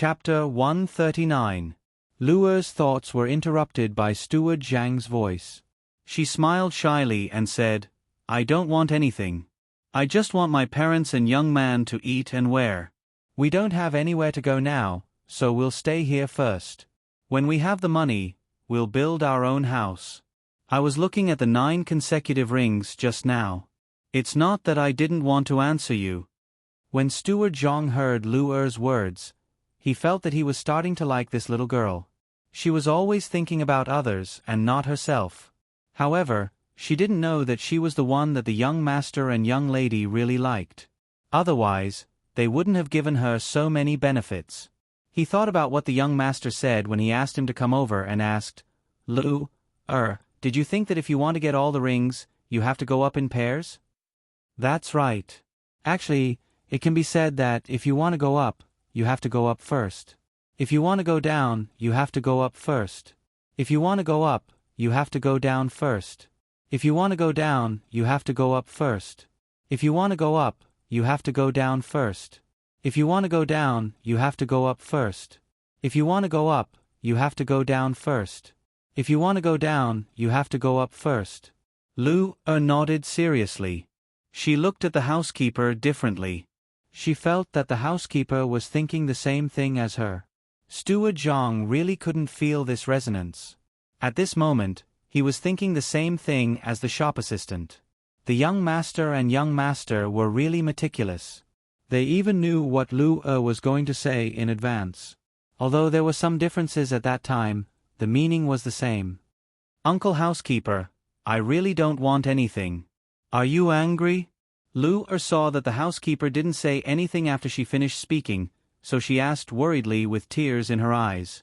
Chapter 139. Luer's thoughts were interrupted by Steward Zhang's voice. She smiled shyly and said, "I don't want anything. I just want my parents and young man to eat and wear. We don't have anywhere to go now, so we'll stay here first. When we have the money, we'll build our own house. I was looking at the 9 consecutive rings just now. It's not that I didn't want to answer you." When Steward Zhang heard Luer's words, he felt that he was starting to like this little girl. She was always thinking about others and not herself. However, she didn't know that she was the one that the young master and young lady really liked. Otherwise, they wouldn't have given her so many benefits. He thought about what the young master said when he asked him to come over and asked, "Did you think that if you want to get all the rings, you have to go up in pairs?" "That's right. Actually, it can be said that if you want to go up, you have to go up first. If you want to go down, you have to go up first. If you want to go up, you have to go down first. If you want to go down, you have to go up first. If you want to go up, you have to go down first. If you want to go down, you have to go up first. If you want to go up, you have to go down first. If you want to go down, you have to go up first." Luer nodded seriously. She looked at the housekeeper differently. She felt that the housekeeper was thinking the same thing as her. Steward Zhang really couldn't feel this resonance. At this moment, he was thinking the same thing as the shop assistant. The young master and young master were really meticulous. They even knew what Luer was going to say in advance. Although there were some differences at that time, the meaning was the same. "Uncle Housekeeper, I really don't want anything. Are you angry?" Luer saw that the housekeeper didn't say anything after she finished speaking, so she asked worriedly with tears in her eyes.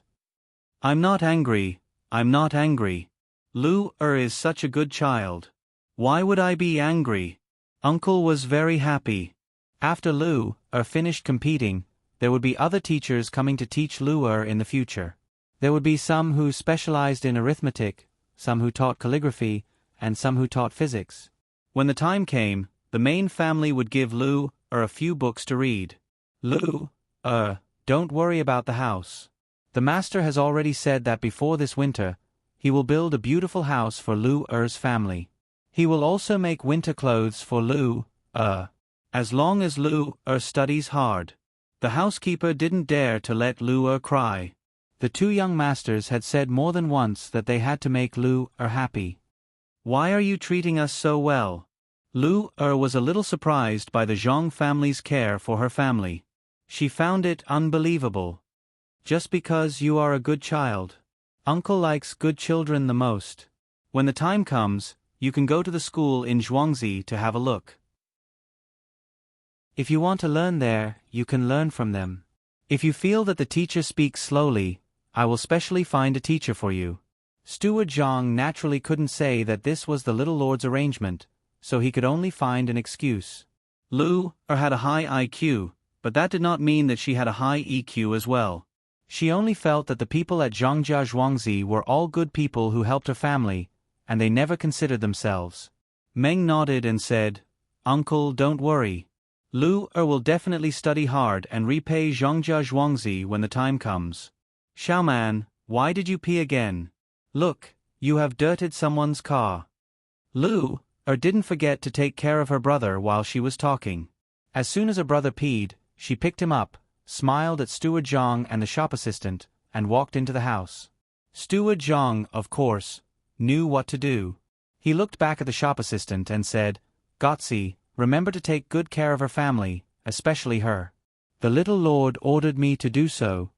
"I'm not angry, I'm not angry. Luer is such a good child. Why would I be angry?" Uncle was very happy. After Luer finished competing, there would be other teachers coming to teach Luer in the future. There would be some who specialized in arithmetic, some who taught calligraphy, and some who taught physics. When the time came, the main family would give Luer a few books to read. "Luer, don't worry about the house. The master has already said that before this winter, he will build a beautiful house for Luer's family. He will also make winter clothes for Luer. As long as Luer studies hard." The housekeeper didn't dare to let Luer cry. The 2 young masters had said more than once that they had to make Luer happy. "Why are you treating us so well?" Luer was a little surprised by the Zhang family's care for her family. She found it unbelievable. "Just because you are a good child. Uncle likes good children the most. When the time comes, you can go to the school in Zhuangzi to have a look. If you want to learn there, you can learn from them. If you feel that the teacher speaks slowly, I will specially find a teacher for you." Steward Zhang naturally couldn't say that this was the little lord's arrangement, so he could only find an excuse. Luer had a high IQ, but that did not mean that she had a high EQ as well. She only felt that the people at Zhangjia Zhuangzi were all good people who helped her family, and they never considered themselves. Meng nodded and said, "Uncle, don't worry. Luer will definitely study hard and repay Zhangjia Zhuangzi when the time comes." "Xiaoman, why did you pee again? Look, you have dirted someone's car." Luer didn't forget to take care of her brother while she was talking. As soon as her brother peed, she picked him up, smiled at Steward Zhang and the shop assistant, and walked into the house. Steward Zhang, of course, knew what to do. He looked back at the shop assistant and said, "Gotzi, remember to take good care of her family, especially her. The little lord ordered me to do so."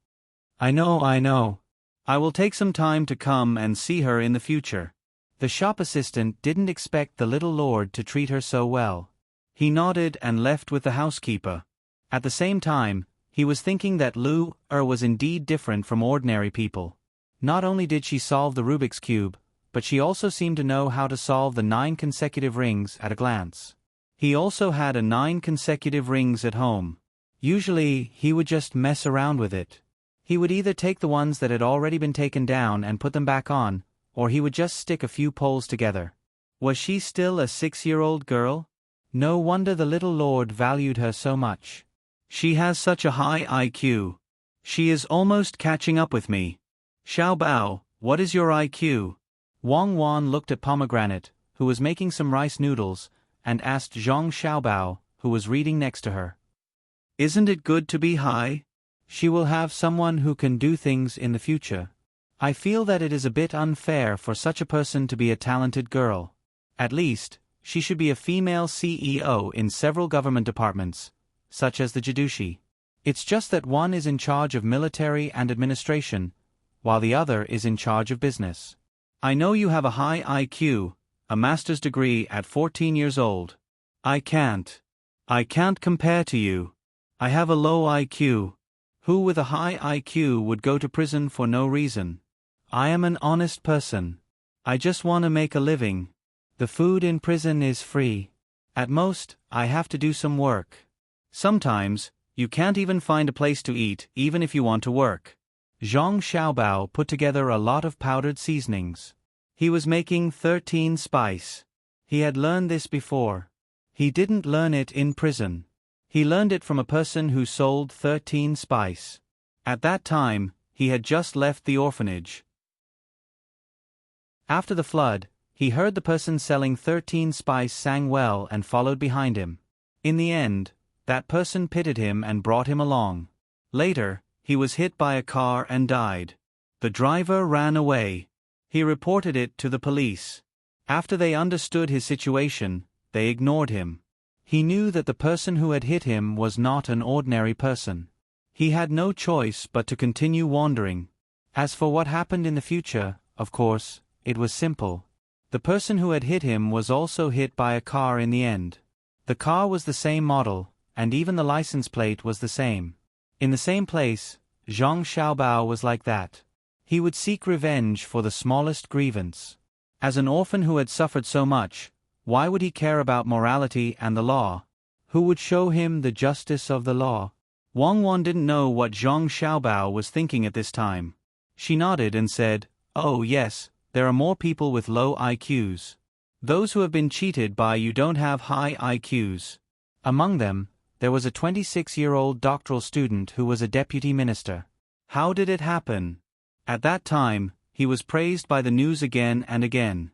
I know. I will take some time to come and see her in the future." The shop assistant didn't expect the little lord to treat her so well. He nodded and left with the housekeeper. At the same time, he was thinking that Luer was indeed different from ordinary people. Not only did she solve the Rubik's Cube, but she also seemed to know how to solve the 9 consecutive rings at a glance. He also had a 9 consecutive rings at home. Usually, he would just mess around with it. He would either take the ones that had already been taken down and put them back on, or he would just stick a few poles together. Was she still a 6-year-old girl? No wonder the little lord valued her so much. She has such a high IQ. She is almost catching up with me. Xiaobao, what is your IQ? Wang Wan looked at Pomegranate, who was making some rice noodles, and asked Zhang Xiaobao, who was reading next to her. Isn't it good to be high? She will have someone who can do things in the future. I feel that it is a bit unfair for such a person to be a talented girl. At least, she should be a female CEO in several government departments, such as the Jidushi. It's just that one is in charge of military and administration, while the other is in charge of business. I know you have a high IQ, a master's degree at 14 years old. I can't compare to you. I have a low IQ. Who with a high IQ would go to prison for no reason? I am an honest person. I just want to make a living. The food in prison is free. At most, I have to do some work. Sometimes, you can't even find a place to eat even if you want to work. Zhang Xiaobao put together a lot of powdered seasonings. He was making 13 spice. He had learned this before. He didn't learn it in prison. He learned it from a person who sold 13 spice. At that time, he had just left the orphanage. After the flood, he heard the person selling 13 spice sang well and followed behind him. In the end, that person pitied him and brought him along. Later, he was hit by a car and died. The driver ran away. He reported it to the police. After they understood his situation, they ignored him. He knew that the person who had hit him was not an ordinary person. He had no choice but to continue wandering. As for what happened in the future, of course, it was simple. The person who had hit him was also hit by a car in the end. The car was the same model, and even the license plate was the same. In the same place, Zhang Xiaobao was like that. He would seek revenge for the smallest grievance. As an orphan who had suffered so much, why would he care about morality and the law? Who would show him the justice of the law? Wang Wan didn't know what Zhang Xiaobao was thinking at this time. She nodded and said, "Oh yes, there are more people with low IQs. Those who have been cheated by you don't have high IQs." Among them, there was a 26-year-old doctoral student who was a deputy minister. How did it happen? At that time, he was praised by the news again and again.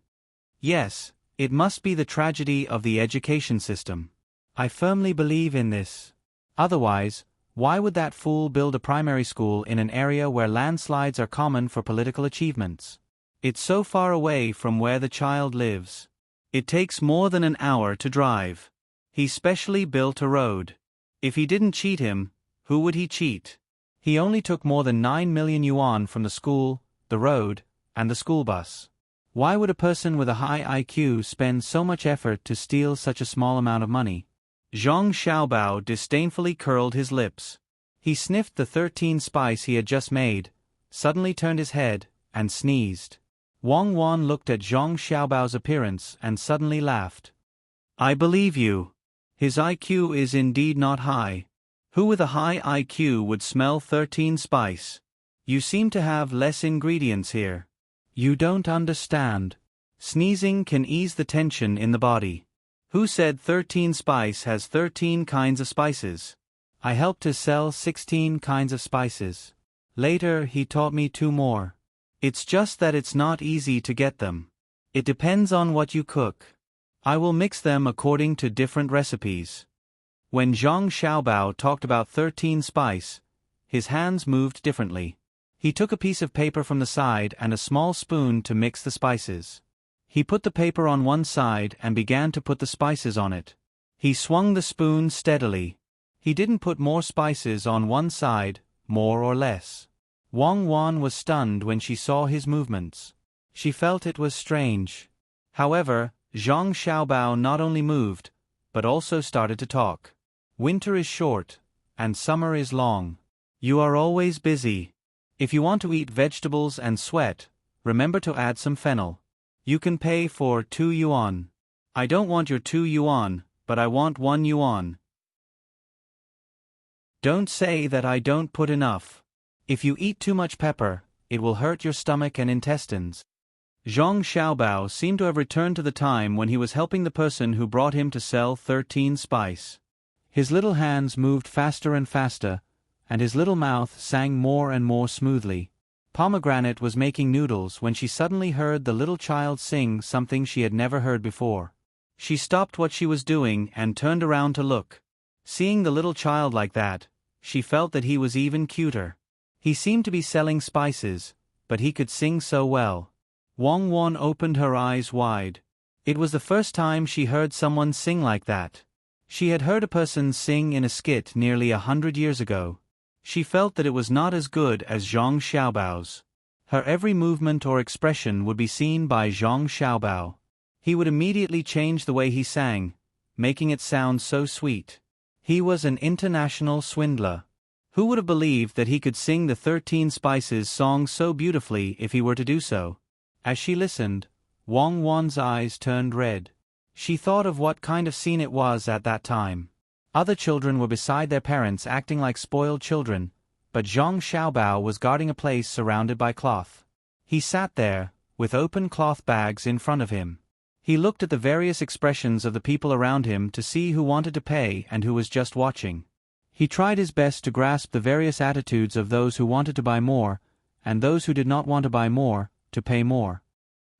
Yes, it must be the tragedy of the education system. I firmly believe in this. Otherwise, why would that fool build a primary school in an area where landslides are common for political achievements? It's so far away from where the child lives. It takes more than an hour to drive. He specially built a road. If he didn't cheat him, who would he cheat? He only took more than 9 million yuan from the school, the road, and the school bus. Why would a person with a high IQ spend so much effort to steal such a small amount of money? Zhang Xiaobao disdainfully curled his lips. He sniffed the 13 spice he had just made, suddenly turned his head, and sneezed. Wang Wan looked at Zhang Xiaobao's appearance and suddenly laughed. I believe you. His IQ is indeed not high. Who with a high IQ would smell 13 spice? You seem to have less ingredients here. You don't understand. Sneezing can ease the tension in the body. Who said 13 spice has 13 kinds of spices? I helped to sell 16 kinds of spices. Later he taught me 2 more. It's just that it's not easy to get them. It depends on what you cook. I will mix them according to different recipes. When Zhang Xiaobao talked about 13 spice, his hands moved differently. He took a piece of paper from the side and a small spoon to mix the spices. He put the paper on one side and began to put the spices on it. He swung the spoon steadily. He didn't put more spices on one side, more or less. Wang Wan was stunned when she saw his movements. She felt it was strange. However, Zhang Xiaobao not only moved, but also started to talk. Winter is short, and summer is long. You are always busy. If you want to eat vegetables and sweat, remember to add some fennel. You can pay for 2 yuan. I don't want your 2 yuan, but I want 1 yuan. Don't say that I don't put enough. If you eat too much pepper, it will hurt your stomach and intestines. Zhang Xiaobao seemed to have returned to the time when he was helping the person who brought him to sell 13 spice. His little hands moved faster and faster, and his little mouth sang more and more smoothly. Pomegranate was making noodles when she suddenly heard the little child sing something she had never heard before. She stopped what she was doing and turned around to look. Seeing the little child like that, she felt that he was even cuter. He seemed to be selling spices, but he could sing so well. Wang Wan opened her eyes wide. It was the first time she heard someone sing like that. She had heard a person sing in a skit nearly 100 years ago. She felt that it was not as good as Zhang Xiaobao's. Her every movement or expression would be seen by Zhang Xiaobao. He would immediately change the way he sang, making it sound so sweet. He was an international swindler. Who would have believed that he could sing the 13 Spices song so beautifully if he were to do so? As she listened, Wang Wan's eyes turned red. She thought of what kind of scene it was at that time. Other children were beside their parents acting like spoiled children, but Zhang Xiaobao was guarding a place surrounded by cloth. He sat there, with open cloth bags in front of him. He looked at the various expressions of the people around him to see who wanted to pay and who was just watching. He tried his best to grasp the various attitudes of those who wanted to buy more, and those who did not want to buy more, to pay more.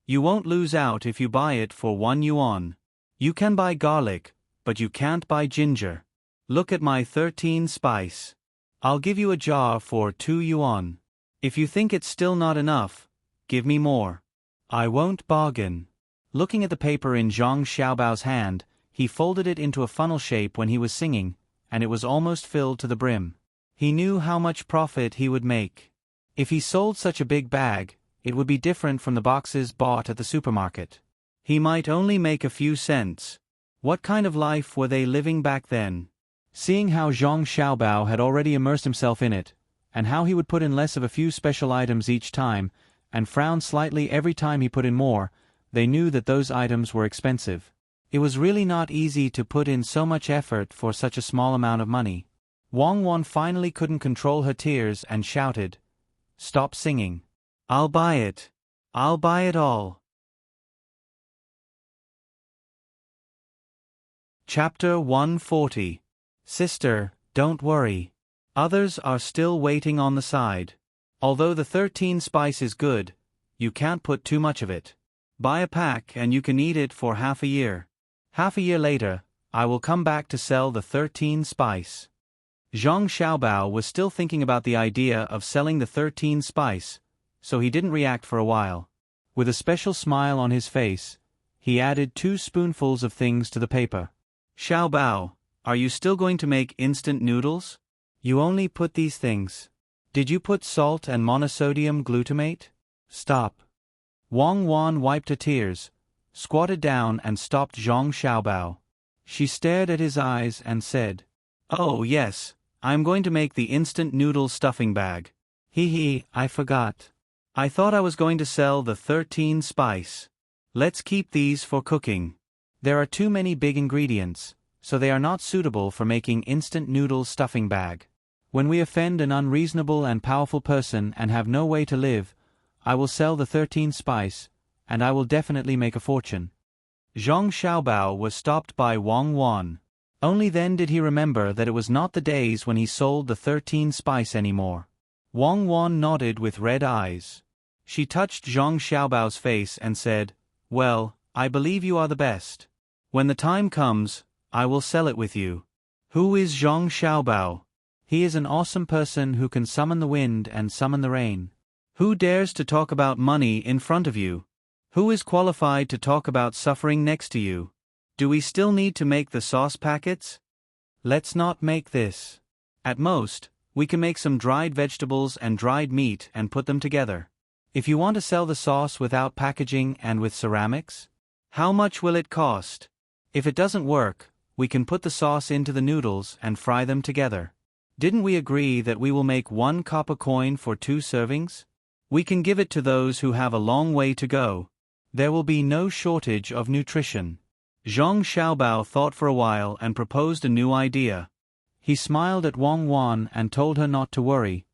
You won't lose out if you buy it for 1 yuan. You can buy garlic, but you can't buy ginger. Look at my 13 spice. I'll give you a jar for 2 yuan. If you think it's still not enough, give me more. I won't bargain. Looking at the paper in Zhang Xiaobao's hand, he folded it into a funnel shape when he was singing, and it was almost filled to the brim. He knew how much profit he would make. If he sold such a big bag, it would be different from the boxes bought at the supermarket. He might only make a few cents. What kind of life were they living back then? Seeing how Zhang Xiaobao had already immersed himself in it, and how he would put in less of a few special items each time, and frown slightly every time he put in more, they knew that those items were expensive. It was really not easy to put in so much effort for such a small amount of money. Wang Wan finally couldn't control her tears and shouted, "Stop singing. I'll buy it. I'll buy it all." Chapter 140. Sister, don't worry. Others are still waiting on the side. Although the 13 spice is good, you can't put too much of it. Buy a pack and you can eat it for half a year. Half a year later, I will come back to sell the 13 spice. Zhang Xiaobao was still thinking about the idea of selling the 13 spice, so he didn't react for a while. With a special smile on his face, he added 2 spoonfuls of things to the paper. Xiaobao, are you still going to make instant noodles? You only put these things. Did you put salt and monosodium glutamate? Stop. Wang Wan wiped her tears, squatted down and stopped Zhang Xiaobao. She stared at his eyes and said, "Oh yes, I am going to make the instant noodle stuffing bag. I forgot. I thought I was going to sell the 13 spice. Let's keep these for cooking. There are too many big ingredients, so they are not suitable for making instant noodle stuffing bag. When we offend an unreasonable and powerful person and have no way to live, I will sell the 13 spice, and I will definitely make a fortune." Zhang Xiaobao was stopped by Wang Wan. Only then did he remember that it was not the days when he sold the 13 spice anymore. Wang Wan nodded with red eyes. She touched Zhang Xiaobao's face and said, "Well, I believe you are the best. When the time comes, I will sell it with you." Who is Zhang Xiaobao? He is an awesome person who can summon the wind and summon the rain. Who dares to talk about money in front of you? Who is qualified to talk about suffering next to you? Do we still need to make the sauce packets? Let's not make this. At most, we can make some dried vegetables and dried meat and put them together. If you want to sell the sauce without packaging and with ceramics, how much will it cost? If it doesn't work, we can put the sauce into the noodles and fry them together. Didn't we agree that we will make 1 copper coin for 2 servings? We can give it to those who have a long way to go. There will be no shortage of nutrition. Zhang Xiaobao thought for a while and proposed a new idea. He smiled at Wang Wan and told her not to worry.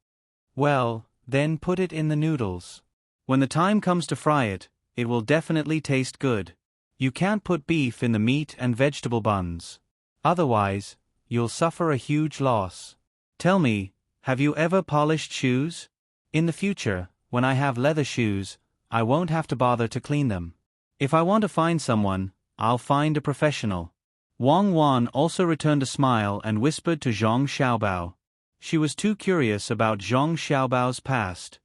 Well, then put it in the noodles. When the time comes to fry it, it will definitely taste good. You can't put beef in the meat and vegetable buns. Otherwise, you'll suffer a huge loss. Tell me, Have you ever polished shoes? In the future, when I have leather shoes, I won't have to bother to clean them. If I want to find someone, I'll find a professional. Wang Wan also returned a smile and whispered to Zhang Xiaobao. She was too curious about Zhang Xiaobao's past.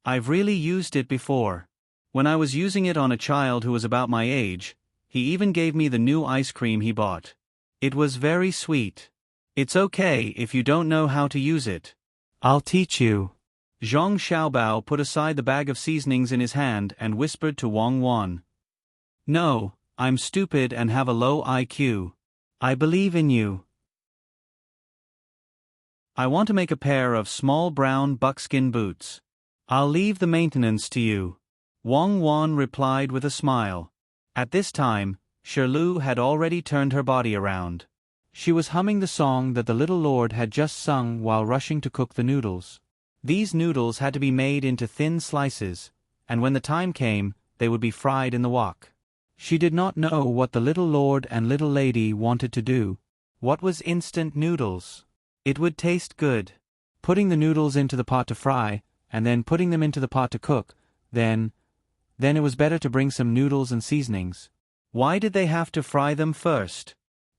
I've really used it before. When I was using it on a child who was about my age, he even gave me the new ice cream he bought. It was very sweet. It's okay if you don't know how to use it. I'll teach you. Zhang Xiaobao put aside the bag of seasonings in his hand and whispered to Wang Wan. No, I'm stupid and have a low IQ. I believe in you. I want to make a pair of small brown buckskin boots. I'll leave the maintenance to you. Wang Wan replied with a smile. At this time, Shirlu had already turned her body around. She was humming the song that the little lord had just sung while rushing to cook the noodles. These noodles had to be made into thin slices, and when the time came, they would be fried in the wok. She did not know what the little lord and little lady wanted to do. What was instant noodles? It would taste good. Putting the noodles into the pot to fry, and then putting them into the pot to cook, then it was better to bring some noodles and seasonings. Why did they have to fry them first?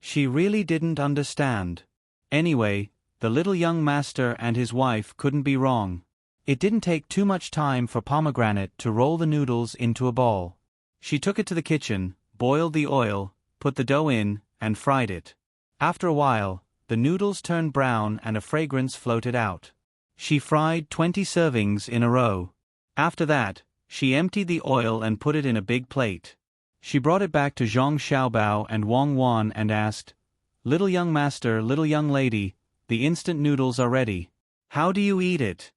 She really didn't understand. Anyway, the little young master and his wife couldn't be wrong. It didn't take too much time for Pomegranate to roll the noodles into a ball. She took it to the kitchen, boiled the oil, put the dough in, and fried it. After a while, the noodles turned brown and a fragrance floated out. She fried 20 servings in a row. After that, she emptied the oil and put it in a big plate. She brought it back to Zhang Xiaobao and Wang Wan and asked, "Little young master, little young lady, the instant noodles are ready. How do you eat it?"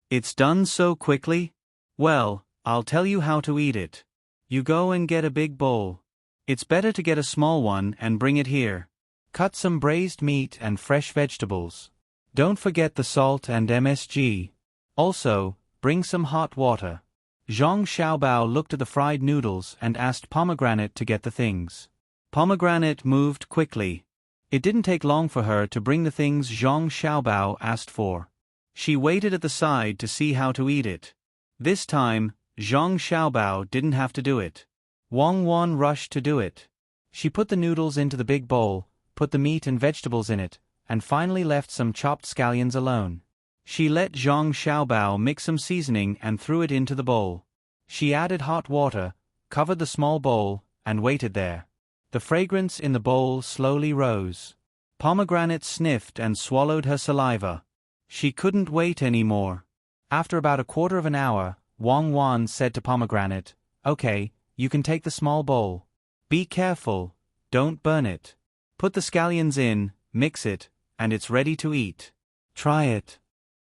"It's done so quickly?" "Well, I'll tell you how to eat it. You go and get a big bowl. It's better to get a small one and bring it here. Cut some braised meat and fresh vegetables. Don't forget the salt and MSG. Also, bring some hot water." Zhang Xiaobao looked at the fried noodles and asked Pomegranate to get the things. Pomegranate moved quickly. It didn't take long for her to bring the things Zhang Xiaobao asked for. She waited at the side to see how to eat it. This time, Zhang Xiaobao didn't have to do it. Wang Wan rushed to do it. She put the noodles into the big bowl, put the meat and vegetables in it, and finally left some chopped scallions alone. She let Zhang Xiaobao mix some seasoning and threw it into the bowl. She added hot water, covered the small bowl, and waited there. The fragrance in the bowl slowly rose. Pomegranate sniffed and swallowed her saliva. She couldn't wait anymore. After about a quarter of an hour, Wang Wan said to Pomegranate, "Okay, you can take the small bowl. Be careful, don't burn it. Put the scallions in, mix it, and it's ready to eat. Try it."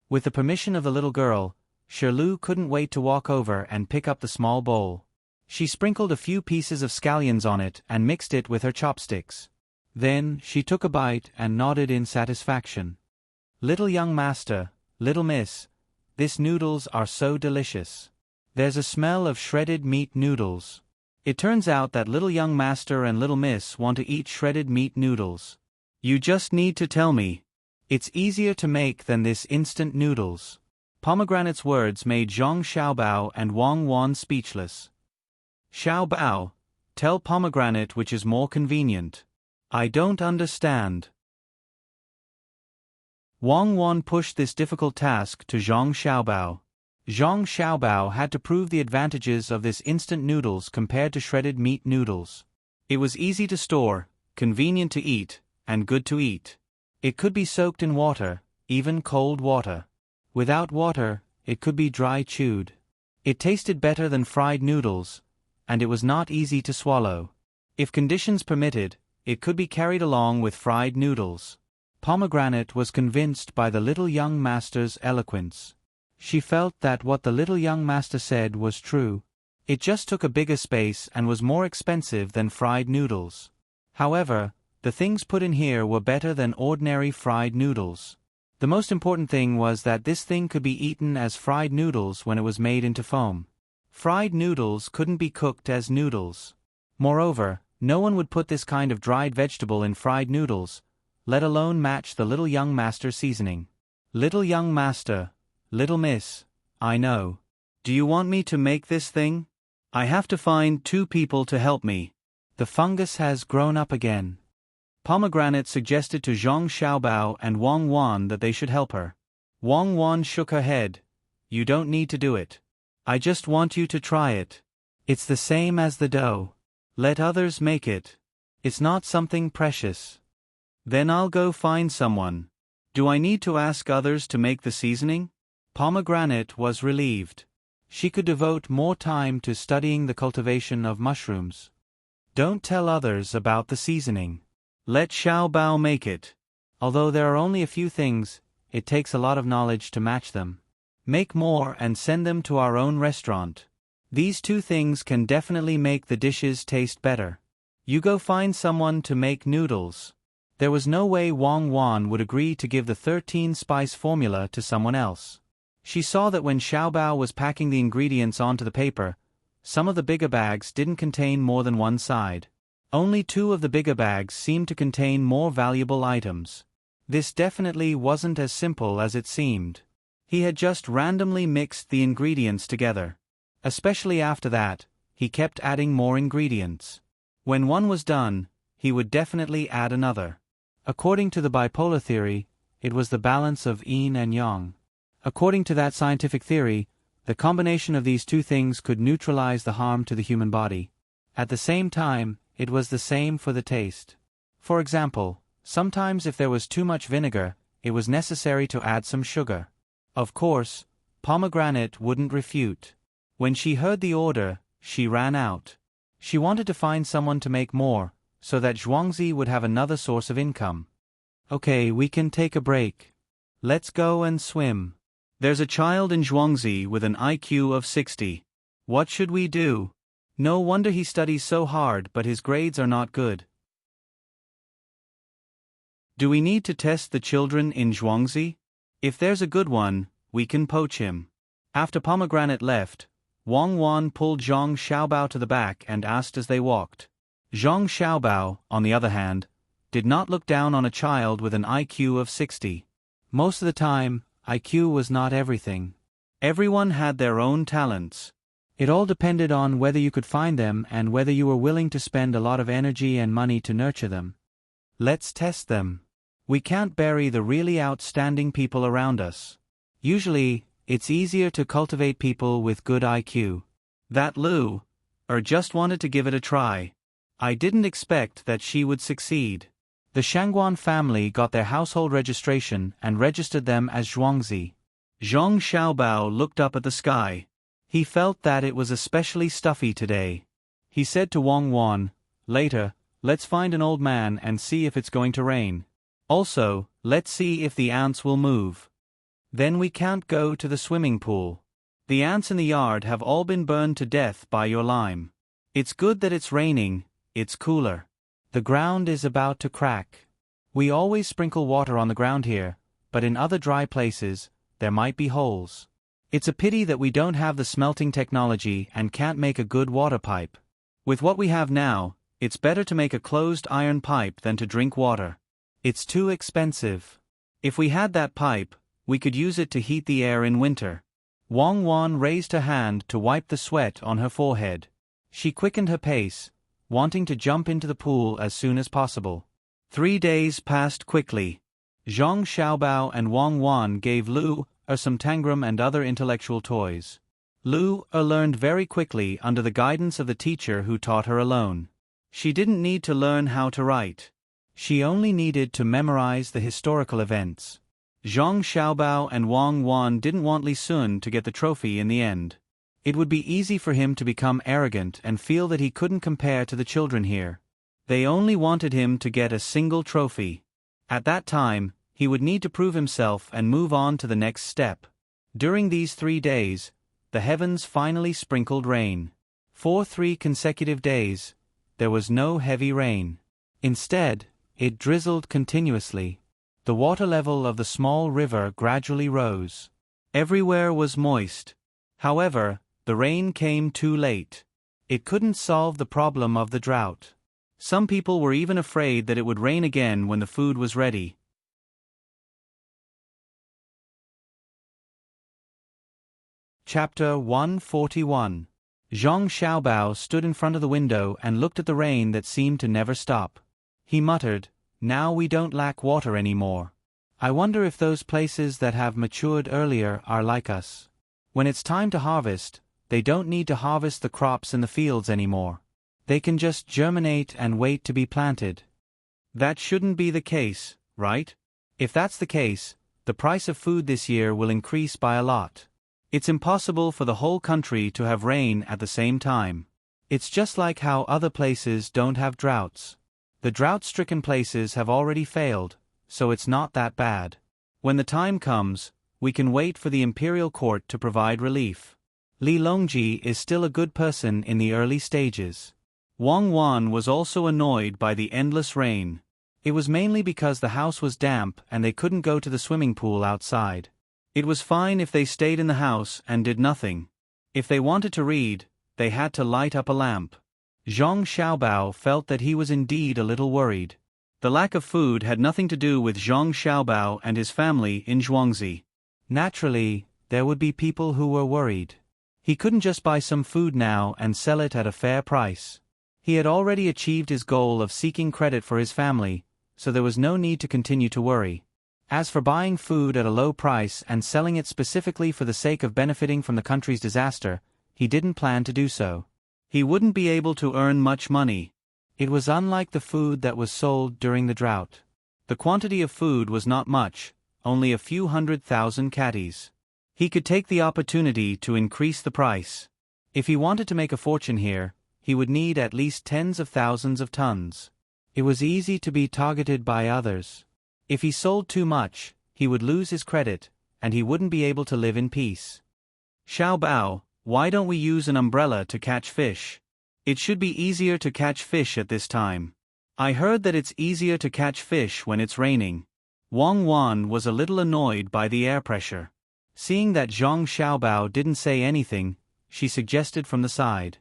With the permission of the little girl, Shirlu couldn't wait to walk over and pick up the small bowl. She sprinkled a few pieces of scallions on it and mixed it with her chopsticks. Then she took a bite and nodded in satisfaction. "Little young master, little miss, these noodles are so delicious. There's a smell of shredded meat noodles. It turns out that little young master and little miss want to eat shredded meat noodles. You just need to tell me. It's easier to make than this instant noodles." Pomegranate's words made Zhang Xiaobao and Wang Wan speechless. "Xiaobao, tell Pomegranate which is more convenient. I don't understand." Wang Wan pushed this difficult task to Zhang Xiaobao. Zhang Xiaobao had to prove the advantages of this instant noodles compared to shredded meat noodles. It was easy to store, convenient to eat, and good to eat. It could be soaked in water, even cold water. Without water, it could be dry chewed. It tasted better than fried noodles, and it was not easy to swallow. If conditions permitted, it could be carried along with fried noodles. Pomegranate was convinced by the little young master's eloquence. She felt that what the little young master said was true. It just took a bigger space and was more expensive than fried noodles. However, the things put in here were better than ordinary fried noodles. The most important thing was that this thing could be eaten as fried noodles when it was made into foam. Fried noodles couldn't be cooked as noodles. Moreover, no one would put this kind of dried vegetable in fried noodles, let alone match the little young master's seasoning. Little young master, little miss, I know. Do you want me to make this thing? I have to find 2 people to help me. The fungus has grown up again. Pomegranate suggested to Zhang Xiaobao and Wang Wan that they should help her. Wang Wan shook her head. You don't need to do it. I just want you to try it. It's the same as the dough. Let others make it. It's not something precious. Then I'll go find someone. Do I need to ask others to make the seasoning? Pomegranate was relieved. She could devote more time to studying the cultivation of mushrooms. Don't tell others about the seasoning. Let Xiaobao make it. Although there are only a few things, it takes a lot of knowledge to match them. Make more and send them to our own restaurant. These 2 things can definitely make the dishes taste better. You go find someone to make noodles. There was no way Wang Wan would agree to give the 13-spice formula to someone else. She saw that when Xiaobao was packing the ingredients onto the paper, some of the bigger bags didn't contain more than one side. Only 2 of the bigger bags seemed to contain more valuable items. This definitely wasn't as simple as it seemed. He had just randomly mixed the ingredients together. Especially after that, he kept adding more ingredients. When one was done, he would definitely add another. According to the bipolar theory, it was the balance of yin and yang. According to that scientific theory, the combination of these 2 things could neutralize the harm to the human body. At the same time, it was the same for the taste. For example, sometimes if there was too much vinegar, it was necessary to add some sugar. Of course, Pomegranate wouldn't refute. When she heard the order, she ran out. She wanted to find someone to make more, so that Zhuangzi would have another source of income. Okay, we can take a break. Let's go and swim. There's a child in Zhuangzi with an IQ of 60. What should we do? No wonder he studies so hard, but his grades are not good. Do we need to test the children in Zhuangzi? If there's a good one, we can poach him. After Pomegranate left, Wang Wan pulled Zhang Xiaobao to the back and asked as they walked. Zhang Xiaobao, on the other hand, did not look down on a child with an IQ of 60. Most of the time, IQ was not everything. Everyone had their own talents. It all depended on whether you could find them and whether you were willing to spend a lot of energy and money to nurture them. Let's test them. We can't bury the really outstanding people around us. Usually, it's easier to cultivate people with good IQ. That Lu just wanted to give it a try. I didn't expect that she would succeed. The Shangguan family got their household registration and registered them as Zhuangzi. Zhang Xiaobao looked up at the sky. He felt that it was especially stuffy today. He said to Wang Wan, "Later, let's find an old man and see if it's going to rain. Also, let's see if the ants will move. Then we can't go to the swimming pool. The ants in the yard have all been burned to death by your lime. It's good that it's raining, it's cooler. The ground is about to crack. We always sprinkle water on the ground here, but in other dry places, there might be holes. It's a pity that we don't have the smelting technology and can't make a good water pipe. With what we have now, it's better to make a closed iron pipe than to drink water. It's too expensive. If we had that pipe, we could use it to heat the air in winter." Wang Wan raised her hand to wipe the sweat on her forehead. She quickened her pace, wanting to jump into the pool as soon as possible. 3 days passed quickly. Zhang Xiaobao and Wang Wan gave Lu some tangram and other intellectual toys. Lu learned very quickly under the guidance of the teacher who taught her alone. She didn't need to learn how to write. She only needed to memorize the historical events. Zhang Xiaobao and Wang Wan didn't want Li Sun to get the trophy in the end. It would be easy for him to become arrogant and feel that he couldn't compare to the children here. They only wanted him to get a single trophy. At that time, he would need to prove himself and move on to the next step. During these 3 days, the heavens finally sprinkled rain. For 3 consecutive days, there was no heavy rain. Instead, it drizzled continuously. The water level of the small river gradually rose. Everywhere was moist. However, the rain came too late. It couldn't solve the problem of the drought. Some people were even afraid that it would rain again when the food was ready. Chapter 141. Zhang Xiaobao stood in front of the window and looked at the rain that seemed to never stop. He muttered, "Now we don't lack water anymore. I wonder if those places that have matured earlier are like us. When it's time to harvest, they don't need to harvest the crops in the fields anymore. They can just germinate and wait to be planted." That shouldn't be the case, right? If that's the case, the price of food this year will increase by a lot. It's impossible for the whole country to have rain at the same time. It's just like how other places don't have droughts. The drought-stricken places have already failed, so it's not that bad. When the time comes, we can wait for the imperial court to provide relief. Li Longji is still a good person in the early stages. Wang Wan was also annoyed by the endless rain. It was mainly because the house was damp and they couldn't go to the swimming pool outside. It was fine if they stayed in the house and did nothing. If they wanted to read, they had to light up a lamp. Zhang Xiaobao felt that he was indeed a little worried. The lack of food had nothing to do with Zhang Xiaobao and his family in Zhuangzi. Naturally, there would be people who were worried. He couldn't just buy some food now and sell it at a fair price. He had already achieved his goal of seeking credit for his family, so there was no need to continue to worry. As for buying food at a low price and selling it specifically for the sake of benefiting from the country's disaster, he didn't plan to do so. He wouldn't be able to earn much money. It was unlike the food that was sold during the drought. The quantity of food was not much, only a few 100,000 catties. He could take the opportunity to increase the price. If he wanted to make a fortune here, he would need at least tens of thousands of tons. It was easy to be targeted by others. If he sold too much, he would lose his credit, and he wouldn't be able to live in peace. "Xiaobao, why don't we use an umbrella to catch fish? It should be easier to catch fish at this time. I heard that it's easier to catch fish when it's raining." Wang Wan was a little annoyed by the air pressure. Seeing that Zhang Xiaobao didn't say anything, she suggested from the side.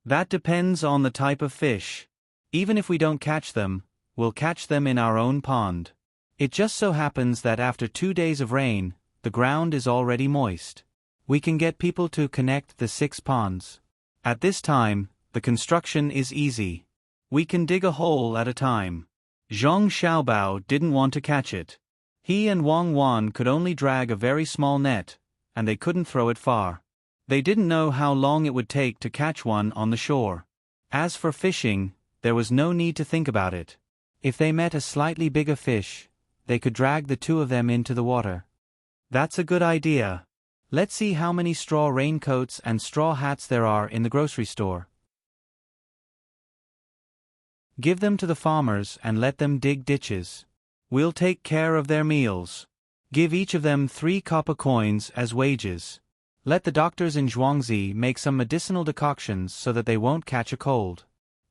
"That depends on the type of fish. Even if we don't catch them, we'll catch them in our own pond. It just so happens that after 2 days of rain, the ground is already moist. We can get people to connect the 6 ponds. At this time, the construction is easy. We can dig a hole at a time." Zhang Xiaobao didn't want to catch it. He and Wang Wan could only drag a very small net, and they couldn't throw it far. They didn't know how long it would take to catch one on the shore. As for fishing, there was no need to think about it. If they met a slightly bigger fish, they could drag the 2 of them into the water. "That's a good idea. Let's see how many straw raincoats and straw hats there are in the grocery store. Give them to the farmers and let them dig ditches. We'll take care of their meals. Give each of them 3 copper coins as wages. Let the doctors in Zhuangzi make some medicinal decoctions so that they won't catch a cold."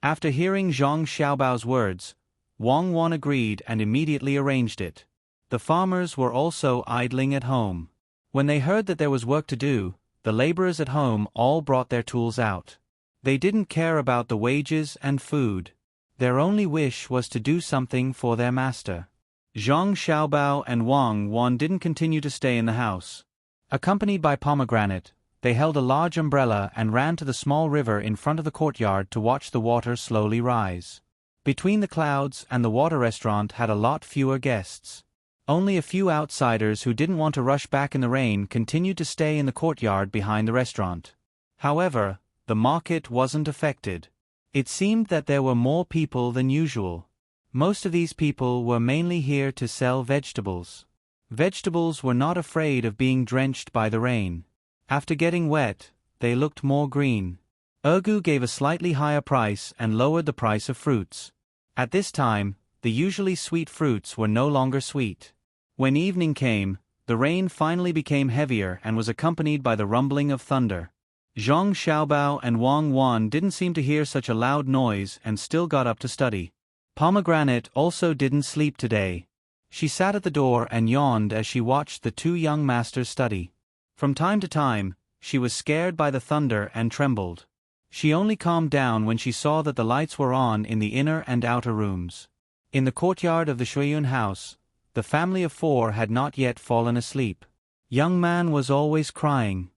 After hearing Zhang Xiaobao's words, Wang Wan agreed and immediately arranged it. The farmers were also idling at home. When they heard that there was work to do, the laborers at home all brought their tools out. They didn't care about the wages and food. Their only wish was to do something for their master. Zhang Xiaobao and Wang Wan didn't continue to stay in the house. Accompanied by Pomegranate, they held a large umbrella and ran to the small river in front of the courtyard to watch the water slowly rise. Between the clouds and the water restaurant had a lot fewer guests. Only a few outsiders who didn't want to rush back in the rain continued to stay in the courtyard behind the restaurant. However, the market wasn't affected. It seemed that there were more people than usual. Most of these people were mainly here to sell vegetables. Vegetables were not afraid of being drenched by the rain. After getting wet, they looked more green. Ergu gave a slightly higher price and lowered the price of fruits. At this time, the usually sweet fruits were no longer sweet. When evening came, the rain finally became heavier and was accompanied by the rumbling of thunder. Zhang Xiaobao and Wang Wan didn't seem to hear such a loud noise and still got up to study. Pomegranate also didn't sleep today. She sat at the door and yawned as she watched the 2 young masters study. From time to time, she was scared by the thunder and trembled. She only calmed down when she saw that the lights were on in the inner and outer rooms. In the courtyard of the Shuiyun house, the family of 4 had not yet fallen asleep. Young man was always crying.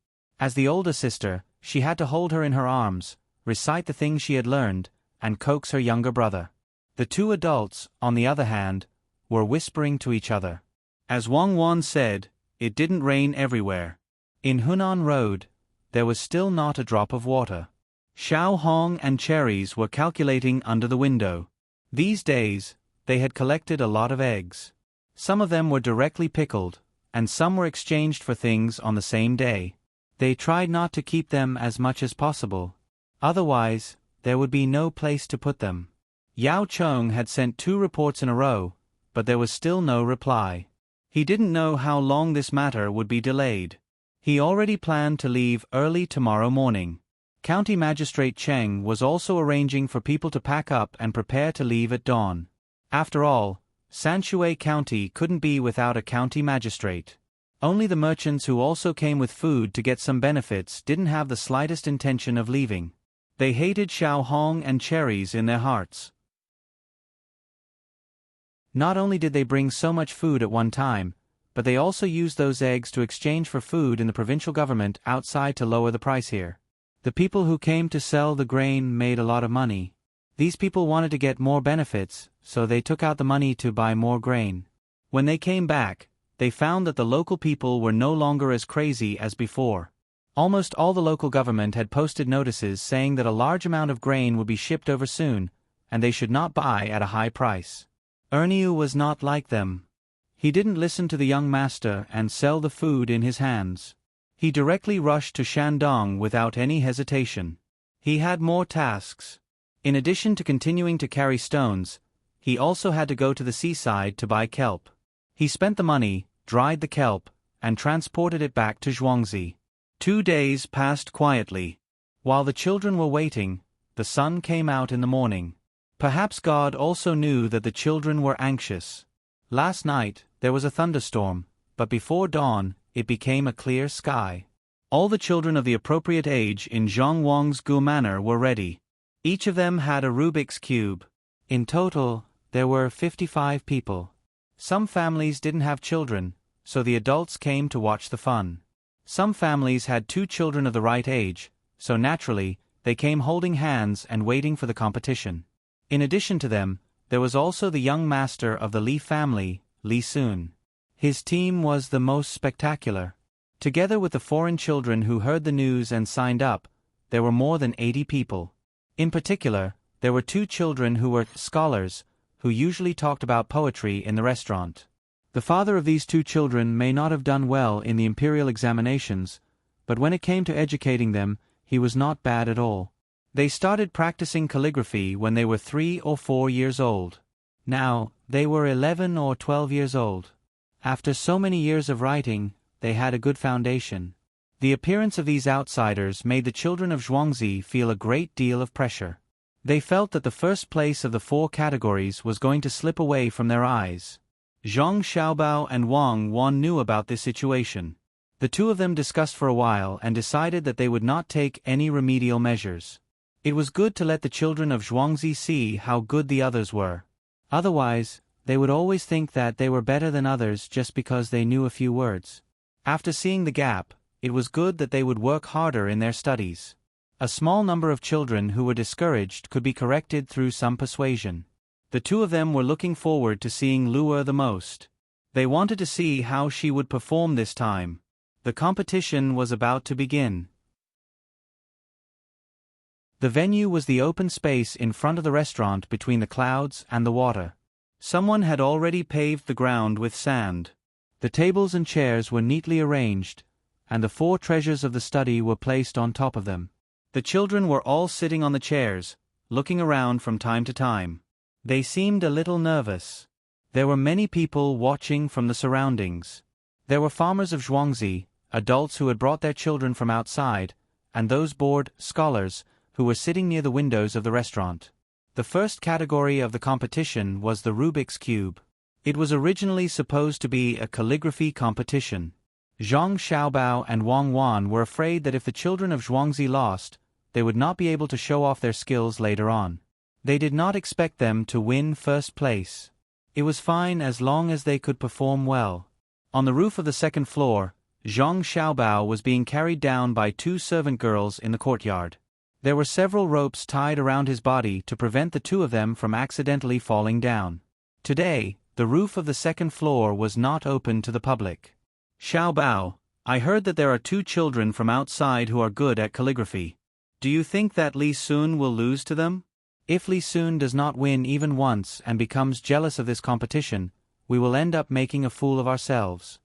As the older sister, she had to hold her in her arms, recite the things she had learned, and coax her younger brother. The two adults, on the other hand, were whispering to each other. As Wang Wan said, it didn't rain everywhere. In Hunan Road, there was still not a drop of water. Xiao Hong and Cherries were calculating under the window. These days, they had collected a lot of eggs. Some of them were directly pickled, and some were exchanged for things on the same day. They tried not to keep them as much as possible. Otherwise, there would be no place to put them. Yao Cheng had sent 2 reports in a row, but there was still no reply. He didn't know how long this matter would be delayed. He already planned to leave early tomorrow morning. County Magistrate Cheng was also arranging for people to pack up and prepare to leave at dawn. After all, Sanshui County couldn't be without a county magistrate. Only the merchants who also came with food to get some benefits didn't have the slightest intention of leaving. They hated Xiao Hong and Cherries in their hearts. Not only did they bring so much food at one time, but they also used those eggs to exchange for food in the provincial government outside to lower the price here. The people who came to sell the grain made a lot of money. These people wanted to get more benefits, so they took out the money to buy more grain. When they came back, they found that the local people were no longer as crazy as before. Almost all the local government had posted notices saying that a large amount of grain would be shipped over soon, and they should not buy at a high price. Erniu was not like them. He didn't listen to the young master and sell the food in his hands. He directly rushed to Shandong without any hesitation. He had more tasks. In addition to continuing to carry stones, he also had to go to the seaside to buy kelp. He spent the money, dried the kelp, and transported it back to Zhuangzi. 2 days passed quietly. While the children were waiting, the sun came out in the morning. Perhaps God also knew that the children were anxious. Last night, there was a thunderstorm, but before dawn, it became a clear sky. All the children of the appropriate age in Zhang Wang's Gu Manor were ready. Each of them had a Rubik's Cube. In total, there were 55 people. Some families didn't have children, so the adults came to watch the fun. Some families had 2 children of the right age, so naturally, they came holding hands and waiting for the competition. In addition to them, there was also the young master of the Li family, Li Sun. His team was the most spectacular. Together with the foreign children who heard the news and signed up, there were more than 80 people. In particular, there were 2 children who were scholars, who usually talked about poetry in the restaurant. The father of these 2 children may not have done well in the imperial examinations, but when it came to educating them, he was not bad at all. They started practicing calligraphy when they were 3 or 4 years old. Now, they were 11 or 12 years old. After so many years of writing, they had a good foundation. The appearance of these outsiders made the children of Zhuangzi feel a great deal of pressure. They felt that the first place of the 4 categories was going to slip away from their eyes. Zhang Xiaobao and Wang Wan knew about this situation. The 2 of them discussed for a while and decided that they would not take any remedial measures. It was good to let the children of Zhuangzi see how good the others were. Otherwise, they would always think that they were better than others just because they knew a few words. After seeing the gap, it was good that they would work harder in their studies. A small number of children who were discouraged could be corrected through some persuasion. The 2 of them were looking forward to seeing Luo the most. They wanted to see how she would perform this time. The competition was about to begin. The venue was the open space in front of the restaurant between the clouds and the water. Someone had already paved the ground with sand. The tables and chairs were neatly arranged, and the 4 treasures of the study were placed on top of them. The children were all sitting on the chairs, looking around from time to time. They seemed a little nervous. There were many people watching from the surroundings. There were farmers of Zhuangzi, adults who had brought their children from outside, and those bored scholars who were sitting near the windows of the restaurant. The first category of the competition was the Rubik's Cube. It was originally supposed to be a calligraphy competition. Zhang Xiaobao and Wang Wan were afraid that if the children of Zhuangzi lost, they would not be able to show off their skills later on. They did not expect them to win first place. It was fine as long as they could perform well. On the roof of the second floor, Zhang Xiaobao was being carried down by two servant girls in the courtyard. There were several ropes tied around his body to prevent the two of them from accidentally falling down. Today, the roof of the second floor was not open to the public. Xiaobao, I heard that there are two children from outside who are good at calligraphy. Do you think that Li Sun will lose to them? If Li Sun does not win even once and becomes jealous of this competition, we will end up making a fool of ourselves.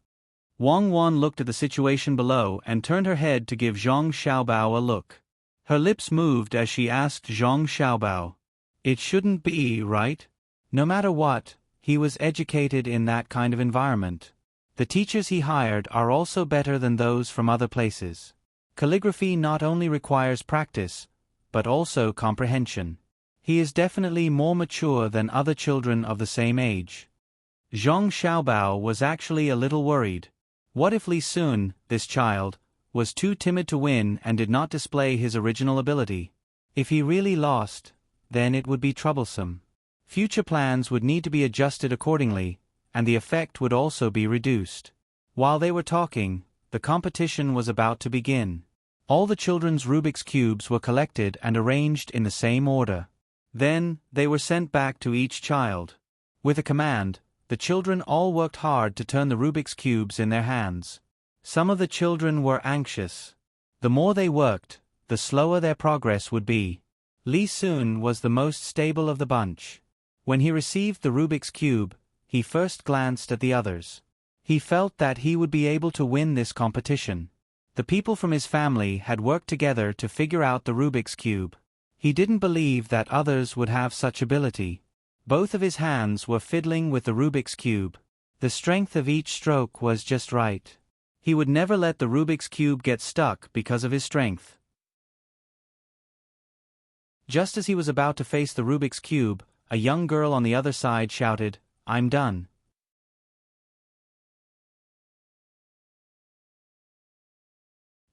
Wang Wan looked at the situation below and turned her head to give Zhang Xiaobao a look. Her lips moved as she asked Zhang Xiaobao. It shouldn't be, right? No matter what, he was educated in that kind of environment. The teachers he hired are also better than those from other places. Calligraphy not only requires practice, but also comprehension. He is definitely more mature than other children of the same age. Zhang Xiaobao was actually a little worried. What if Li Sun, this child, was too timid to win and did not display his original ability? If he really lost, then it would be troublesome. Future plans would need to be adjusted accordingly, and the effect would also be reduced. While they were talking, the competition was about to begin. All the children's Rubik's Cubes were collected and arranged in the same order. Then, they were sent back to each child. With a command, the children all worked hard to turn the Rubik's Cubes in their hands. Some of the children were anxious. The more they worked, the slower their progress would be. Li Sun was the most stable of the bunch. When he received the Rubik's Cube, he first glanced at the others. He felt that he would be able to win this competition. The people from his family had worked together to figure out the Rubik's Cube. He didn't believe that others would have such ability. Both of his hands were fiddling with the Rubik's Cube. The strength of each stroke was just right. He would never let the Rubik's Cube get stuck because of his strength. Just as he was about to face the Rubik's Cube, a young girl on the other side shouted, "I'm done."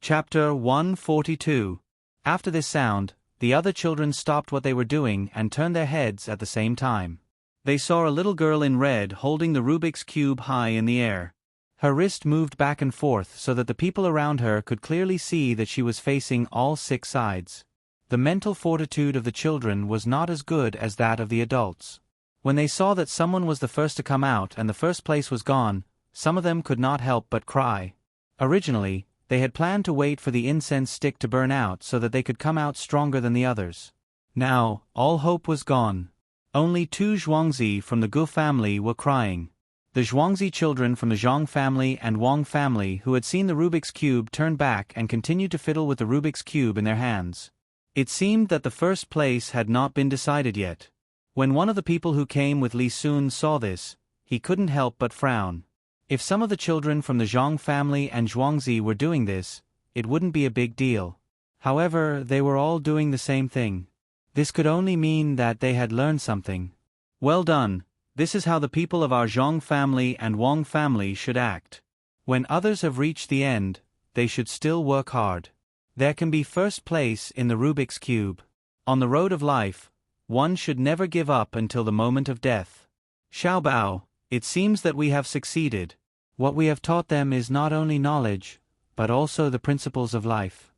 Chapter 142. After this sound, the other children stopped what they were doing and turned their heads at the same time. They saw a little girl in red holding the Rubik's Cube high in the air. Her wrist moved back and forth so that the people around her could clearly see that she was facing all 6 sides. The mental fortitude of the children was not as good as that of the adults. When they saw that someone was the first to come out and the first place was gone, some of them could not help but cry. Originally, they had planned to wait for the incense stick to burn out so that they could come out stronger than the others. Now, all hope was gone. Only 2 Zhuangzi from the Gu family were crying. The Zhuangzi children from the Zhang family and Wang family who had seen the Rubik's Cube turned back and continued to fiddle with the Rubik's Cube in their hands. It seemed that the first place had not been decided yet. When one of the people who came with Li Sun saw this, he couldn't help but frown. If some of the children from the Zhang family and Zhuangzi were doing this, it wouldn't be a big deal. However, they were all doing the same thing. This could only mean that they had learned something. Well done, this is how the people of our Zhang family and Wang family should act. When others have reached the end, they should still work hard. There can be first place in the Rubik's Cube. On the road of life, one should never give up until the moment of death. Xiaobao, it seems that we have succeeded. What we have taught them is not only knowledge, but also the principles of life.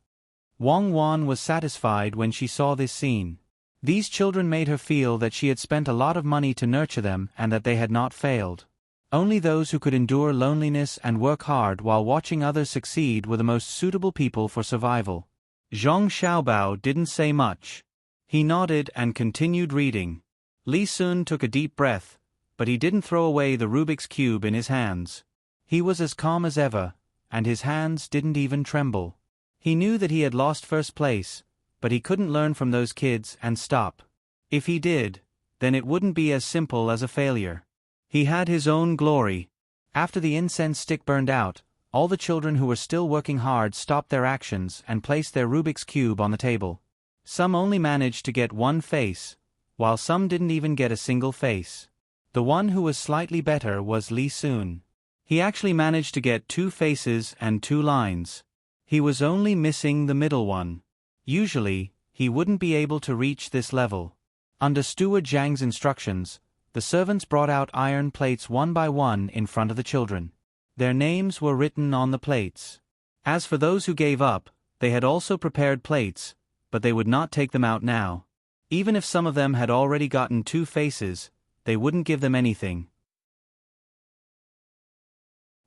Wang Wan was satisfied when she saw this scene. These children made her feel that she had spent a lot of money to nurture them and that they had not failed. Only those who could endure loneliness and work hard while watching others succeed were the most suitable people for survival. Zhang Xiaobao didn't say much. He nodded and continued reading. Li Sun took a deep breath, but he didn't throw away the Rubik's Cube in his hands. He was as calm as ever, and his hands didn't even tremble. He knew that he had lost first place, but he couldn't learn from those kids and stop. If he did, then it wouldn't be as simple as a failure. He had his own glory. After the incense stick burned out, all the children who were still working hard stopped their actions and placed their Rubik's Cube on the table. Some only managed to get one face, while some didn't even get a single face. The one who was slightly better was Li Sun. He actually managed to get 2 faces and 2 lines. He was only missing the middle one. Usually, he wouldn't be able to reach this level. Under Steward Zhang's instructions, the servants brought out iron plates one by one in front of the children. Their names were written on the plates. As for those who gave up, they had also prepared plates, but they would not take them out now. Even if some of them had already gotten 2 faces, they wouldn't give them anything.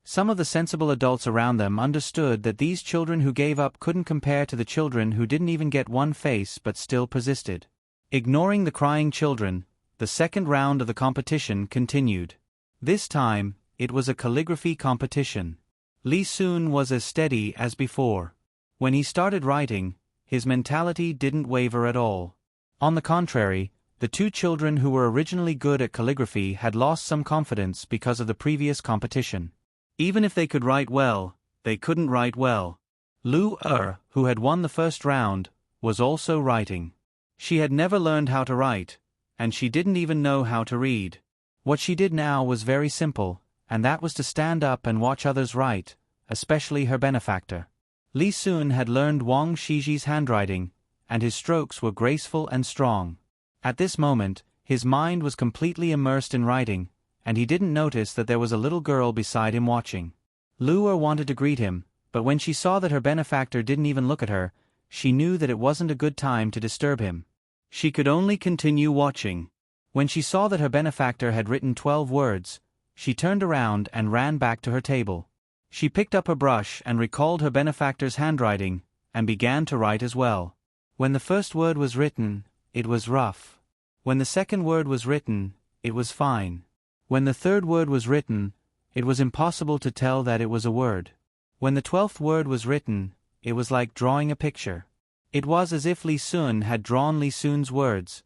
Some of the sensible adults around them understood that these children who gave up couldn't compare to the children who didn't even get 1 face but still persisted. Ignoring the crying children, the second round of the competition continued. This time, it was a calligraphy competition. Li Sun was as steady as before. When he started writing, his mentality didn't waver at all. On the contrary, the 2 children who were originally good at calligraphy had lost some confidence because of the previous competition. Even if they could write well, they couldn't write well. Lu Er, who had won the first round, was also writing. She had never learned how to write, and she didn't even know how to read. What she did now was very simple, and that was to stand up and watch others write, especially her benefactor. Li Sun had learned Wang Shiji's handwriting, and his strokes were graceful and strong. At this moment, his mind was completely immersed in writing, and he didn't notice that there was a little girl beside him watching. Lu Er wanted to greet him, but when she saw that her benefactor didn't even look at her, she knew that it wasn't a good time to disturb him. She could only continue watching. When she saw that her benefactor had written 12 words, she turned around and ran back to her table. She picked up her brush and recalled her benefactor's handwriting, and began to write as well. When the first word was written, it was rough. When the second word was written, it was fine. When the third word was written, it was impossible to tell that it was a word. When the 12th word was written, it was like drawing a picture. It was as if Li Sun had drawn Li Sun's words,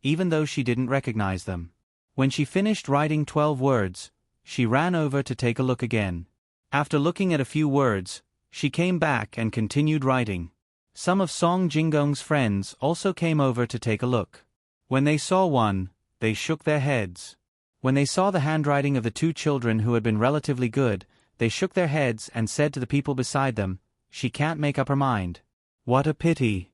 even though she didn't recognize them. When she finished writing 12 words, she ran over to take a look again. After looking at a few words, she came back and continued writing. Some of Song Jinggong's friends also came over to take a look. When they saw one, they shook their heads. When they saw the handwriting of the 2 children who had been relatively good, they shook their heads and said to the people beside them, "She can't make up her mind. What a pity."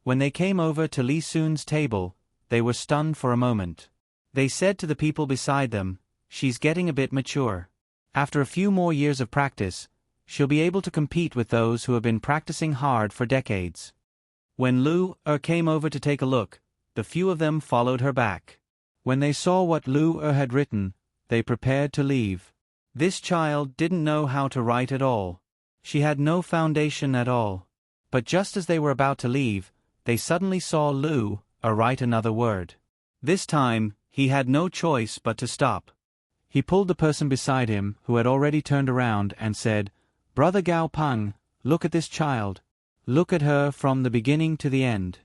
When they came over to Li Sun's table, they were stunned for a moment. They said to the people beside them, "She's getting a bit mature. After a few more years of practice, she'll be able to compete with those who have been practicing hard for decades." When Lu Er came over to take a look, the few of them followed her back. When they saw what Lu Er had written, they prepared to leave. This child didn't know how to write at all. She had no foundation at all. But just as they were about to leave, they suddenly saw Lu Er write another word. This time, he had no choice but to stop. He pulled the person beside him, who had already turned around, and said, "Brother Gao Peng, look at this child. Look at her from the beginning to the end."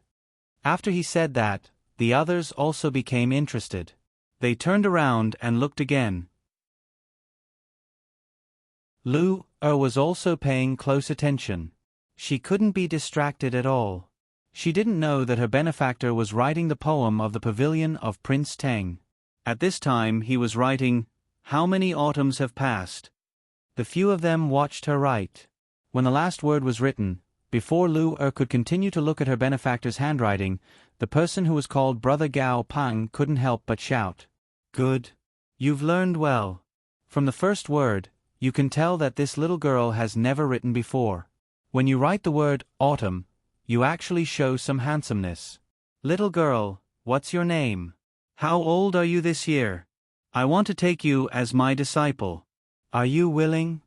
After he said that, the others also became interested. They turned around and looked again. Lu Er was also paying close attention. She couldn't be distracted at all. She didn't know that her benefactor was writing the poem of the pavilion of Prince Tang. At this time he was writing, "How many autumns have passed?" The few of them watched her write. When the last word was written, before Lu Er could continue to look at her benefactor's handwriting, the person who was called Brother Gao Peng couldn't help but shout, "Good. You've learned well. From the first word, you can tell that this little girl has never written before. When you write the word autumn, you actually show some handsomeness. Little girl, what's your name? How old are you this year? I want to take you as my disciple. Are you willing?"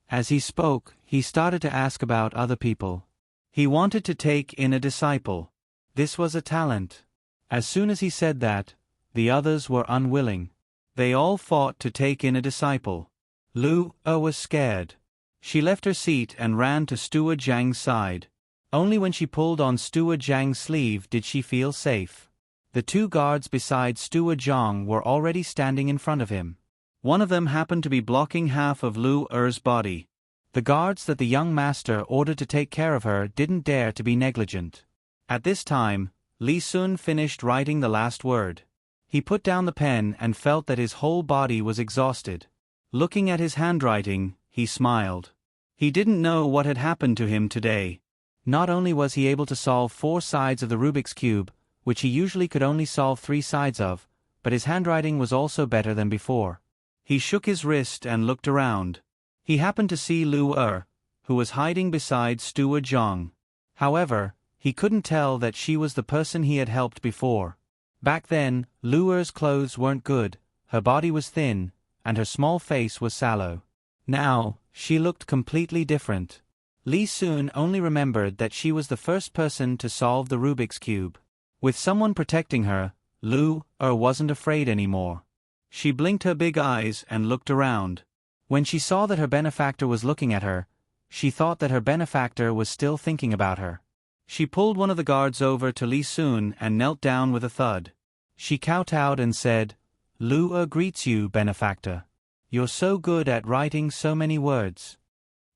As he spoke, he started to ask about other people. He wanted to take in a disciple. This was a talent. As soon as he said that, the others were unwilling. They all fought to take in a disciple. Lu Er was scared. She left her seat and ran to Steward Zhang's side. Only when she pulled on Steward Zhang's sleeve did she feel safe. The 2 guards beside Steward Zhang were already standing in front of him. One of them happened to be blocking half of Lu Er's body. The guards that the young master ordered to take care of her didn't dare to be negligent. At this time, Li Sun finished writing the last word. He put down the pen and felt that his whole body was exhausted. Looking at his handwriting, he smiled. He didn't know what had happened to him today. Not only was he able to solve 4 sides of the Rubik's Cube, which he usually could only solve 3 sides of, but his handwriting was also better than before. He shook his wrist and looked around. He happened to see Lu Er, who was hiding beside Steward Zhang. However, he couldn't tell that she was the person he had helped before. Back then, Lu Er's clothes weren't good, her body was thin, and her small face was sallow. Now, she looked completely different. Li Sun only remembered that she was the first person to solve the Rubik's Cube. With someone protecting her, Lu Er wasn't afraid anymore. She blinked her big eyes and looked around. When she saw that her benefactor was looking at her, she thought that her benefactor was still thinking about her. She pulled one of the guards over to Li Sun and knelt down with a thud. She kowtowed and said, "Lu Er greets you, benefactor. You're so good at writing so many words.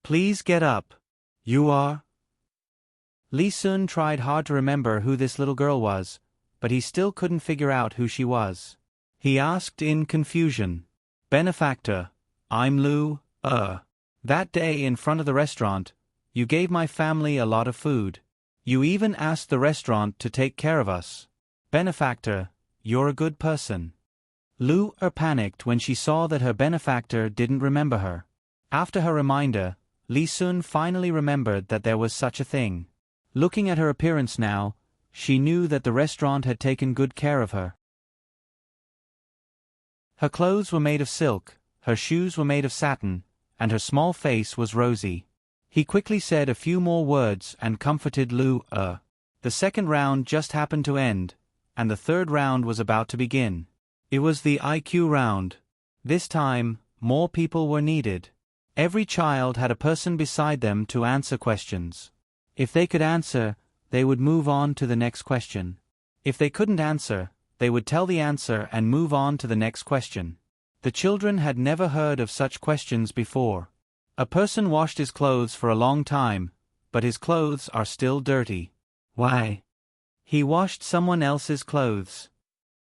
Please get up. You are?" Li Sun tried hard to remember who this little girl was, but he still couldn't figure out who she was. He asked in confusion, "Benefactor, I'm Lu Er. That day in front of the restaurant, you gave my family a lot of food. You even asked the restaurant to take care of us. Benefactor, you're a good person." Lu Er panicked when she saw that her benefactor didn't remember her. After her reminder, Li Sun finally remembered that there was such a thing. Looking at her appearance now, she knew that the restaurant had taken good care of her. Her clothes were made of silk, her shoes were made of satin, and her small face was rosy. He quickly said a few more words and comforted Lu Er. The second round just happened to end, and the third round was about to begin. It was the IQ round. This time, more people were needed. Every child had a person beside them to answer questions. If they could answer, they would move on to the next question. If they couldn't answer, they would tell the answer and move on to the next question. The children had never heard of such questions before. A person washed his clothes for a long time, but his clothes are still dirty. Why? He washed someone else's clothes.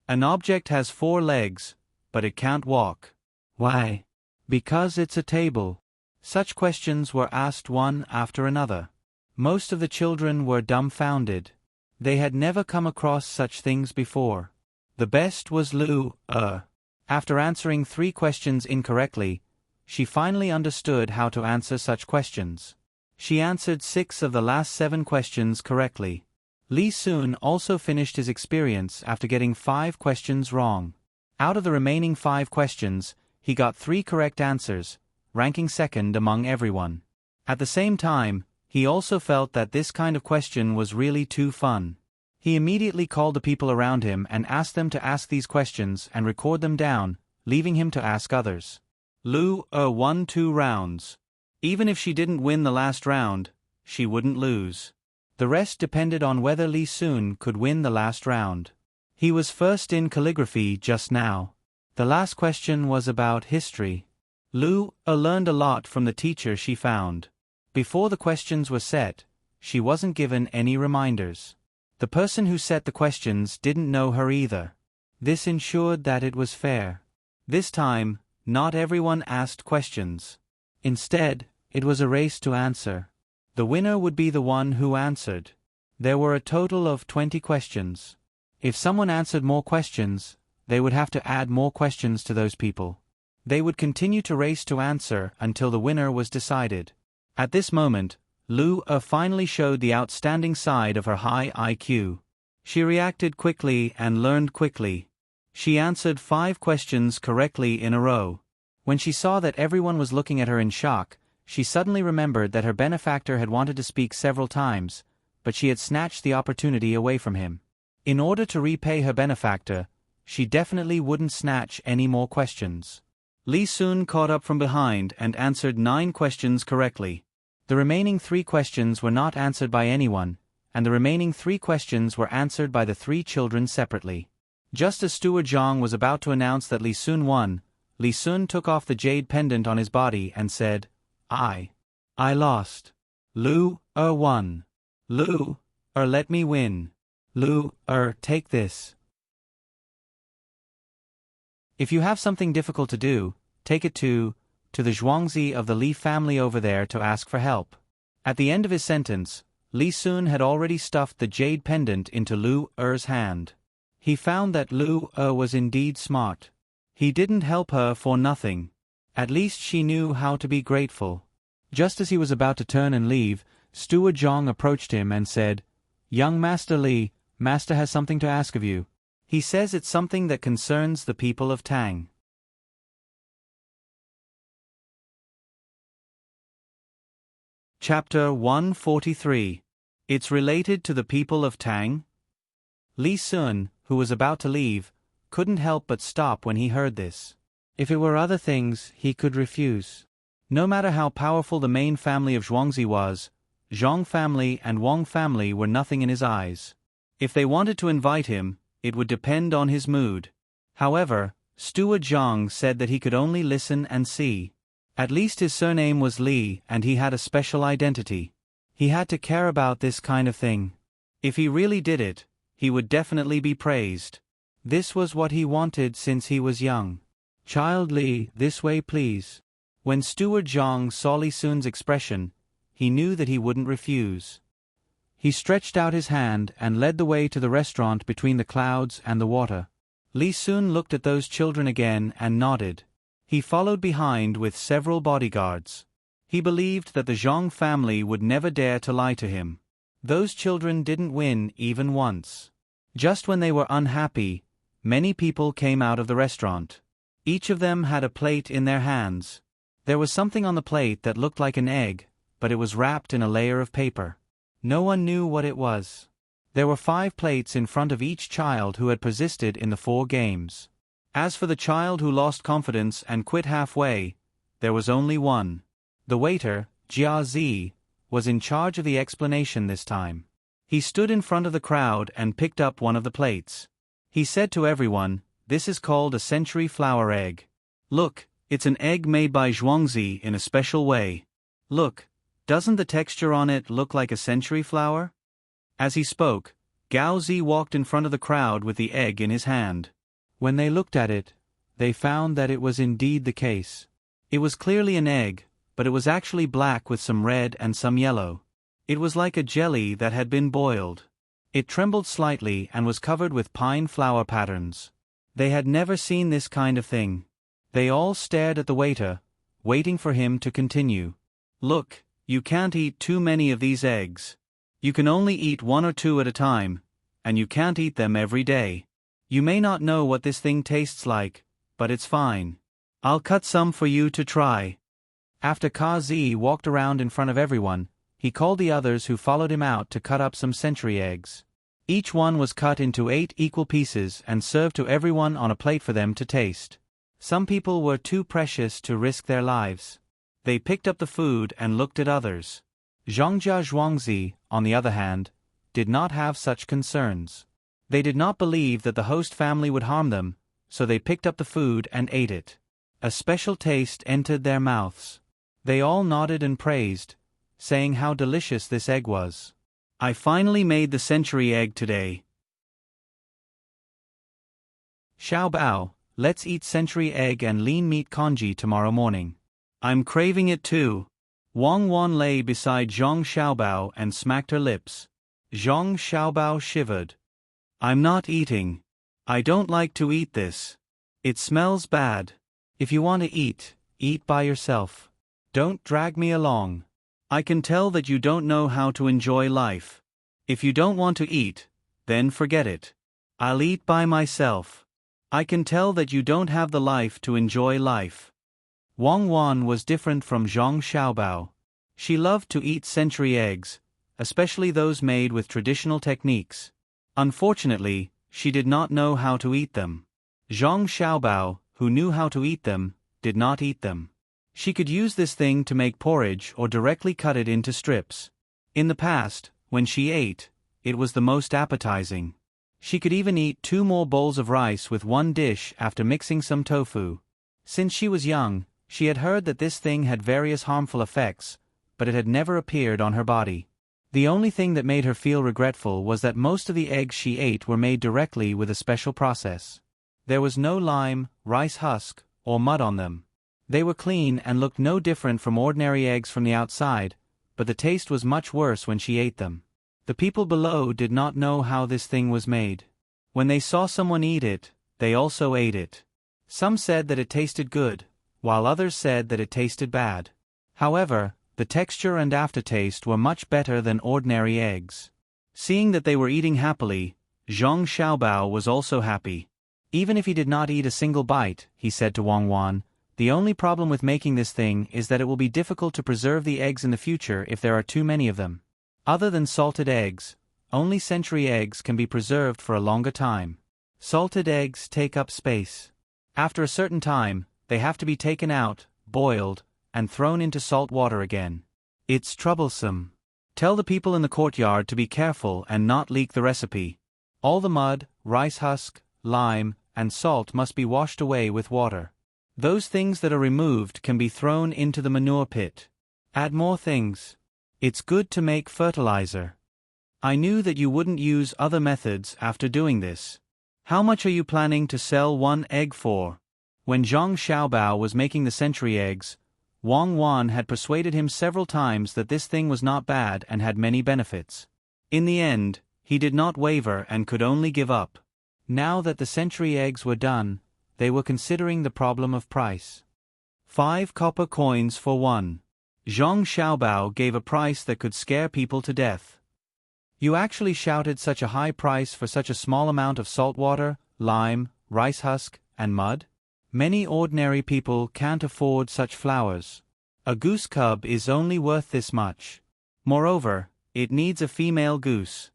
An object has 4 legs, but it can't walk. Why? Because it's a table. Such questions were asked one after another. Most of the children were dumbfounded. They had never come across such things before. The best was Lu Er. After answering 3 questions incorrectly, she finally understood how to answer such questions. She answered 6 of the last 7 questions correctly. Li Sun also finished his experience after getting 5 questions wrong. Out of the remaining 5 questions, he got 3 correct answers, ranking second among everyone. At the same time, he also felt that this kind of question was really too fun. He immediately called the people around him and asked them to ask these questions and record them down, leaving him to ask others. Lu Er won 2 rounds. Even if she didn't win the last round, she wouldn't lose. The rest depended on whether Li Sun could win the last round. He was first in calligraphy just now. The last question was about history. Lu Er learned a lot from the teacher she found. Before the questions were set, she wasn't given any reminders. The person who set the questions didn't know her either. This ensured that it was fair. This time, not everyone asked questions. Instead, it was a race to answer. The winner would be the one who answered. There were a total of 20 questions. If someone answered more questions, they would have to add more questions to those people. They would continue to race to answer until the winner was decided. At this moment, Lu Er finally showed the outstanding side of her high IQ. She reacted quickly and learned quickly. She answered 5 questions correctly in a row. When she saw that everyone was looking at her in shock, she suddenly remembered that her benefactor had wanted to speak several times, but she had snatched the opportunity away from him. In order to repay her benefactor, she definitely wouldn't snatch any more questions. Li Sun caught up from behind and answered 9 questions correctly. The remaining 3 questions were not answered by anyone, and the remaining 3 questions were answered by the 3 children separately. Just as Steward Zhang was about to announce that Li Sun won, Li Sun took off the jade pendant on his body and said, I lost. Lu Er won. Lu Er let me win. Lu Er take this. If you have something difficult to do, take it to the Zhuangzi of the Li family over there to ask for help. At the end of his sentence, Li Sun had already stuffed the jade pendant into Lu Er's hand. He found that Lu Er was indeed smart. He didn't help her for nothing. At least she knew how to be grateful. Just as he was about to turn and leave, Steward Zhang approached him and said, "Young Master Li, Master has something to ask of you. He says it's something that concerns the people of Tang." Chapter 143. It's related to the people of Tang? Li Sun, who was about to leave, couldn't help but stop when he heard this. If it were other things, he could refuse. No matter how powerful the main family of Zhuangzi was, Zhang family and Wang family were nothing in his eyes. If they wanted to invite him, it would depend on his mood. However, Steward Zhang said that he could only listen and see. At least his surname was Li and he had a special identity. He had to care about this kind of thing. If he really did it, he would definitely be praised. This was what he wanted since he was young. "Child Li, this way please." When Steward Zhang saw Li Sun's expression, he knew that he wouldn't refuse. He stretched out his hand and led the way to the restaurant between the clouds and the water. Li Sun looked at those children again and nodded. He followed behind with several bodyguards. He believed that the Zhang family would never dare to lie to him. Those children didn't win even once. Just when they were unhappy, many people came out of the restaurant. Each of them had a plate in their hands. There was something on the plate that looked like an egg, but it was wrapped in a layer of paper. No one knew what it was. There were 5 plates in front of each child who had persisted in the 4 games. As for the child who lost confidence and quit halfway, there was only one. The waiter, Jia Zi, was in charge of the explanation this time. He stood in front of the crowd and picked up one of the plates. He said to everyone, "This is called a century flower egg. Look, it's an egg made by Zhuangzi in a special way. Look, doesn't the texture on it look like a century flower?" As he spoke, Gao Zi walked in front of the crowd with the egg in his hand. When they looked at it, they found that it was indeed the case. It was clearly an egg, but it was actually black with some red and some yellow. It was like a jelly that had been boiled. It trembled slightly and was covered with pine flower patterns. They had never seen this kind of thing. They all stared at the waiter, waiting for him to continue. "Look, you can't eat too many of these eggs. You can only eat 1 or 2 at a time, and you can't eat them every day. You may not know what this thing tastes like, but it's fine. I'll cut some for you to try." After Kazi walked around in front of everyone, he called the others who followed him out to cut up some century eggs. Each one was cut into 8 equal pieces and served to everyone on a plate for them to taste. Some people were too precious to risk their lives. They picked up the food and looked at others. Zhongjia Zhuangzi, on the other hand, did not have such concerns. They did not believe that the host family would harm them, so they picked up the food and ate it. A special taste entered their mouths. They all nodded and praised, saying how delicious this egg was. "I finally made the century egg today. Xiao Bao, let's eat century egg and lean meat congee tomorrow morning. I'm craving it too." Wang Wan lay beside Zhang Xiaobao and smacked her lips. Zhang Xiaobao shivered. "I'm not eating. I don't like to eat this. It smells bad. If you want to eat, eat by yourself. Don't drag me along. I can tell that you don't know how to enjoy life. If you don't want to eat, then forget it. I'll eat by myself. I can tell that you don't have the life to enjoy life." Wang Wan was different from Zhang Xiaobao. She loved to eat century eggs, especially those made with traditional techniques. Unfortunately, she did not know how to eat them. Zhang Xiaobao, who knew how to eat them, did not eat them. She could use this thing to make porridge or directly cut it into strips. In the past, when she ate, it was the most appetizing. She could even eat 2 more bowls of rice with one dish after mixing some tofu. Since she was young, she had heard that this thing had various harmful effects, but it had never appeared on her body. The only thing that made her feel regretful was that most of the eggs she ate were made directly with a special process. There was no lime, rice husk, or mud on them. They were clean and looked no different from ordinary eggs from the outside, but the taste was much worse when she ate them. The people below did not know how this thing was made. When they saw someone eat it, they also ate it. Some said that it tasted good, while others said that it tasted bad. However, the texture and aftertaste were much better than ordinary eggs. Seeing that they were eating happily, Zhang Xiaobao was also happy. Even if he did not eat a single bite, he said to Wang Wan, the only problem with making this thing is that it will be difficult to preserve the eggs in the future if there are too many of them. Other than salted eggs, only century eggs can be preserved for a longer time. Salted eggs take up space. After a certain time, they have to be taken out, boiled, and thrown into salt water again. It's troublesome. Tell the people in the courtyard to be careful and not leak the recipe. All the mud, rice husk, lime, and salt must be washed away with water. Those things that are removed can be thrown into the manure pit. Add more things. It's good to make fertilizer. I knew that you wouldn't use other methods after doing this. How much are you planning to sell one egg for? When Zhang Xiaobao was making the century eggs, Wang Wan had persuaded him several times that this thing was not bad and had many benefits. In the end, he did not waver and could only give up. Now that the century eggs were done, they were considering the problem of price. 5 copper coins for one. Zhang Xiaobao gave a price that could scare people to death. You actually shouted such a high price for such a small amount of salt water, lime, rice husk, and mud? Many ordinary people can't afford such flowers. A goose cub is only worth this much. Moreover, it needs a female goose.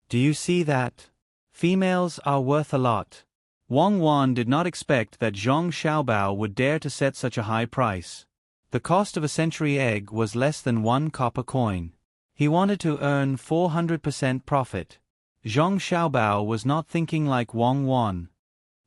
Do you see that? Females are worth a lot. Wang Wan did not expect that Zhang Xiaobao would dare to set such a high price. The cost of a century egg was less than 1 copper coin. He wanted to earn 400% profit. Zhang Xiaobao was not thinking like Wang Wan.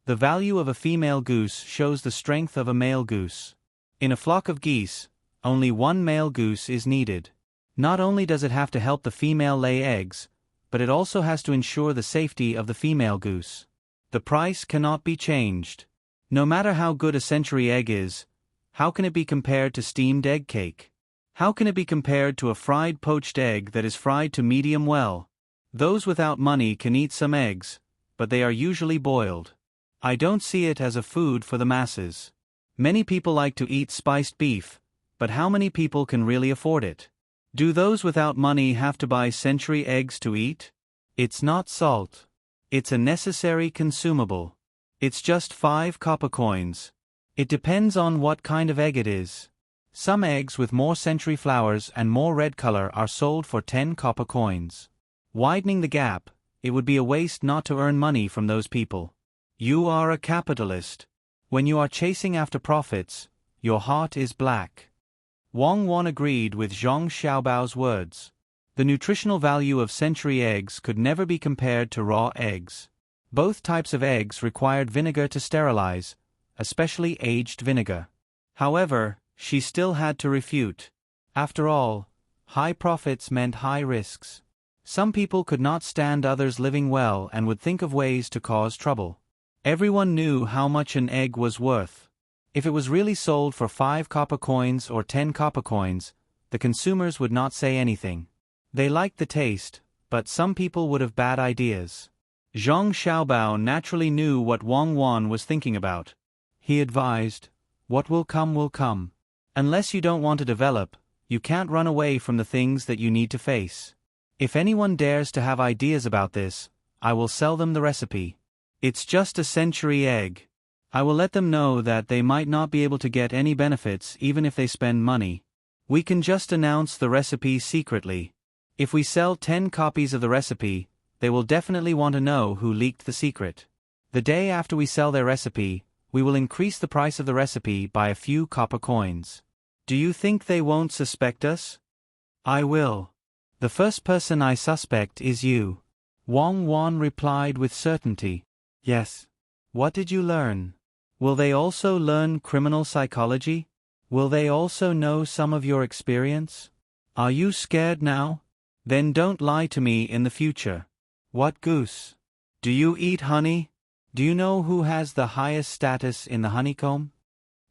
The value of a female goose shows the strength of a male goose. In a flock of geese, only one male goose is needed. Not only does it have to help the female lay eggs, but it also has to ensure the safety of the female goose. The price cannot be changed. No matter how good a century egg is, how can it be compared to steamed egg cake? How can it be compared to a fried poached egg that is fried to medium well? Those without money can eat some eggs, but they are usually boiled. I don't see it as a food for the masses. Many people like to eat spiced beef, but how many people can really afford it? Do those without money have to buy century eggs to eat? It's not salt. It's a necessary consumable. It's just 5 copper coins. It depends on what kind of egg it is. Some eggs with more century flowers and more red color are sold for 10 copper coins. Widening the gap, it would be a waste not to earn money from those people. You are a capitalist. When you are chasing after profits, your heart is black. Wang Wan agreed with Zhang Xiaobao's words. The nutritional value of century eggs could never be compared to raw eggs. Both types of eggs required vinegar to sterilize, especially aged vinegar. However, she still had to refute. After all, high profits meant high risks. Some people could not stand others living well and would think of ways to cause trouble. Everyone knew how much an egg was worth. If it was really sold for 5 copper coins or 10 copper coins, the consumers would not say anything. They liked the taste, but some people would have bad ideas. Zhang Xiaobao naturally knew what Wang Wan was thinking about. He advised, "What will come will come. Unless you don't want to develop, you can't run away from the things that you need to face. If anyone dares to have ideas about this, I will sell them the recipe. It's just a century egg. I will let them know that they might not be able to get any benefits even if they spend money. We can just announce the recipe secretly. If we sell 10 copies of the recipe, they will definitely want to know who leaked the secret. The day after we sell their recipe, we will increase the price of the recipe by a few copper coins. Do you think they won't suspect us?" "I will. The first person I suspect is you." Wang Wan replied with certainty. "Yes. What did you learn? Will they also learn criminal psychology? Will they also know some of your experience? Are you scared now? Then don't lie to me in the future. What goose? Do you eat honey? Do you know who has the highest status in the honeycomb?"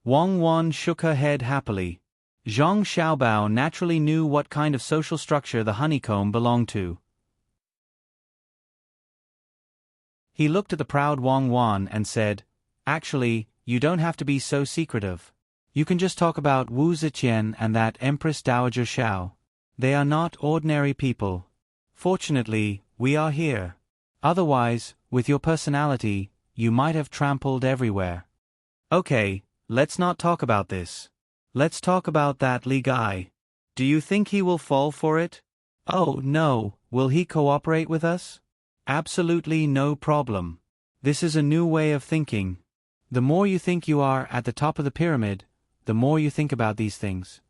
Wang Wan shook her head happily. Zhang Xiaobao naturally knew what kind of social structure the honeycomb belonged to. He looked at the proud Wang Wan and said, Actually, you don't have to be so secretive. You can just talk about Wu Zetian and that Empress Dowager Xiao. They are not ordinary people. Fortunately, we are here. Otherwise, with your personality, you might have trampled everywhere. Okay, let's not talk about this. Let's talk about that Li guy. Do you think he will fall for it? Oh no, will he cooperate with us? Absolutely no problem. This is a new way of thinking. The more you think you are at the top of the pyramid, the more you think about these things.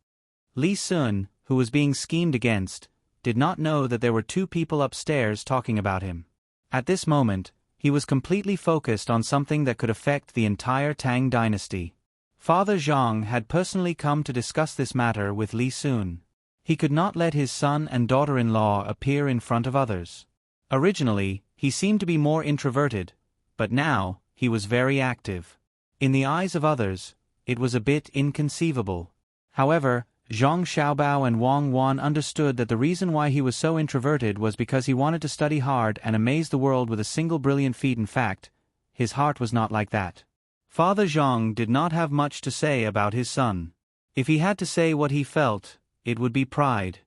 Li Sun, who was being schemed against, did not know that there were two people upstairs talking about him. At this moment, he was completely focused on something that could affect the entire Tang dynasty. Father Zhang had personally come to discuss this matter with Li Sun. He could not let his son and daughter-in-law appear in front of others. Originally, he seemed to be more introverted, but now, he was very active. In the eyes of others, it was a bit inconceivable. However, Zhang Xiaobao and Wang Wan understood that the reason why he was so introverted was because he wanted to study hard and amaze the world with a single brilliant feat. In fact, his heart was not like that. Father Zhang did not have much to say about his son. If he had to say what he felt, it would be pride.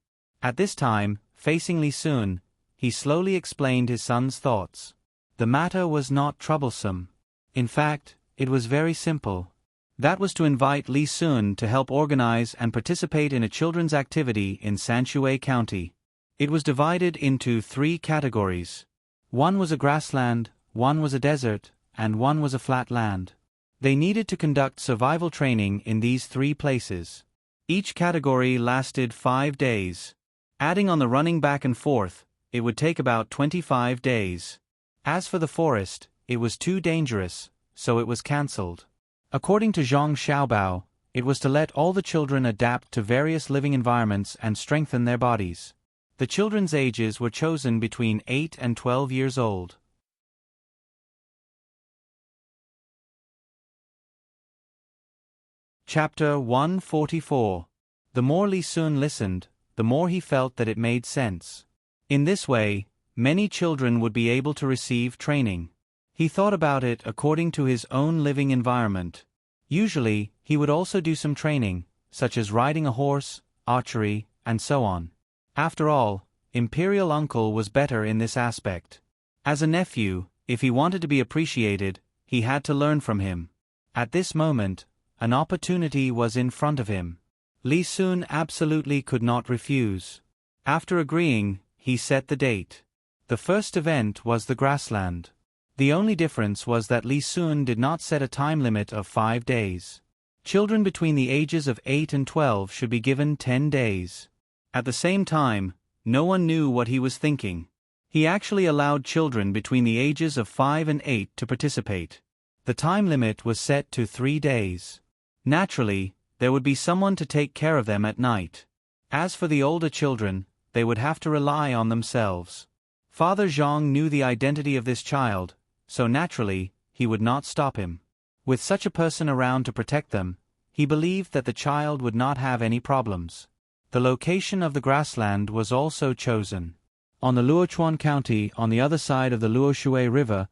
At this time, facing Li Sun, he slowly explained his son's thoughts. The matter was not troublesome. In fact, it was very simple. That was to invite Li Sun to help organize and participate in a children's activity in Sanshui County. It was divided into 3 categories. One was a grassland, one was a desert, and one was a flat land. They needed to conduct survival training in these 3 places. Each category lasted 5 days. Adding on the running back and forth, it would take about 25 days. As for the forest, it was too dangerous, so it was cancelled. According to Zhang Xiaobao, it was to let all the children adapt to various living environments and strengthen their bodies. The children's ages were chosen between 8 and 12 years old. Chapter 144. The more Li Sun listened, the more he felt that it made sense. In this way, many children would be able to receive training. He thought about it according to his own living environment. Usually, he would also do some training, such as riding a horse, archery, and so on. After all, Imperial Uncle was better in this aspect. As a nephew, if he wanted to be appreciated, he had to learn from him. At this moment, an opportunity was in front of him. Li Sun absolutely could not refuse. After agreeing, he set the date. The first event was the grassland. The only difference was that Li Sun did not set a time limit of 5 days. Children between the ages of 8 and 12 should be given 10 days. At the same time, no one knew what he was thinking. He actually allowed children between the ages of 5 and 8 to participate. The time limit was set to 3 days. Naturally, there would be someone to take care of them at night. As for the older children, they would have to rely on themselves. Father Zhang knew the identity of this child, so naturally, he would not stop him. With such a person around to protect them, he believed that the child would not have any problems. The location of the grassland was also chosen. On the Luochuan County, on the other side of the Luoshui River,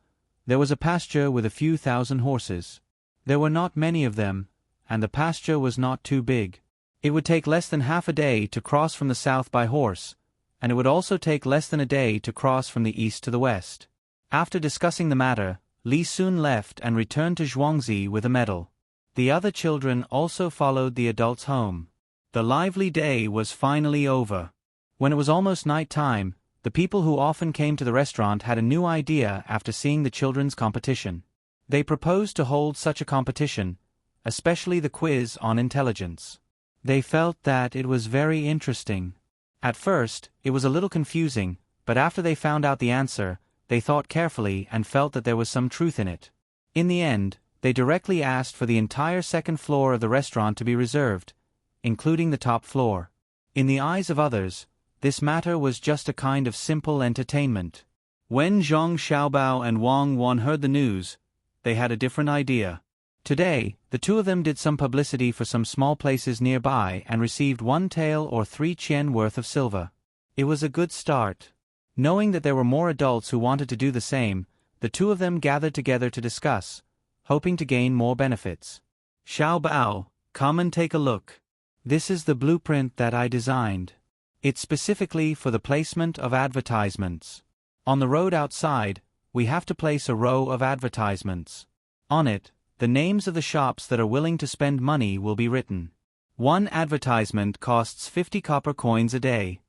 there was a pasture with a few thousand horses. There were not many of them, and the pasture was not too big. It would take less than half a day to cross from the south by horse, and it would also take less than a day to cross from the east to the west. After discussing the matter, Li Sun left and returned to Zhuangzi with a medal. The other children also followed the adults home. The lively day was finally over. When it was almost night time, the people who often came to the restaurant had a new idea after seeing the children's competition. They proposed to hold such a competition, especially the quiz on intelligence. They felt that it was very interesting. At first, it was a little confusing, but after they found out the answer, they thought carefully and felt that there was some truth in it. In the end, they directly asked for the entire second floor of the restaurant to be reserved, including the top floor. In the eyes of others, this matter was just a kind of simple entertainment. When Zhang Xiaobao and Wang Wan heard the news, they had a different idea. Today, the two of them did some publicity for some small places nearby and received 1 tael or 3 qian worth of silver. It was a good start. Knowing that there were more adults who wanted to do the same, the two of them gathered together to discuss, hoping to gain more benefits. Xiaobao, come and take a look. This is the blueprint that I designed. It's specifically for the placement of advertisements. On the road outside, we have to place a row of advertisements. On it, the names of the shops that are willing to spend money will be written. One advertisement costs 50 copper coins a day.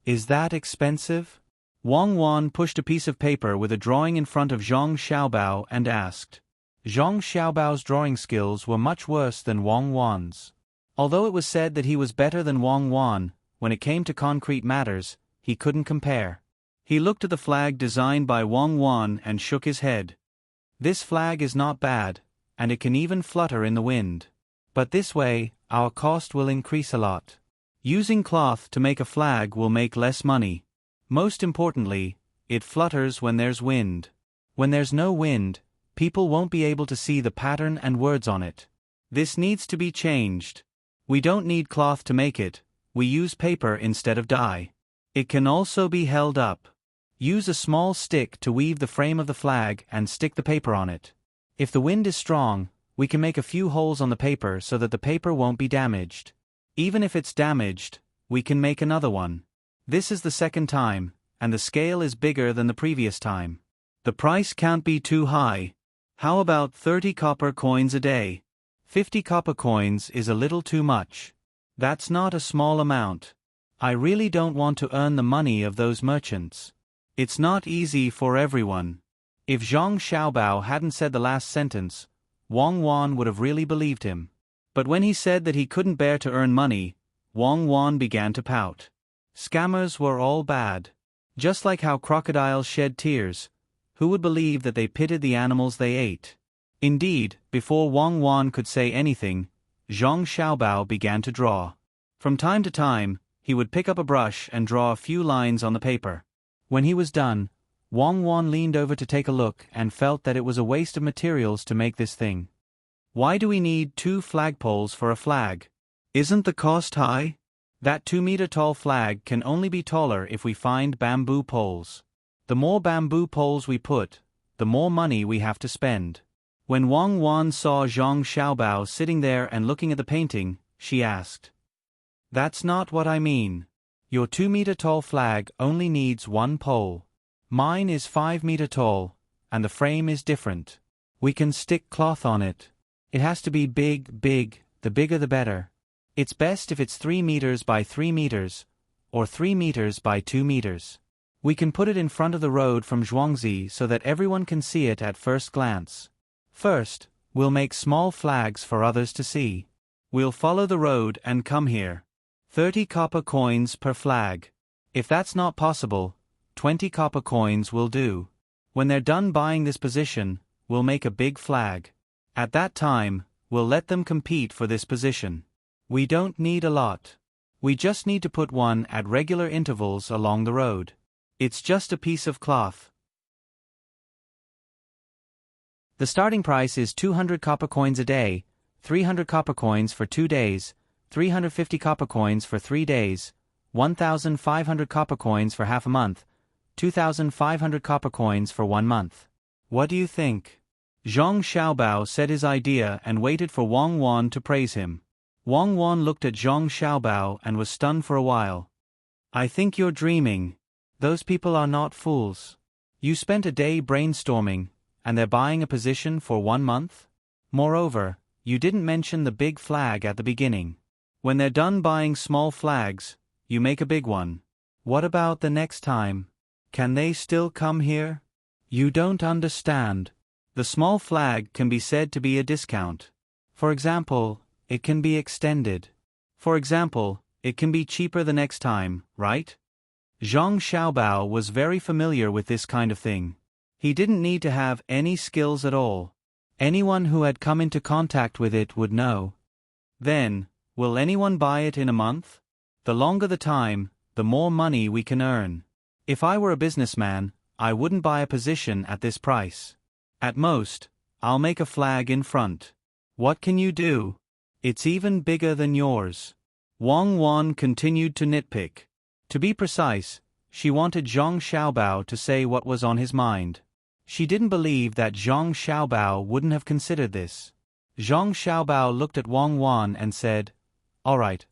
Is that expensive? Wang Wan pushed a piece of paper with a drawing in front of Zhang Xiaobao and asked. Zhang Xiaobao's drawing skills were much worse than Wang Wan's. Although it was said that he was better than Wang Wan, when it came to concrete matters, he couldn't compare. He looked at the flag designed by Wang Wan and shook his head. This flag is not bad, and it can even flutter in the wind. But this way, our cost will increase a lot. Using cloth to make a flag will make less money. Most importantly, it flutters when there's wind. When there's no wind, people won't be able to see the pattern and words on it. This needs to be changed. We don't need cloth to make it, we use paper instead of dye. It can also be held up. Use a small stick to weave the frame of the flag and stick the paper on it. If the wind is strong, we can make a few holes on the paper so that the paper won't be damaged. Even if it's damaged, we can make another one. This is the second time, and the scale is bigger than the previous time. The price can't be too high. How about 30 copper coins a day? 50 copper coins is a little too much. That's not a small amount. I really don't want to earn the money of those merchants. It's not easy for everyone. If Zhang Xiaobao hadn't said the last sentence, Wang Wan would have really believed him. But when he said that he couldn't bear to earn money, Wang Wan began to pout. Scammers were all bad. Just like how crocodiles shed tears, who would believe that they pitted the animals they ate? Indeed, before Wang Wan could say anything, Zhang Xiaobao began to draw. From time to time, he would pick up a brush and draw a few lines on the paper. When he was done, Wang Wan leaned over to take a look and felt that it was a waste of materials to make this thing. Why do we need 2 flagpoles for a flag? Isn't the cost high? That 2-meter-tall flag can only be taller if we find bamboo poles. The more bamboo poles we put, the more money we have to spend. When Wang Wan saw Zhang Xiaobao sitting there and looking at the painting, she asked. That's not what I mean. Your 2-meter-tall flag only needs 1 pole. Mine is 5-meter tall, and the frame is different. We can stick cloth on it. It has to be big, the bigger the better. It's best if it's 3 meters by 3 meters, or 3 meters by 2 meters. We can put it in front of the road from Zhuangzi so that everyone can see it at first glance. First, we'll make small flags for others to see. We'll follow the road and come here. 30 copper coins per flag. If that's not possible, 20 copper coins will do. When they're done buying this position, we'll make a big flag. At that time, we'll let them compete for this position. We don't need a lot. We just need to put one at regular intervals along the road. It's just a piece of cloth. The starting price is 200 copper coins a day, 300 copper coins for 2 days, 350 copper coins for 3 days, 1,500 copper coins for half a month, 2,500 copper coins for 1 month. What do you think? Zhang Xiaobao said his idea and waited for Wang Wan to praise him. Wang Wan looked at Zhang Xiaobao and was stunned for a while. I think you're dreaming. Those people are not fools. You spent a day brainstorming, and they're buying a position for 1 month? Moreover, you didn't mention the big flag at the beginning. When they're done buying small flags, you make a big one. What about the next time? Can they still come here? You don't understand. The small flag can be said to be a discount. For example, it can be extended. For example, it can be cheaper the next time, right? Zhang Xiaobao was very familiar with this kind of thing. He didn't need to have any skills at all. Anyone who had come into contact with it would know. Then, will anyone buy it in a month? The longer the time, the more money we can earn. If I were a businessman, I wouldn't buy a position at this price. At most, I'll make a flag in front. What can you do? It's even bigger than yours. Wang Wan continued to nitpick. To be precise, she wanted Zhang Xiaobao to say what was on his mind. She didn't believe that Zhang Xiaobao wouldn't have considered this. Zhang Xiaobao looked at Wang Wan and said, all right.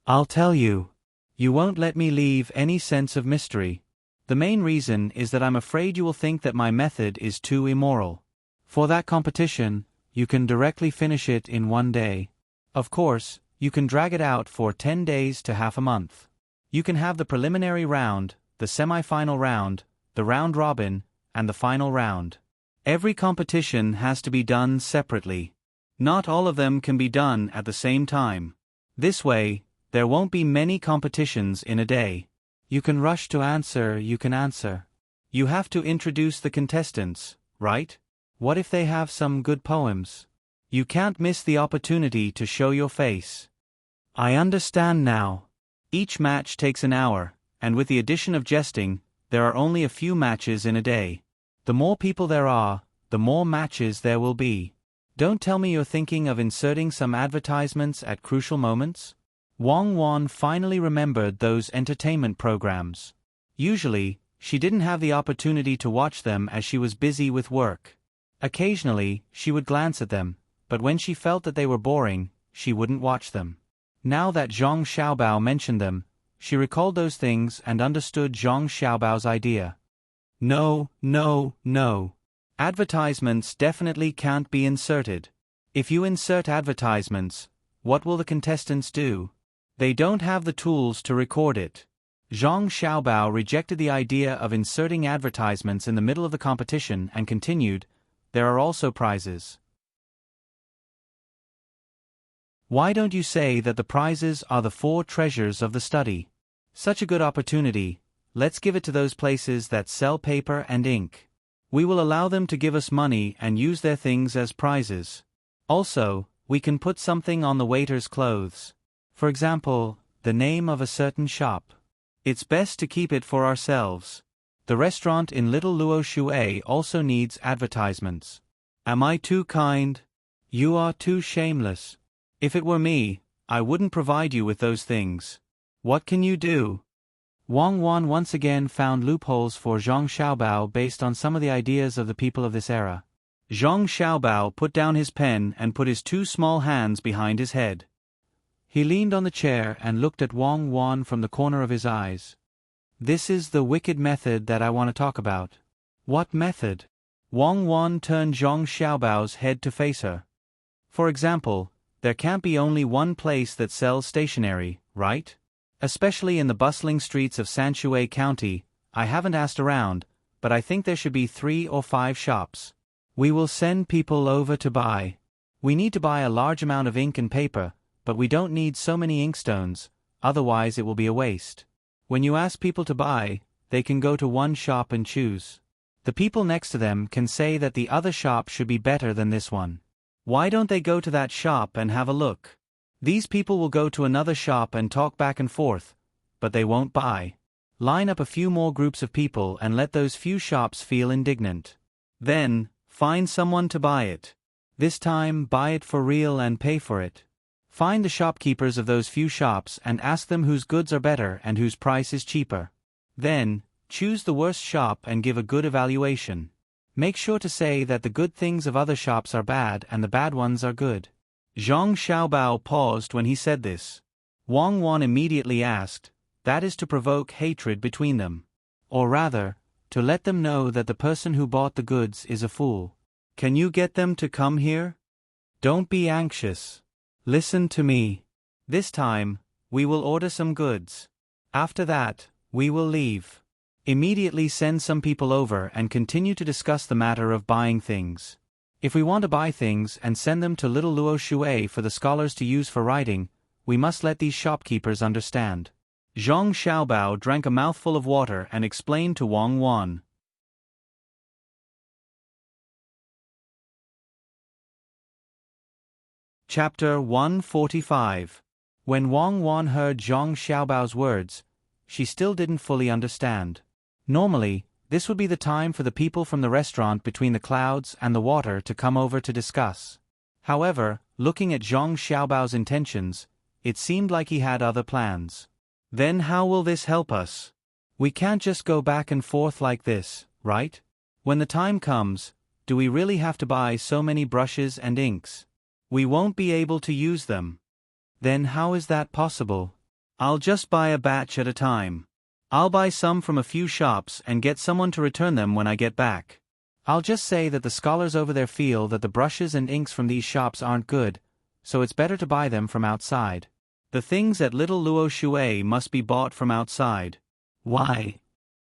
I'll tell you. You won't let me leave any sense of mystery. The main reason is that I'm afraid you will think that my method is too immoral. For that competition, you can directly finish it in 1 day. Of course, you can drag it out for 10 days to half a month. You can have the preliminary round, the semi-final round, the round robin, and the final round. Every competition has to be done separately. Not all of them can be done at the same time. This way, there won't be many competitions in a day. You can rush to answer, you can answer. You have to introduce the contestants, right? What if they have some good poems? You can't miss the opportunity to show your face. I understand now. Each match takes an hour, and with the addition of jesting, there are only a few matches in a day. The more people there are, the more matches there will be. Don't tell me you're thinking of inserting some advertisements at crucial moments? Wang Wan finally remembered those entertainment programs. Usually, she didn't have the opportunity to watch them as she was busy with work. Occasionally, she would glance at them, but when she felt that they were boring, she wouldn't watch them. Now that Zhang Xiaobao mentioned them, she recalled those things and understood Zhang Xiaobao's idea. No. Advertisements definitely can't be inserted. If you insert advertisements, what will the contestants do? They don't have the tools to record it. Zhang Xiaobao rejected the idea of inserting advertisements in the middle of the competition and continued, there are also prizes. Why don't you say that the prizes are the 4 treasures of the study? Such a good opportunity, let's give it to those places that sell paper and ink. We will allow them to give us money and use their things as prizes. Also, we can put something on the waiter's clothes. For example, the name of a certain shop. It's best to keep it for ourselves. The restaurant in Little Luo Shui also needs advertisements. Am I too kind? You are too shameless. If it were me, I wouldn't provide you with those things. What can you do? Wang Wan once again found loopholes for Zhang Xiaobao based on some of the ideas of the people of this era. Zhang Xiaobao put down his pen and put his 2 small hands behind his head. He leaned on the chair and looked at Wang Wan from the corner of his eyes. This is the wicked method that I want to talk about. What method? Wang Wan turned Zhang Xiaobao's head to face her. For example, there can't be only one place that sells stationery, right? Especially in the bustling streets of Sanshui County, I haven't asked around, but I think there should be 3 or 5 shops. We will send people over to buy. We need to buy a large amount of ink and paper, but we don't need so many inkstones, otherwise it will be a waste. When you ask people to buy, they can go to one shop and choose. The people next to them can say that the other shop should be better than this one. Why don't they go to that shop and have a look? These people will go to another shop and talk back and forth, but they won't buy. Line up a few more groups of people and let those few shops feel indignant. Then, find someone to buy it. This time, buy it for real and pay for it. Find the shopkeepers of those few shops and ask them whose goods are better and whose price is cheaper. Then, choose the worst shop and give a good evaluation. Make sure to say that the good things of other shops are bad and the bad ones are good. Zhang Xiaobao paused when he said this. Wang Wan immediately asked, that is to provoke hatred between them. Or rather, to let them know that the person who bought the goods is a fool. Can you get them to come here? Don't be anxious. Listen to me. This time, we will order some goods. After that, we will leave. Immediately send some people over and continue to discuss the matter of buying things. If we want to buy things and send them to Little Luo Shui for the scholars to use for writing, we must let these shopkeepers understand. Zhang Xiaobao drank a mouthful of water and explained to Wang Wan. Chapter 145. When Wang Wan heard Zhang Xiaobao's words, she still didn't fully understand. Normally, this would be the time for the people from the restaurant between the clouds and the water to come over to discuss. However, looking at Zhang Xiaobao's intentions, it seemed like he had other plans. Then how will this help us? We can't just go back and forth like this, right? When the time comes, do we really have to buy so many brushes and inks? We won't be able to use them. Then how is that possible? I'll just buy a batch at a time. I'll buy some from a few shops and get someone to return them when I get back. I'll just say that the scholars over there feel that the brushes and inks from these shops aren't good, so it's better to buy them from outside. The things at Little Luo Shui must be bought from outside. Why?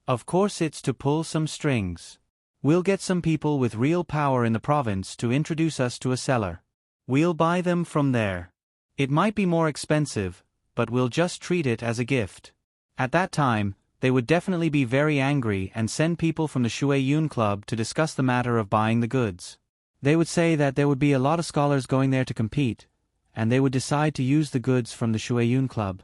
Of course it's to pull some strings. We'll get some people with real power in the province to introduce us to a seller. We'll buy them from there. It might be more expensive, but we'll just treat it as a gift. At that time, they would definitely be very angry and send people from the Shui Yun Club to discuss the matter of buying the goods. They would say that there would be a lot of scholars going there to compete, and they would decide to use the goods from the Shui Yun Club.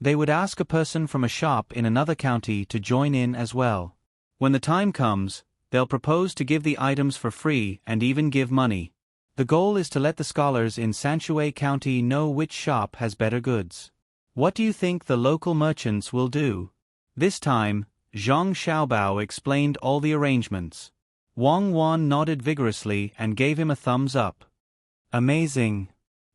They would ask a person from a shop in another county to join in as well. When the time comes, they'll propose to give the items for free and even give money. The goal is to let the scholars in Sanshui County know which shop has better goods. What do you think the local merchants will do? This time, Zhang Xiaobao explained all the arrangements. Wang Wan nodded vigorously and gave him a thumbs up. Amazing.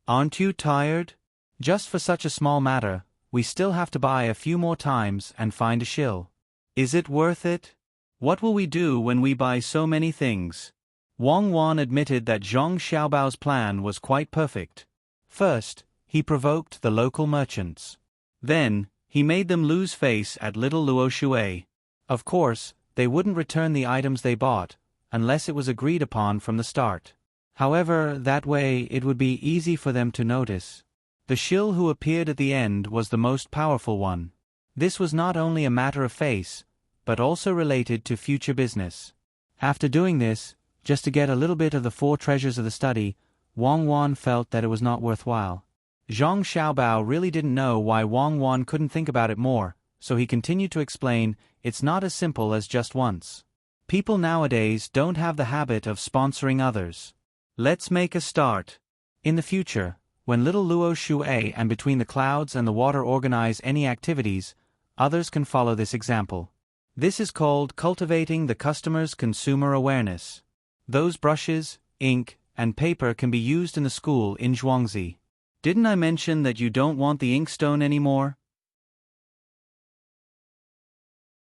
Aren't you tired? Just for such a small matter, we still have to buy a few more times and find a shill. Is it worth it? What will we do when we buy so many things? Wang Wan admitted that Zhang Xiaobao's plan was quite perfect. First, he provoked the local merchants. Then, he made them lose face at Little Luo Shui. Of course, they wouldn't return the items they bought, unless it was agreed upon from the start. However, that way it would be easy for them to notice. The shill who appeared at the end was the most powerful one. This was not only a matter of face, but also related to future business. After doing this, just to get a little bit of the 4 treasures of the study, Wang Wan felt that it was not worthwhile. Zhang Xiaobao really didn't know why Wang Wan couldn't think about it more, so he continued to explain, it's not as simple as just once. People nowadays don't have the habit of sponsoring others. Let's make a start. In the future, when Little Luo Shui and Between the Clouds and the Water organize any activities, others can follow this example. This is called cultivating the customer's consumer awareness. Those brushes, ink, and paper can be used in the school in Zhuangzi. Didn't I mention that you don't want the inkstone anymore?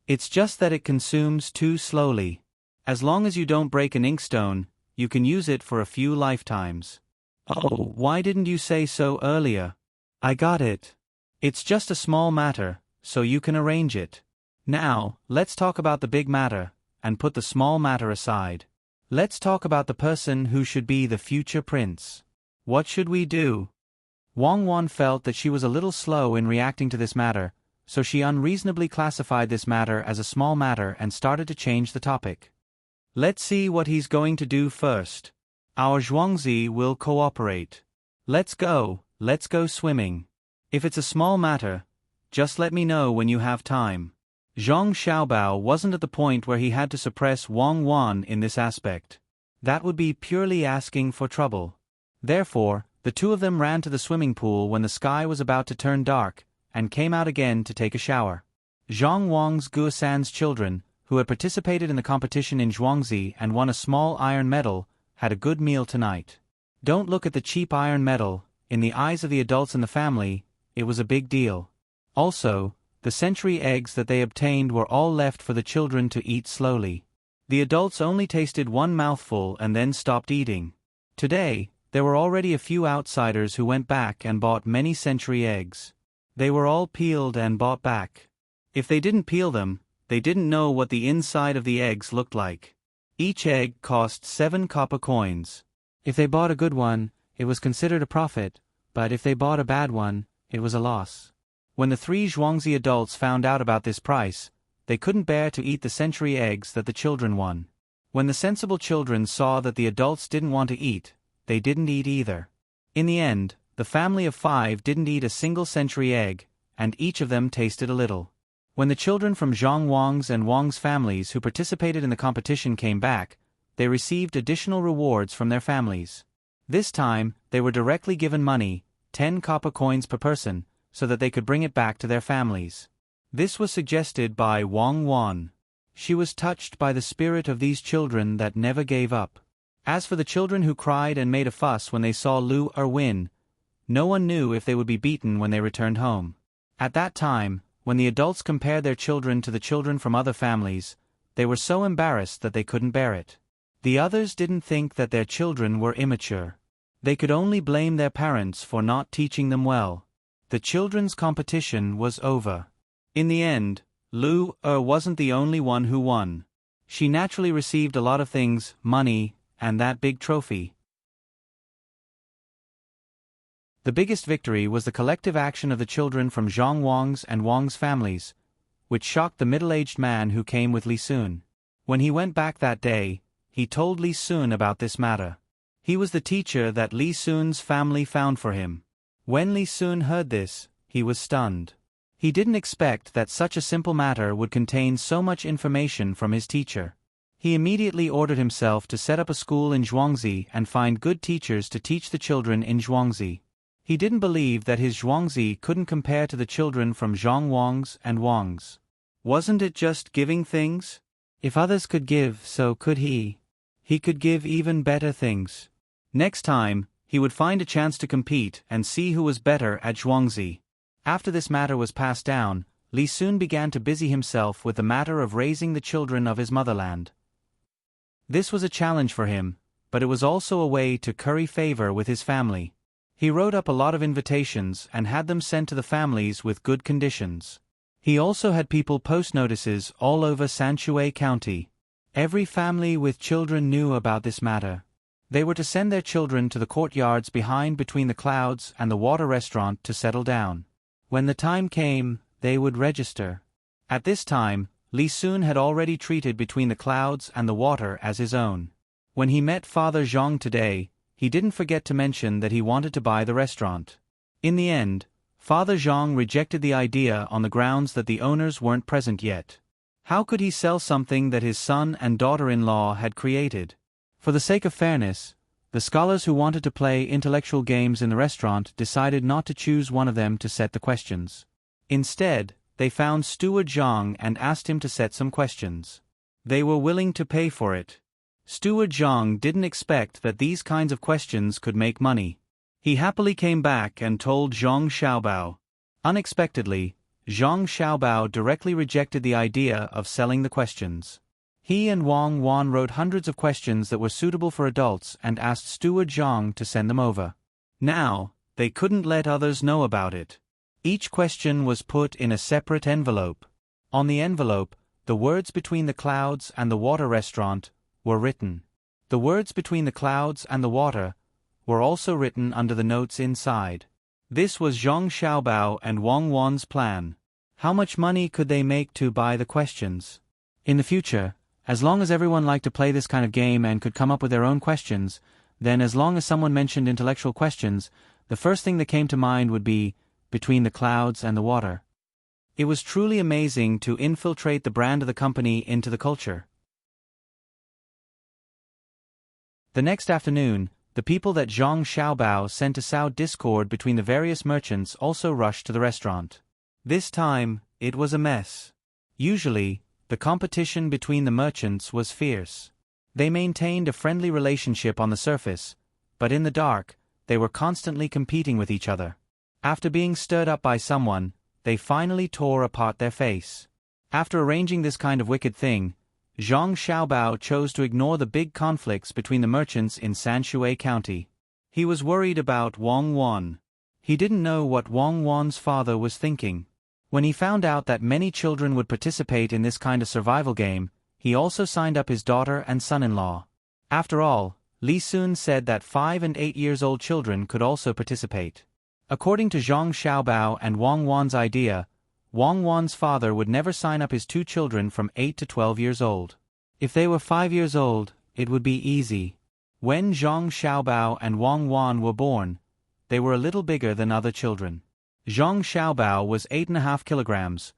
It's just that it consumes too slowly. As long as you don't break an inkstone, you can use it for a few lifetimes. Oh, why didn't you say so earlier? I got it. It's just a small matter, so you can arrange it. Now, let's talk about the big matter, and put the small matter aside. Let's talk about the person who should be the future prince. What should we do? Wang Wan felt that she was a little slow in reacting to this matter, so she unreasonably classified this matter as a small matter and started to change the topic. Let's see what he's going to do first. Our Zhuangzi will cooperate. Let's go swimming. If it's a small matter, just let me know when you have time. Zhang Xiaobao wasn't at the point where he had to suppress Wang Wan in this aspect. That would be purely asking for trouble. Therefore, the two of them ran to the swimming pool when the sky was about to turn dark, and came out again to take a shower. Zhang Wang's Guosan's children, who had participated in the competition in Zhuangzi and won a small iron medal, had a good meal tonight. Don't look at the cheap iron medal, in the eyes of the adults in the family, it was a big deal. Also, the century eggs that they obtained were all left for the children to eat slowly. The adults only tasted one mouthful and then stopped eating. Today, there were already a few outsiders who went back and bought many century eggs. They were all peeled and bought back. If they didn't peel them, they didn't know what the inside of the eggs looked like. Each egg cost 7 copper coins. If they bought a good one, it was considered a profit, but if they bought a bad one, it was a loss. When the 3 Zhuangzi adults found out about this price, they couldn't bear to eat the century eggs that the children won. When the sensible children saw that the adults didn't want to eat, they didn't eat either. In the end, the family of 5 didn't eat a single century egg, and each of them tasted a little. When the children from Zhang Wang's and Wang's families who participated in the competition came back, they received additional rewards from their families. This time, they were directly given money, 10 copper coins per person, so that they could bring it back to their families. This was suggested by Wang Wan. She was touched by the spirit of these children that never gave up. As for the children who cried and made a fuss when they saw Lu win, no one knew if they would be beaten when they returned home. At that time, when the adults compared their children to the children from other families, they were so embarrassed that they couldn't bear it. The others didn't think that their children were immature. They could only blame their parents for not teaching them well. The children's competition was over. In the end, Lu wasn't the only one who won. She naturally received a lot of things, money, and that big trophy. The biggest victory was the collective action of the children from Zhang Wang's and Wang's families, which shocked the middle-aged man who came with Li Sun. When he went back that day, he told Li Sun about this matter. He was the teacher that Li Sun's family found for him. When Li Sun heard this, he was stunned. He didn't expect that such a simple matter would contain so much information from his teacher. He immediately ordered himself to set up a school in Zhuangzi and find good teachers to teach the children in Zhuangzi. He didn't believe that his Zhuangzi couldn't compare to the children from Zhang Wang's and Wang's. Wasn't it just giving things? If others could give, so could he. He could give even better things. Next time, he would find a chance to compete and see who was better at Zhuangzi. After this matter was passed down, Li Sun began to busy himself with the matter of raising the children of his motherland. This was a challenge for him, but it was also a way to curry favor with his family. He wrote up a lot of invitations and had them sent to the families with good conditions. He also had people post notices all over Sanshui County. Every family with children knew about this matter. They were to send their children to the courtyards behind between the clouds and the water restaurant to settle down. When the time came, they would register. At this time, Li Sun had already treated between the clouds and the water as his own. When he met Father Zhang today, he didn't forget to mention that he wanted to buy the restaurant. In the end, Father Zhang rejected the idea on the grounds that the owners weren't present yet. How could he sell something that his son and daughter-in-law had created? For the sake of fairness, the scholars who wanted to play intellectual games in the restaurant decided not to choose one of them to set the questions. Instead, they found Steward Zhang and asked him to set some questions. They were willing to pay for it. Steward Zhang didn't expect that these kinds of questions could make money. He happily came back and told Zhang Xiaobao. Unexpectedly, Zhang Xiaobao directly rejected the idea of selling the questions. He and Wang Wan wrote hundreds of questions that were suitable for adults and asked Steward Zhang to send them over. Now, they couldn't let others know about it. Each question was put in a separate envelope. On the envelope, the words between the clouds and the water restaurant were written. The words between the clouds and the water were also written under the notes inside. This was Zhang Xiaobao and Wang Wan's plan. How much money could they make to buy the questions? In the future, as long as everyone liked to play this kind of game and could come up with their own questions, then as long as someone mentioned intellectual questions, the first thing that came to mind would be between the clouds and the water. It was truly amazing to infiltrate the brand of the company into the culture. The next afternoon, the people that Zhang Xiaobao sent to sow discord between the various merchants also rushed to the restaurant. This time, it was a mess. Usually, the competition between the merchants was fierce. They maintained a friendly relationship on the surface, but in the dark, they were constantly competing with each other. After being stirred up by someone, they finally tore apart their face. After arranging this kind of wicked thing, Zhang Xiaobao chose to ignore the big conflicts between the merchants in Sanshui County. He was worried about Wang Wan. He didn't know what Wang Wan's father was thinking. When he found out that many children would participate in this kind of survival game, he also signed up his daughter and son-in-law. After all, Li Sun said that 5 and 8 years old children could also participate. According to Zhang Xiaobao and Wang Wan's idea, Wang Wan's father would never sign up his 2 children from 8 to 12 years old. If they were 5 years old, it would be easy. When Zhang Xiaobao and Wang Wan were born, they were a little bigger than other children. Zhang Xiaobao was 8.5 kilograms,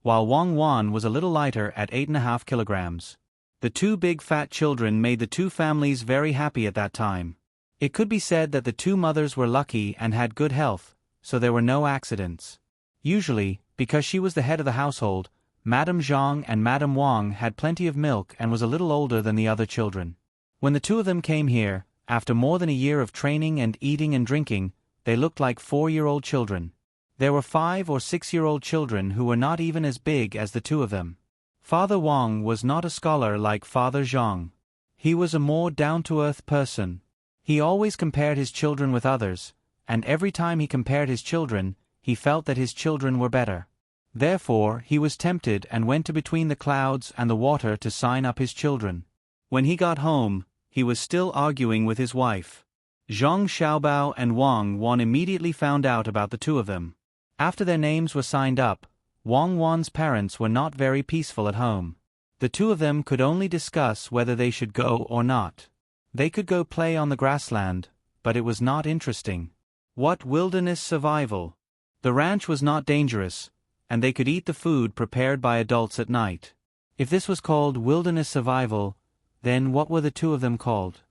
while Wang Wan was a little lighter at 8.5 kilograms. The 2 big fat children made the 2 families very happy at that time. It could be said that the 2 mothers were lucky and had good health, so there were no accidents. Usually, because she was the head of the household, Madame Zhang and Madame Wang had plenty of milk and was a little older than the other children. When the two of them came here, after more than a year of training and eating and drinking, they looked like 4-year-old children. There were 5 or 6-year-old children who were not even as big as the two of them. Father Wang was not a scholar like Father Zhang. He was a more down-to-earth person. He always compared his children with others, and every time he compared his children, he felt that his children were better. Therefore, he was tempted and went to between the clouds and the water to sign up his children. When he got home, he was still arguing with his wife. Zhang Xiaobao and Wang Wan immediately found out about the two of them. After their names were signed up, Wang Wan's parents were not very peaceful at home. The two of them could only discuss whether they should go or not. They could go play on the grassland, but it was not interesting. What wilderness survival! The ranch was not dangerous, and they could eat the food prepared by adults at night. If this was called wilderness survival, then what were the two of them called?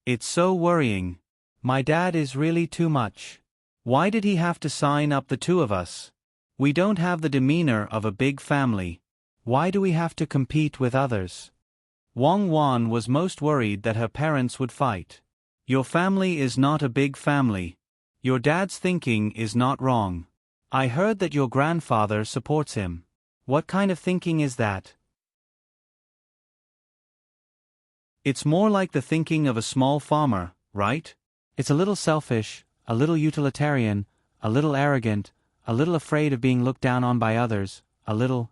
It's so worrying. My dad is really too much. Why did he have to sign up the two of us? We don't have the demeanor of a big family. Why do we have to compete with others? Wang Wan was most worried that her parents would fight. Your family is not a big family. Your dad's thinking is not wrong. I heard that your grandfather supports him. What kind of thinking is that? It's more like the thinking of a small farmer, right? It's a little selfish, a little utilitarian, a little arrogant, a little afraid of being looked down on by others, a little.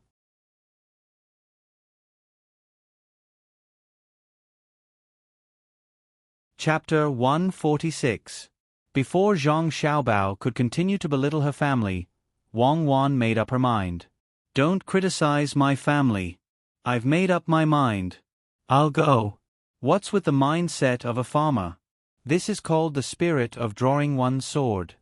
Chapter 146. Before Zhang Xiaobao could continue to belittle her family, Wang Wan made up her mind. Don't criticize my family. I've made up my mind. I'll go. What's with the mindset of a farmer? This is called the spirit of drawing one's sword.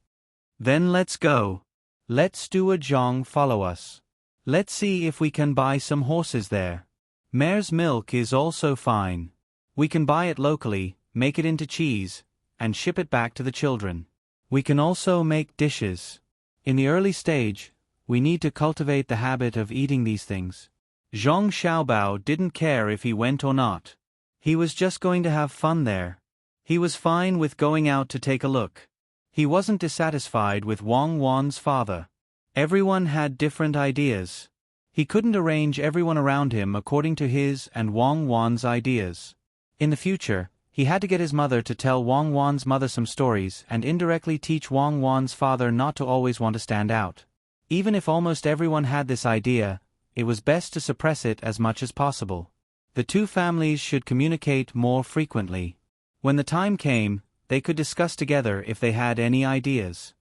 Then let's go. Let Steward Zhang follow us. Let's see if we can buy some horses there. Mare's milk is also fine. We can buy it locally, make it into cheese, and ship it back to the children. We can also make dishes. In the early stage, we need to cultivate the habit of eating these things. Zhang Xiaobao didn't care if he went or not. He was just going to have fun there. He was fine with going out to take a look. He wasn't dissatisfied with Wang Wan's father. Everyone had different ideas. He couldn't arrange everyone around him according to his and Wang Wan's ideas. In the future, he had to get his mother to tell Wang Wan's mother some stories and indirectly teach Wang Wan's father not to always want to stand out. Even if almost everyone had this idea, it was best to suppress it as much as possible. The two families should communicate more frequently. When the time came, they could discuss together if they had any ideas.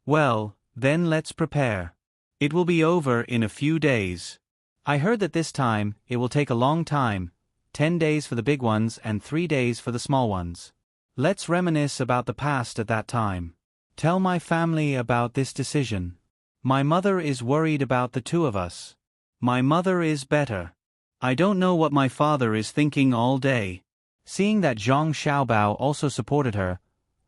Well, then let's prepare. It will be over in a few days. I heard that this time, it will take a long time, 10 days for the big ones and 3 days for the small ones. Let's reminisce about the past at that time. Tell my family about this decision. My mother is worried about the two of us. My mother is better. I don't know what my father is thinking all day. Seeing that Zhang Xiaobao also supported her,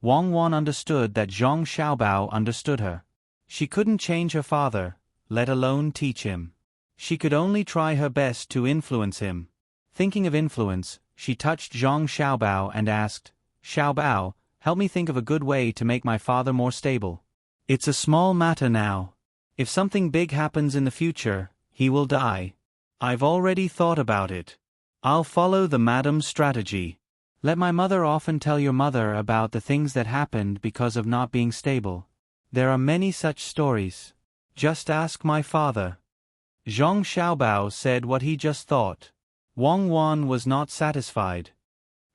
Wang Wan understood that Zhang Xiaobao understood her. She couldn't change her father, let alone teach him. She could only try her best to influence him. Thinking of influence, she touched Zhang Xiaobao and asked, Xiaobao, help me think of a good way to make my father more stable. It's a small matter now. If something big happens in the future, he will die. I've already thought about it. I'll follow the madam's strategy. Let my mother often tell your mother about the things that happened because of not being stable. There are many such stories. Just ask my father. Zhang Xiaobao said what he just thought. Wang Wan was not satisfied.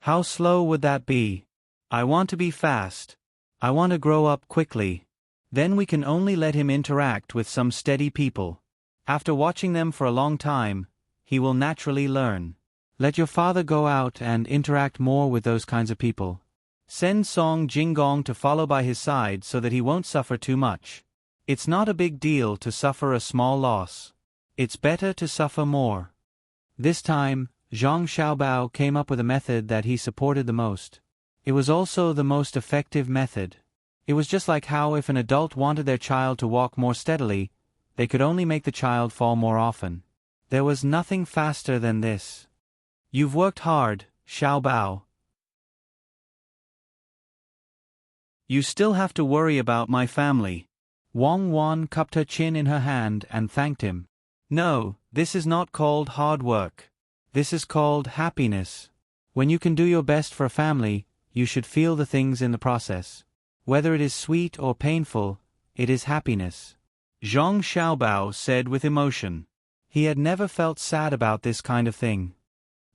How slow would that be? I want to be fast. I want to grow up quickly. Then we can only let him interact with some steady people. After watching them for a long time, he will naturally learn. Let your father go out and interact more with those kinds of people. Send Song Jinggong to follow by his side so that he won't suffer too much. It's not a big deal to suffer a small loss. It's better to suffer more. This time, Zhang Xiaobao came up with a method that he supported the most. It was also the most effective method. It was just like how if an adult wanted their child to walk more steadily, they could only make the child fall more often. There was nothing faster than this. You've worked hard, Xiaobao. You still have to worry about my family. Wang Wan cupped her chin in her hand and thanked him. No, this is not called hard work. This is called happiness. When you can do your best for a family, you should feel the things in the process. Whether it is sweet or painful, it is happiness. Zhang Xiaobao said with emotion. He had never felt sad about this kind of thing.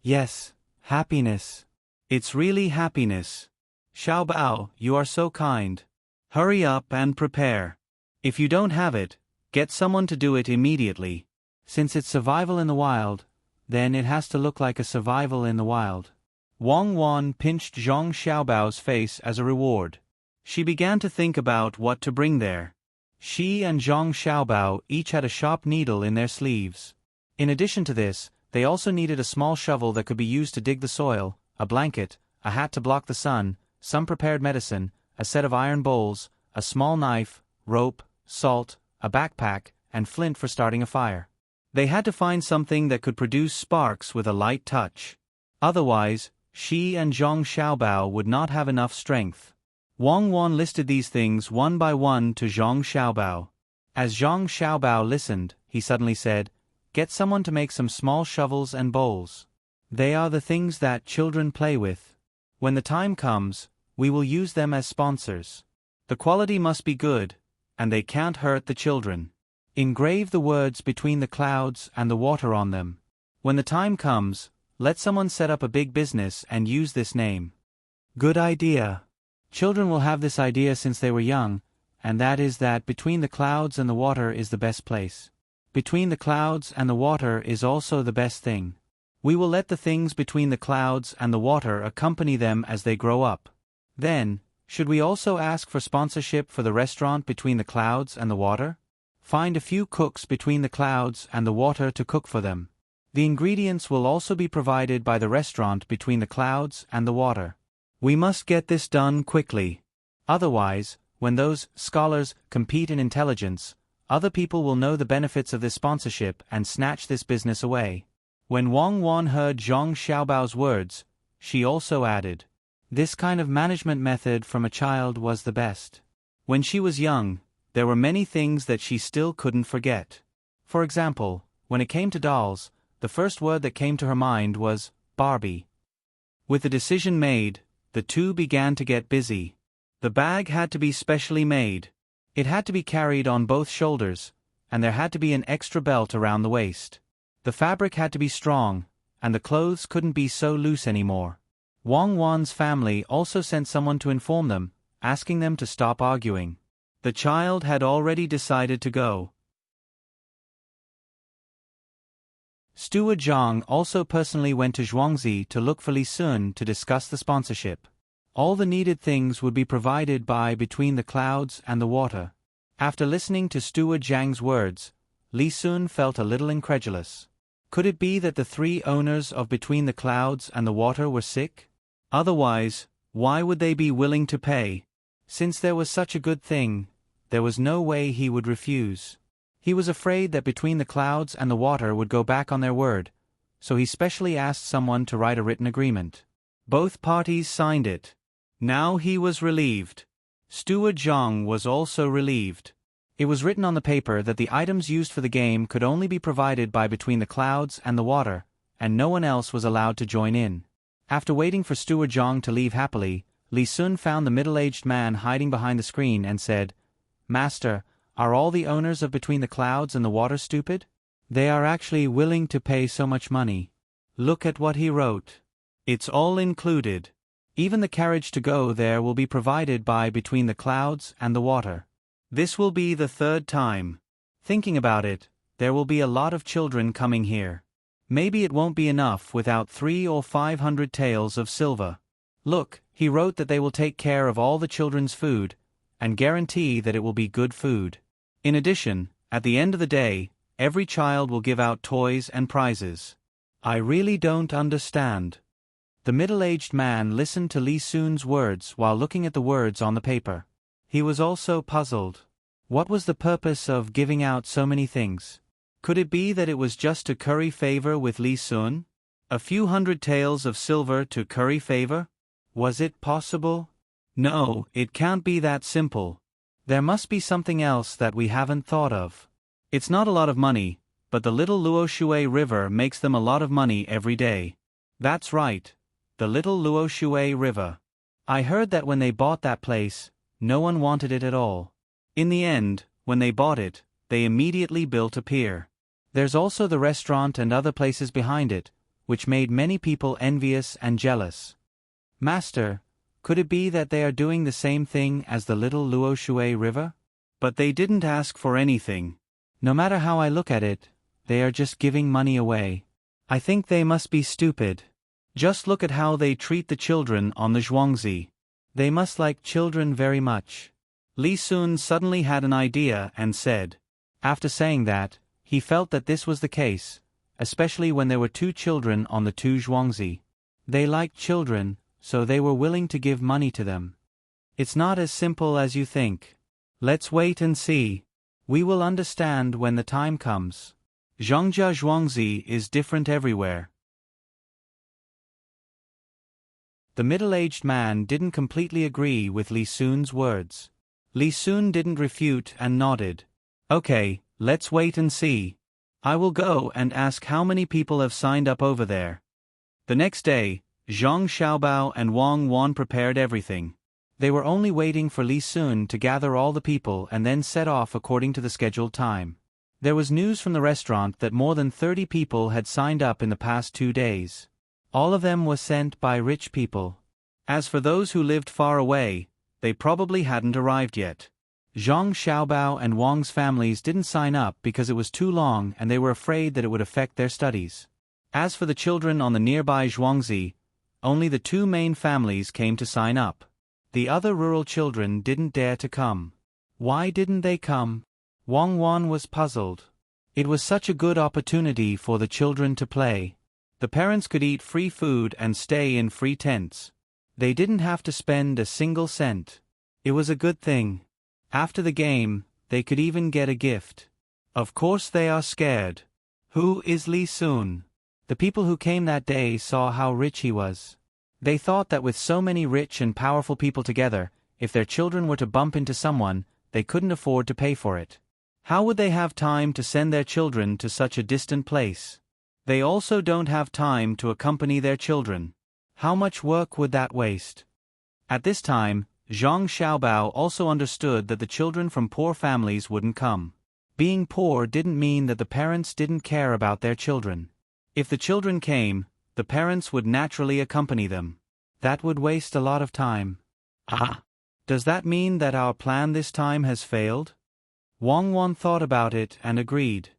Yes, happiness. It's really happiness. Xiaobao, you are so kind. Hurry up and prepare. If you don't have it, get someone to do it immediately. Since it's survival in the wild, then it has to look like a survival in the wild. Wang Wan pinched Zhang Xiaobao's face as a reward. She began to think about what to bring there. She and Zhang Xiaobao each had a sharp needle in their sleeves. In addition to this, they also needed a small shovel that could be used to dig the soil, a blanket, a hat to block the sun, some prepared medicine, a set of iron bowls, a small knife, rope, salt, a backpack, and flint for starting a fire. They had to find something that could produce sparks with a light touch. Otherwise, she and Zhang Xiaobao would not have enough strength. Wang Wan listed these things one by one to Zhang Xiaobao. As Zhang Xiaobao listened, he suddenly said, "Get someone to make some small shovels and bowls. They are the things that children play with. When the time comes, we will use them as sponsors. The quality must be good, and they can't hurt the children. Engrave the words between the clouds and the water on them. When the time comes, let someone set up a big business and use this name." Good idea. Children will have this idea since they were young, and that is that between the clouds and the water is the best place. Between the clouds and the water is also the best thing. We will let the things between the clouds and the water accompany them as they grow up. Then, should we also ask for sponsorship for the restaurant between the clouds and the water? Find a few cooks between the clouds and the water to cook for them. The ingredients will also be provided by the restaurant between the clouds and the water. We must get this done quickly. Otherwise, when those scholars compete in intelligence, other people will know the benefits of this sponsorship and snatch this business away. When Wang Wan heard Zhang Xiaobao's words, she also added, "This kind of management method from a child was the best." When she was young, there were many things that she still couldn't forget. For example, when it came to dolls, the first word that came to her mind was Barbie. With the decision made, the two began to get busy. The bag had to be specially made. It had to be carried on both shoulders, and there had to be an extra belt around the waist. The fabric had to be strong, and the clothes couldn't be so loose anymore. Wang Wan's family also sent someone to inform them, asking them to stop arguing. The child had already decided to go. Steward Zhang also personally went to Zhuangzi to look for Li Sun to discuss the sponsorship. All the needed things would be provided by between the clouds and the water. After listening to Steward Zhang's words, Li Sun felt a little incredulous. Could it be that the three owners of Between the Clouds and the Water were sick? Otherwise, why would they be willing to pay? Since there was such a good thing, there was no way he would refuse. He was afraid that Between the Clouds and the Water would go back on their word, so he specially asked someone to write a written agreement. Both parties signed it. Now he was relieved. Steward Zhang was also relieved. It was written on the paper that the items used for the game could only be provided by Between the Clouds and the Water, and no one else was allowed to join in. After waiting for Steward Zhang to leave happily, Li Sun found the middle-aged man hiding behind the screen and said, "Master, are all the owners of Between the Clouds and the Water stupid? They are actually willing to pay so much money. Look at what he wrote. It's all included. Even the carriage to go there will be provided by Between the Clouds and the Water. This will be the third time. Thinking about it, there will be a lot of children coming here. Maybe it won't be enough without 300 or 500 taels of silver. Look, he wrote that they will take care of all the children's food, and guarantee that it will be good food. In addition, at the end of the day, every child will give out toys and prizes. I really don't understand." The middle-aged man listened to Li Sun's words while looking at the words on the paper. He was also puzzled. What was the purpose of giving out so many things? Could it be that it was just to curry favor with Li Sun? A few hundred taels of silver to curry favor? Was it possible? No, it can't be that simple. There must be something else that we haven't thought of. It's not a lot of money, but the little Luoshui River makes them a lot of money every day. That's right, the little Luoshui River. I heard that when they bought that place, no one wanted it at all. In the end, when they bought it, they immediately built a pier. There's also the restaurant and other places behind it, which made many people envious and jealous. Master, could it be that they are doing the same thing as the little Luoshui River? But they didn't ask for anything. No matter how I look at it, they are just giving money away. I think they must be stupid. Just look at how they treat the children on the Zhuangzi. They must like children very much. Li Sun suddenly had an idea and said. After saying that, he felt that this was the case, especially when there were two children on the two Zhuangzi. They liked children, so they were willing to give money to them. It's not as simple as you think. Let's wait and see. We will understand when the time comes. Zhongjia Zhuangzi is different everywhere. The middle-aged man didn't completely agree with Li Sun's words. Li Sun didn't refute and nodded. Okay, let's wait and see. I will go and ask how many people have signed up over there. The next day, Zhang Xiaobao and Wang Wan prepared everything. They were only waiting for Li Sun to gather all the people and then set off according to the scheduled time. There was news from the restaurant that more than 30 people had signed up in the past 2 days. All of them was sent by rich people. As for those who lived far away, they probably hadn't arrived yet. Zhang Xiaobao and Wang's families didn't sign up because it was too long and they were afraid that it would affect their studies. As for the children on the nearby Zhuangzi, only the two main families came to sign up. The other rural children didn't dare to come. Why didn't they come? Wang Wan was puzzled. It was such a good opportunity for the children to play. The parents could eat free food and stay in free tents. They didn't have to spend a single cent. It was a good thing. After the game, they could even get a gift. Of course they are scared. Who is Li Sun? The people who came that day saw how rich he was. They thought that with so many rich and powerful people together, if their children were to bump into someone, they couldn't afford to pay for it. How would they have time to send their children to such a distant place? They also don't have time to accompany their children. How much work would that waste? At this time, Zhang Xiaobao also understood that the children from poor families wouldn't come. Being poor didn't mean that the parents didn't care about their children. If the children came, the parents would naturally accompany them. That would waste a lot of time. Does that mean that our plan this time has failed? Wang Wan thought about it and agreed.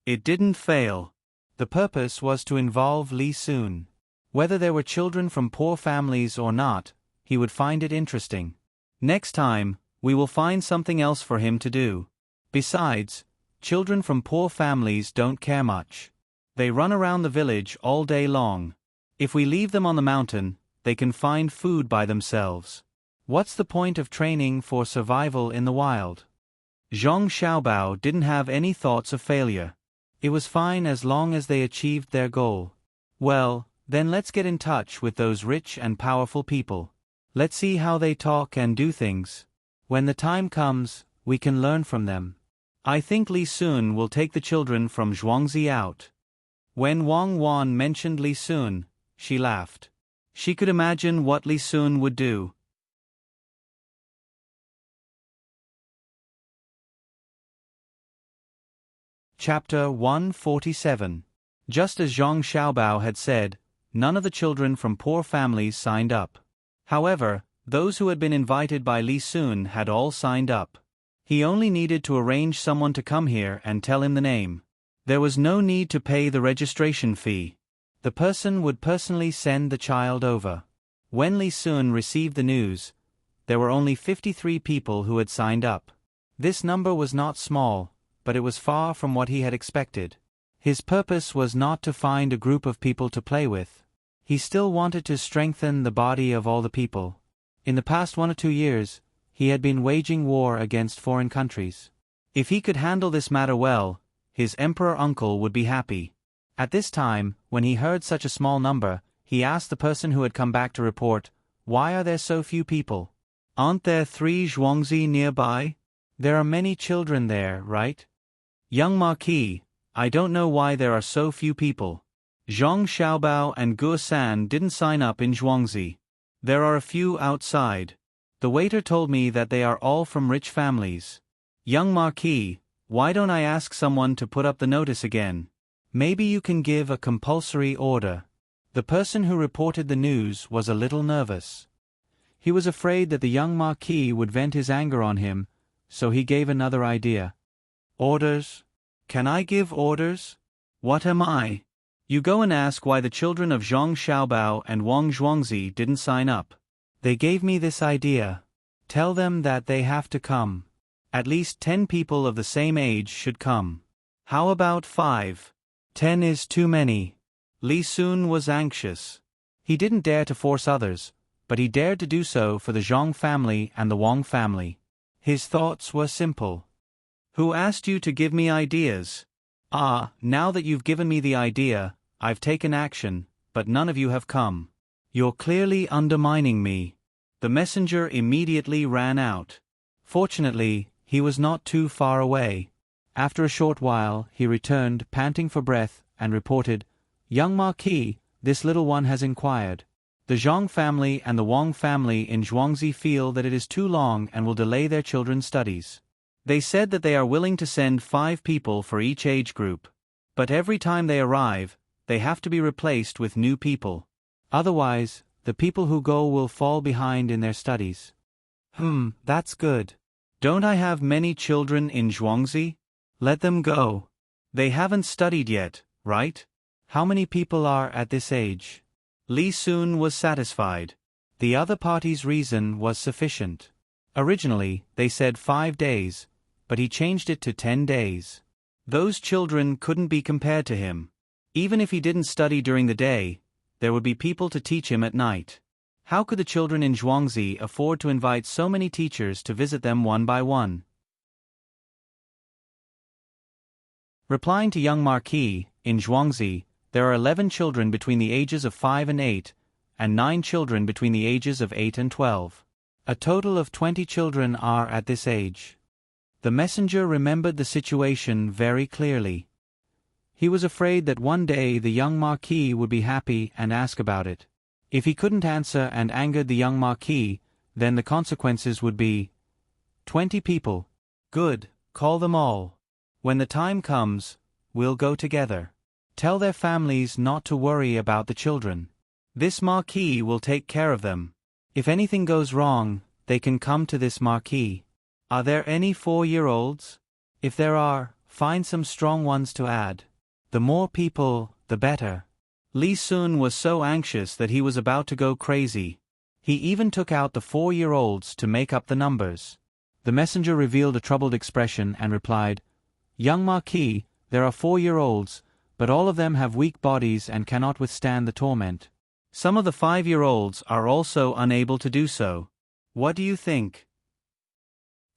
It didn't fail. The purpose was to involve Li Sun. Whether there were children from poor families or not, he would find it interesting. Next time, we will find something else for him to do. Besides, children from poor families don't care much. They run around the village all day long. If we leave them on the mountain, they can find food by themselves. What's the point of training for survival in the wild? Zhang Xiaobao didn't have any thoughts of failure. It was fine as long as they achieved their goal. Well, then let's get in touch with those rich and powerful people. Let's see how they talk and do things. When the time comes, we can learn from them. I think Li Sun will take the children from Zhuangzi out. When Wang Wan mentioned Li Sun, she laughed. She could imagine what Li Sun would do. Chapter 147. Just as Zhang Xiaobao had said, none of the children from poor families signed up. However, those who had been invited by Li Sun had all signed up. He only needed to arrange someone to come here and tell him the name. There was no need to pay the registration fee. The person would personally send the child over. When Li Sun received the news, there were only 53 people who had signed up. This number was not small, but it was far from what he had expected. His purpose was not to find a group of people to play with. He still wanted to strengthen the body of all the people. In the past 1 or 2 years, he had been waging war against foreign countries. If he could handle this matter well, his emperor uncle would be happy. At this time, when he heard such a small number, he asked the person who had come back to report, "Why are there so few people? Aren't there 3 Zhuangzi nearby? There are many children there, right?" "Young Marquis, I don't know why there are so few people. Zhang Xiaobao and Guo San didn't sign up in Zhuangzi. There are a few outside. The waiter told me that they are all from rich families." "Young Marquis, why don't I ask someone to put up the notice again? Maybe you can give a compulsory order." The person who reported the news was a little nervous. He was afraid that the young Marquis would vent his anger on him, so he gave another idea. "Orders? Can I give orders? What am I? You go and ask why the children of Zhang Xiaobao and Wang Zhuangzi didn't sign up. They gave me this idea. Tell them that they have to come. At least 10 people of the same age should come. How about 5? 10 is too many." Li Sun was anxious. He didn't dare to force others, but he dared to do so for the Zhang family and the Wang family. His thoughts were simple. "Who asked you to give me ideas? Now that you've given me the idea, I've taken action, but none of you have come. You're clearly undermining me." The messenger immediately ran out. Fortunately, he was not too far away. After a short while, he returned, panting for breath, and reported, "Young Marquis, this little one has inquired. The Zhang family and the Wang family in Zhuangzi feel that it is too long and will delay their children's studies. They said that they are willing to send 5 people for each age group. But every time they arrive, they have to be replaced with new people. Otherwise, the people who go will fall behind in their studies." That's good. Don't I have many children in Zhuangzi? Let them go. They haven't studied yet, right? How many people are at this age?" Li Sun was satisfied. The other party's reason was sufficient. Originally, they said 5 days, but he changed it to 10 days. Those children couldn't be compared to him. Even if he didn't study during the day, there would be people to teach him at night. How could the children in Zhuangzi afford to invite so many teachers to visit them one by one? Replying to young Marquis, in Zhuangzi, there are 11 children between the ages of 5 and 8, and 9 children between the ages of 8 and 12. A total of 20 children are at this age. The messenger remembered the situation very clearly. He was afraid that one day the young Marquis would be happy and ask about it. If he couldn't answer and angered the young Marquis, then the consequences would be 20 people. Good, call them all. When the time comes, we'll go together. Tell their families not to worry about the children. This Marquis will take care of them. If anything goes wrong, they can come to this Marquis. Are there any 4-year-olds? If there are, find some strong ones to add. The more people, the better. Li Sun was so anxious that he was about to go crazy. He even took out the 4-year-olds to make up the numbers. The messenger revealed a troubled expression and replied, "Young Marquis, there are 4-year-olds, but all of them have weak bodies and cannot withstand the torment. Some of the 5-year-olds are also unable to do so. What do you think?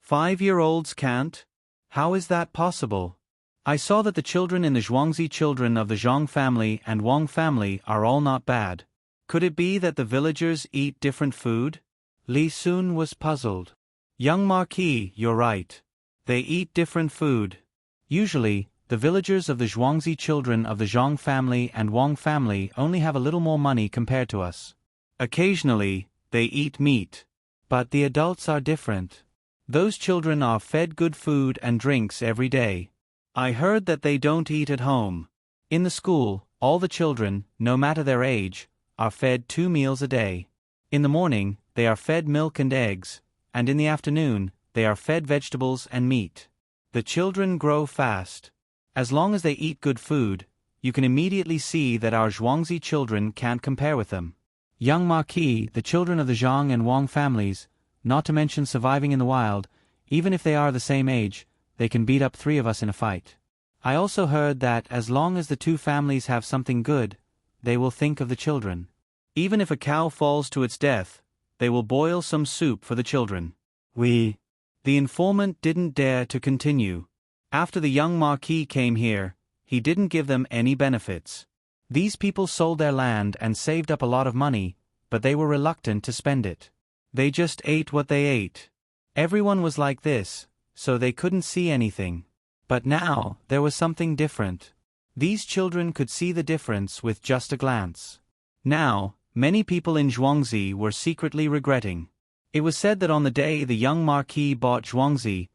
5-year-olds can't? How is that possible? I saw that the children in the Zhuangzi children of the Zhang family and Wang family are all not bad. Could it be that the villagers eat different food?" Li Sun was puzzled. "Young Marquis, you're right. They eat different food. Usually, the villagers of the Zhuangzi children of the Zhang family and Wang family only have a little more money compared to us. Occasionally, they eat meat. But the adults are different. Those children are fed good food and drinks every day. I heard that they don't eat at home. In the school, all the children, no matter their age, are fed 2 meals a day. In the morning, they are fed milk and eggs, and in the afternoon, they are fed vegetables and meat. The children grow fast. As long as they eat good food, you can immediately see that our Zhuangzi children can't compare with them. Young Marquis, the children of the Zhang and Wang families, not to mention surviving in the wild, even if they are the same age, they can beat up 3 of us in a fight. I also heard that as long as the 2 families have something good, they will think of the children. Even if a cow falls to its death, they will boil some soup for the children." The informant didn't dare to continue. After the young marquis came here, he didn't give them any benefits. These people sold their land and saved up a lot of money, but they were reluctant to spend it. They just ate what they ate. Everyone was like this, so they couldn't see anything. But now, there was something different. These children could see the difference with just a glance. Now, many people in Zhuangzi were secretly regretting. It was said that on the day the young marquis bought Zhuangzi,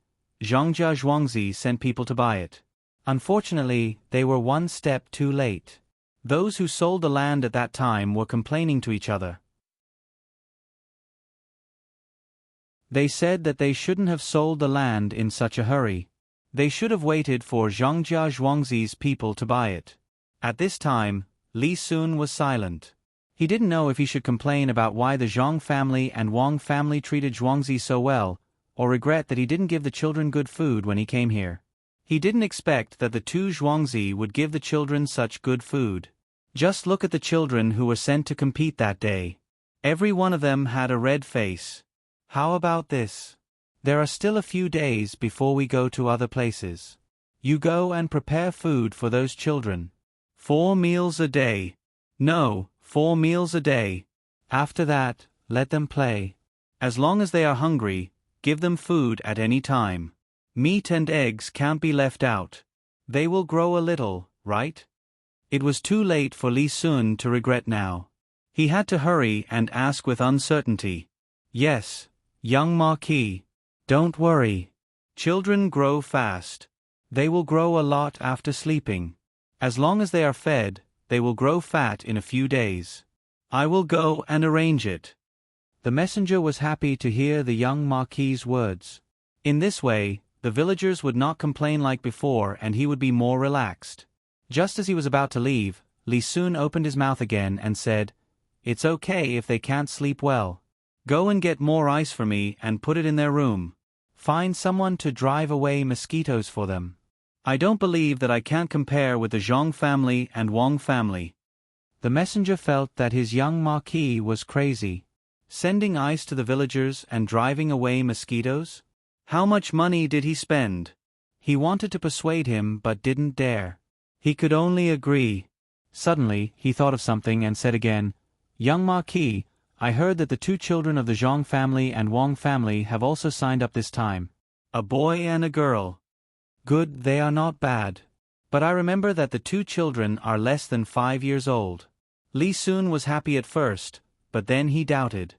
Zhangjia Zhuangzi sent people to buy it. Unfortunately, they were one step too late. Those who sold the land at that time were complaining to each other. They said that they shouldn't have sold the land in such a hurry. They should have waited for Zhangjia Zhuangzi's people to buy it. At this time, Li Sun was silent. He didn't know if he should complain about why the Zhang family and Wang family treated Zhuangzi so well, or regret that he didn't give the children good food when he came here. He didn't expect that the two Zhuangzi would give the children such good food. Just look at the children who were sent to compete that day. Every one of them had a red face. How about this? There are still a few days before we go to other places. You go and prepare food for those children. 4 meals a day. No, 4 meals a day. After that, let them play. As long as they are hungry, give them food at any time. Meat and eggs can't be left out. They will grow a little, right? It was too late for Li Sun to regret now. He had to hurry and ask with uncertainty. Yes, young marquis. Don't worry. Children grow fast. They will grow a lot after sleeping. As long as they are fed, they will grow fat in a few days. I will go and arrange it. The messenger was happy to hear the young marquis's words. In this way, the villagers would not complain like before and he would be more relaxed. Just as he was about to leave, Li Sun opened his mouth again and said, "It's okay if they can't sleep well. Go and get more ice for me and put it in their room. Find someone to drive away mosquitoes for them. I don't believe that I can't compare with the Zhang family and Wang family." The messenger felt that his young marquis was crazy. Sending ice to the villagers and driving away mosquitoes? How much money did he spend? He wanted to persuade him but didn't dare. He could only agree. Suddenly, he thought of something and said again, "Young marquis, I heard that the 2 children of the Zhang family and Wang family have also signed up this time. A boy and a girl. Good, they are not bad. But I remember that the 2 children are less than 5 years old." Li Sun was happy at first, but then he doubted.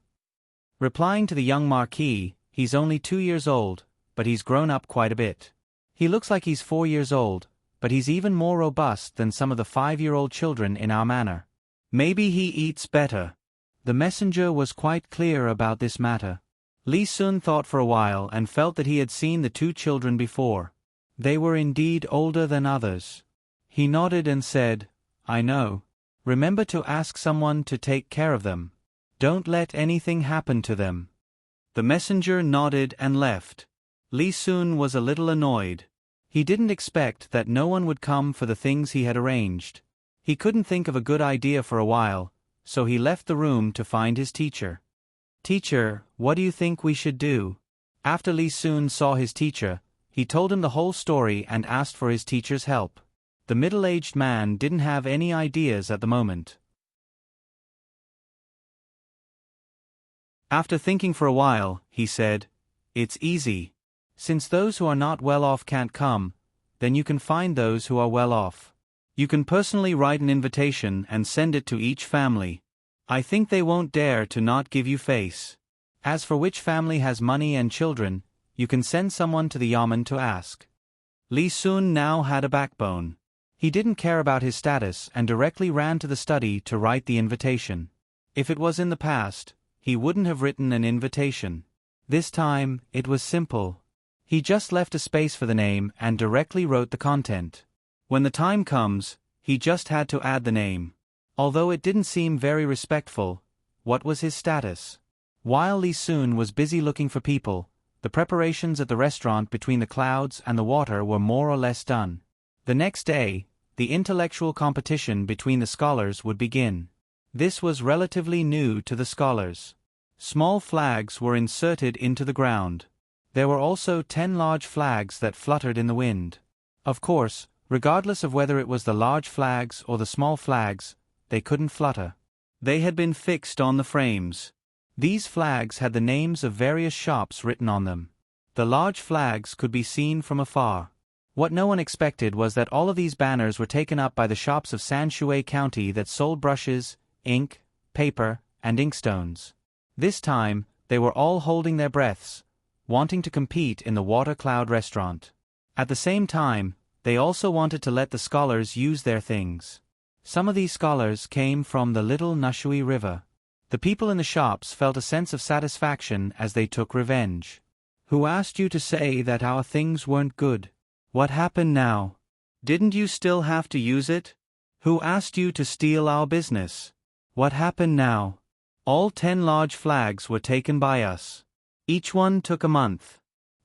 Replying to the young marquis, "He's only 2 years old, but he's grown up quite a bit. He looks like he's 4 years old, but he's even more robust than some of the 5-year-old children in our manor. Maybe he eats better." The messenger was quite clear about this matter. Li Sun thought for a while and felt that he had seen the 2 children before. They were indeed older than others. He nodded and said, "I know. Remember to ask someone to take care of them. Don't let anything happen to them." The messenger nodded and left. Li Sun was a little annoyed. He didn't expect that no one would come for the things he had arranged. He couldn't think of a good idea for a while, so he left the room to find his teacher. "Teacher, what do you think we should do?" After Li Sun saw his teacher, he told him the whole story and asked for his teacher's help. The middle-aged man didn't have any ideas at the moment. After thinking for a while, he said, "It's easy. Since those who are not well off can't come, then you can find those who are well off. You can personally write an invitation and send it to each family. I think they won't dare to not give you face. As for which family has money and children, you can send someone to the yamen to ask." Li Sun now had a backbone. He didn't care about his status and directly ran to the study to write the invitation. If it was in the past, he wouldn't have written an invitation. This time, it was simple. He just left a space for the name and directly wrote the content. When the time comes, he just had to add the name. Although it didn't seem very respectful, what was his status? While Li Sun was busy looking for people, the preparations at the restaurant between the clouds and the water were more or less done. The next day, the intellectual competition between the scholars would begin. This was relatively new to the scholars. Small flags were inserted into the ground. There were also 10 large flags that fluttered in the wind. Of course, regardless of whether it was the large flags or the small flags, they couldn't flutter. They had been fixed on the frames. These flags had the names of various shops written on them. The large flags could be seen from afar. What no one expected was that all of these banners were taken up by the shops of San Shui County that sold brushes, ink, paper, and inkstones. This time, they were all holding their breaths, wanting to compete in the Water Cloud restaurant. At the same time, they also wanted to let the scholars use their things. Some of these scholars came from the Little Nashui River. The people in the shops felt a sense of satisfaction as they took revenge. Who asked you to say that our things weren't good? What happened now? Didn't you still have to use it? Who asked you to steal our business? What happened now? All 10 large flags were taken by us. Each one took a month.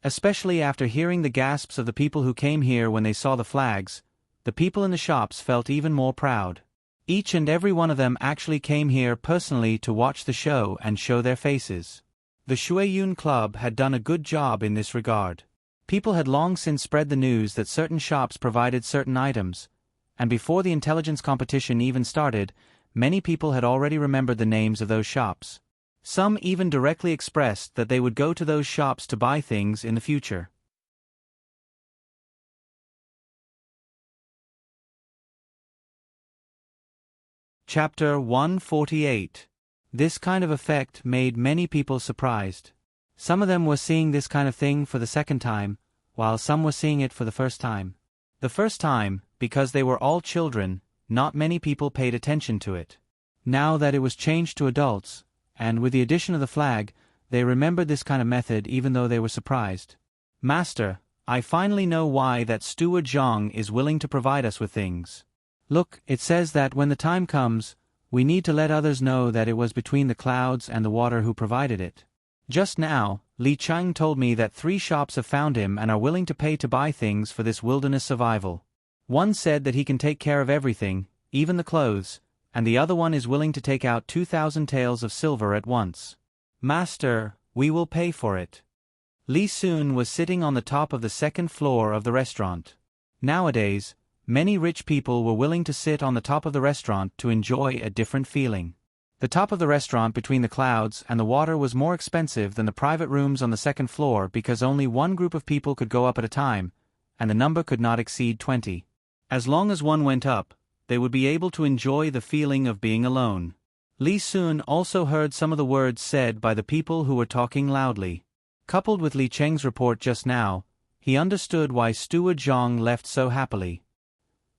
Especially after hearing the gasps of the people who came here when they saw the flags, the people in the shops felt even more proud. Each and every one of them actually came here personally to watch the show and show their faces. The Shuiyun Club had done a good job in this regard. People had long since spread the news that certain shops provided certain items, and before the intelligence competition even started, many people had already remembered the names of those shops. Some even directly expressed that they would go to those shops to buy things in the future. Chapter 148. This kind of effect made many people surprised. Some of them were seeing this kind of thing for the second time, while some were seeing it for the first time. The first time, because they were all children, not many people paid attention to it. Now that it was changed to adults, and with the addition of the flag, they remembered this kind of method even though they were surprised. Master, I finally know why that Steward Zhang is willing to provide us with things. Look, it says that when the time comes, we need to let others know that it was between the clouds and the water who provided it. Just now, Li Chang told me that 3 shops have found him and are willing to pay to buy things for this wilderness survival. One said that he can take care of everything, even the clothes, and the other one is willing to take out 2,000 taels of silver at once. Master, we will pay for it. Li Sun was sitting on the top of the 2nd floor of the restaurant. Nowadays, many rich people were willing to sit on the top of the restaurant to enjoy a different feeling. The top of the restaurant between the clouds and the water was more expensive than the private rooms on the 2nd floor because only one group of people could go up at a time, and the number could not exceed 20. As long as one went up, they would be able to enjoy the feeling of being alone. Li Sun also heard some of the words said by the people who were talking loudly. Coupled with Li Cheng's report just now, he understood why Steward Zhang left so happily.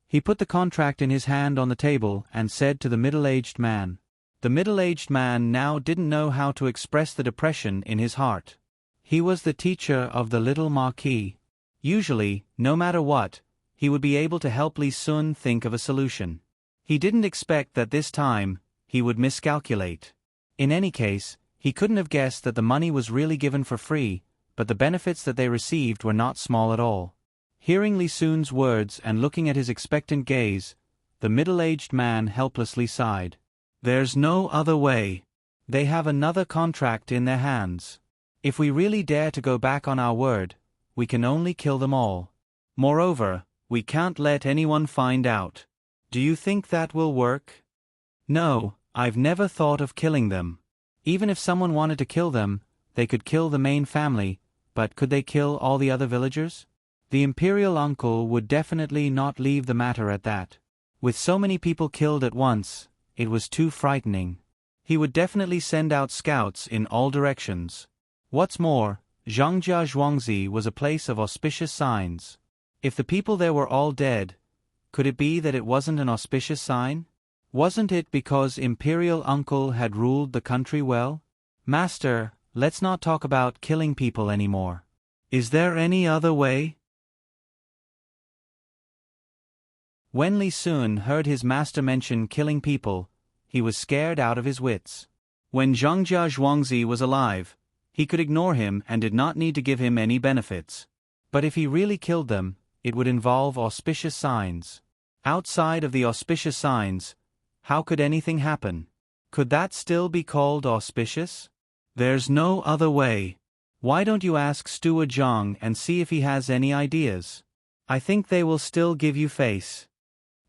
He put the contract in his hand on the table and said to the middle-aged man. The middle-aged man now didn't know how to express the depression in his heart. He was the teacher of the little Marquis. Usually, no matter what, he would be able to help Li Sun think of a solution. He didn't expect that this time, he would miscalculate. In any case, he couldn't have guessed that the money was really given for free, but the benefits that they received were not small at all. Hearing Li Sun's words and looking at his expectant gaze, the middle-aged man helplessly sighed. There's no other way. They have another contract in their hands. If we really dare to go back on our word, we can only kill them all. Moreover, we can't let anyone find out. Do you think that will work? No, I've never thought of killing them. Even if someone wanted to kill them, they could kill the main family, but could they kill all the other villagers? The imperial uncle would definitely not leave the matter at that. With so many people killed at once, it was too frightening. He would definitely send out scouts in all directions. What's more, Zhangjia Zhuangzi was a place of auspicious signs. If the people there were all dead, could it be that it wasn't an auspicious sign? Wasn't it because imperial uncle had ruled the country well? Master, let's not talk about killing people anymore. Is there any other way? When Li Sun heard his master mention killing people, he was scared out of his wits. When Zhangjia Zhuangzi was alive, he could ignore him and did not need to give him any benefits. But if he really killed them, it would involve auspicious signs. Outside of the auspicious signs, how could anything happen? Could that still be called auspicious? There's no other way. Why don't you ask Steward Zhang and see if he has any ideas? I think they will still give you face.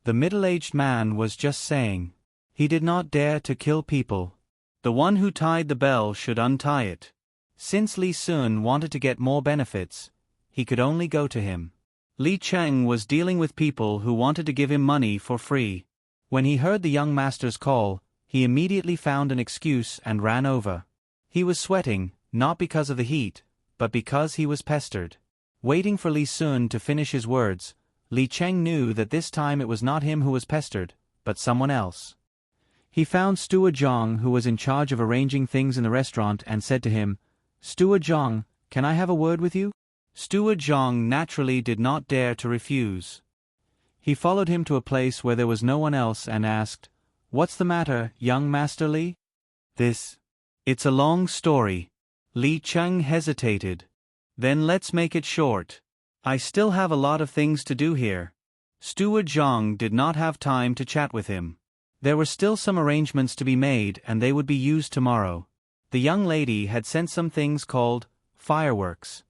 The middle-aged man was just saying. He did not dare to kill people. The one who tied the bell should untie it. Since Li Sun wanted to get more benefits, he could only go to him. Li Cheng was dealing with people who wanted to give him money for free. When he heard the young master's call, he immediately found an excuse and ran over. He was sweating, not because of the heat, but because he was pestered. Waiting for Li Sun to finish his words, Li Cheng knew that this time it was not him who was pestered, but someone else. He found Steward Zhang, who was in charge of arranging things in the restaurant, and said to him, "Steward Zhang, can I have a word with you?" Steward Zhang naturally did not dare to refuse. He followed him to a place where there was no one else and asked, "What's the matter, young Master Li?" It's a long story. Li Cheng hesitated. Then let's make it short. I still have a lot of things to do here. Steward Zhang did not have time to chat with him. There were still some arrangements to be made and they would be used tomorrow. The young lady had sent some things called fireworks.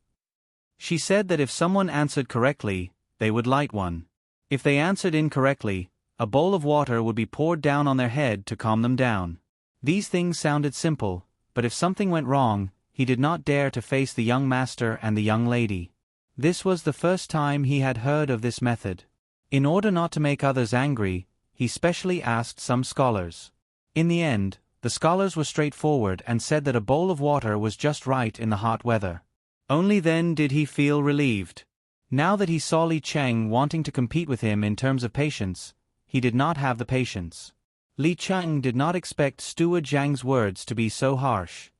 She said that if someone answered correctly, they would light one. If they answered incorrectly, a bowl of water would be poured down on their head to calm them down. These things sounded simple, but if something went wrong, he did not dare to face the young master and the young lady. This was the first time he had heard of this method. In order not to make others angry, he specially asked some scholars. In the end, the scholars were straightforward and said that a bowl of water was just right in the hot weather. Only then did he feel relieved. Now that he saw Li Cheng wanting to compete with him in terms of patience, he did not have the patience. Li Cheng did not expect Steward Zhang's words to be so harsh.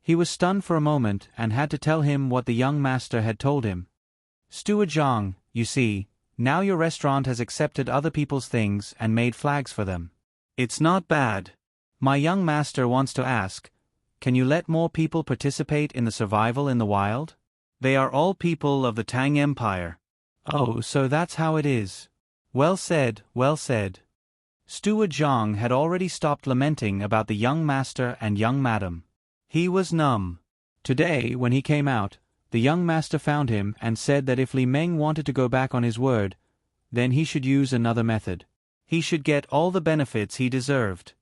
He was stunned for a moment and had to tell him what the young master had told him. "Steward Zhang, you see, now your restaurant has accepted other people's things and made flags for them. It's not bad. My young master wants to ask, can you let more people participate in the survival in the wild? They are all people of the Tang Empire." "Oh, so that's how it is. Well said, well said." Steward Zhang had already stopped lamenting about the young master and young madam. He was numb. Today, when he came out, the young master found him and said that if Li Meng wanted to go back on his word, then he should use another method. He should get all the benefits he deserved.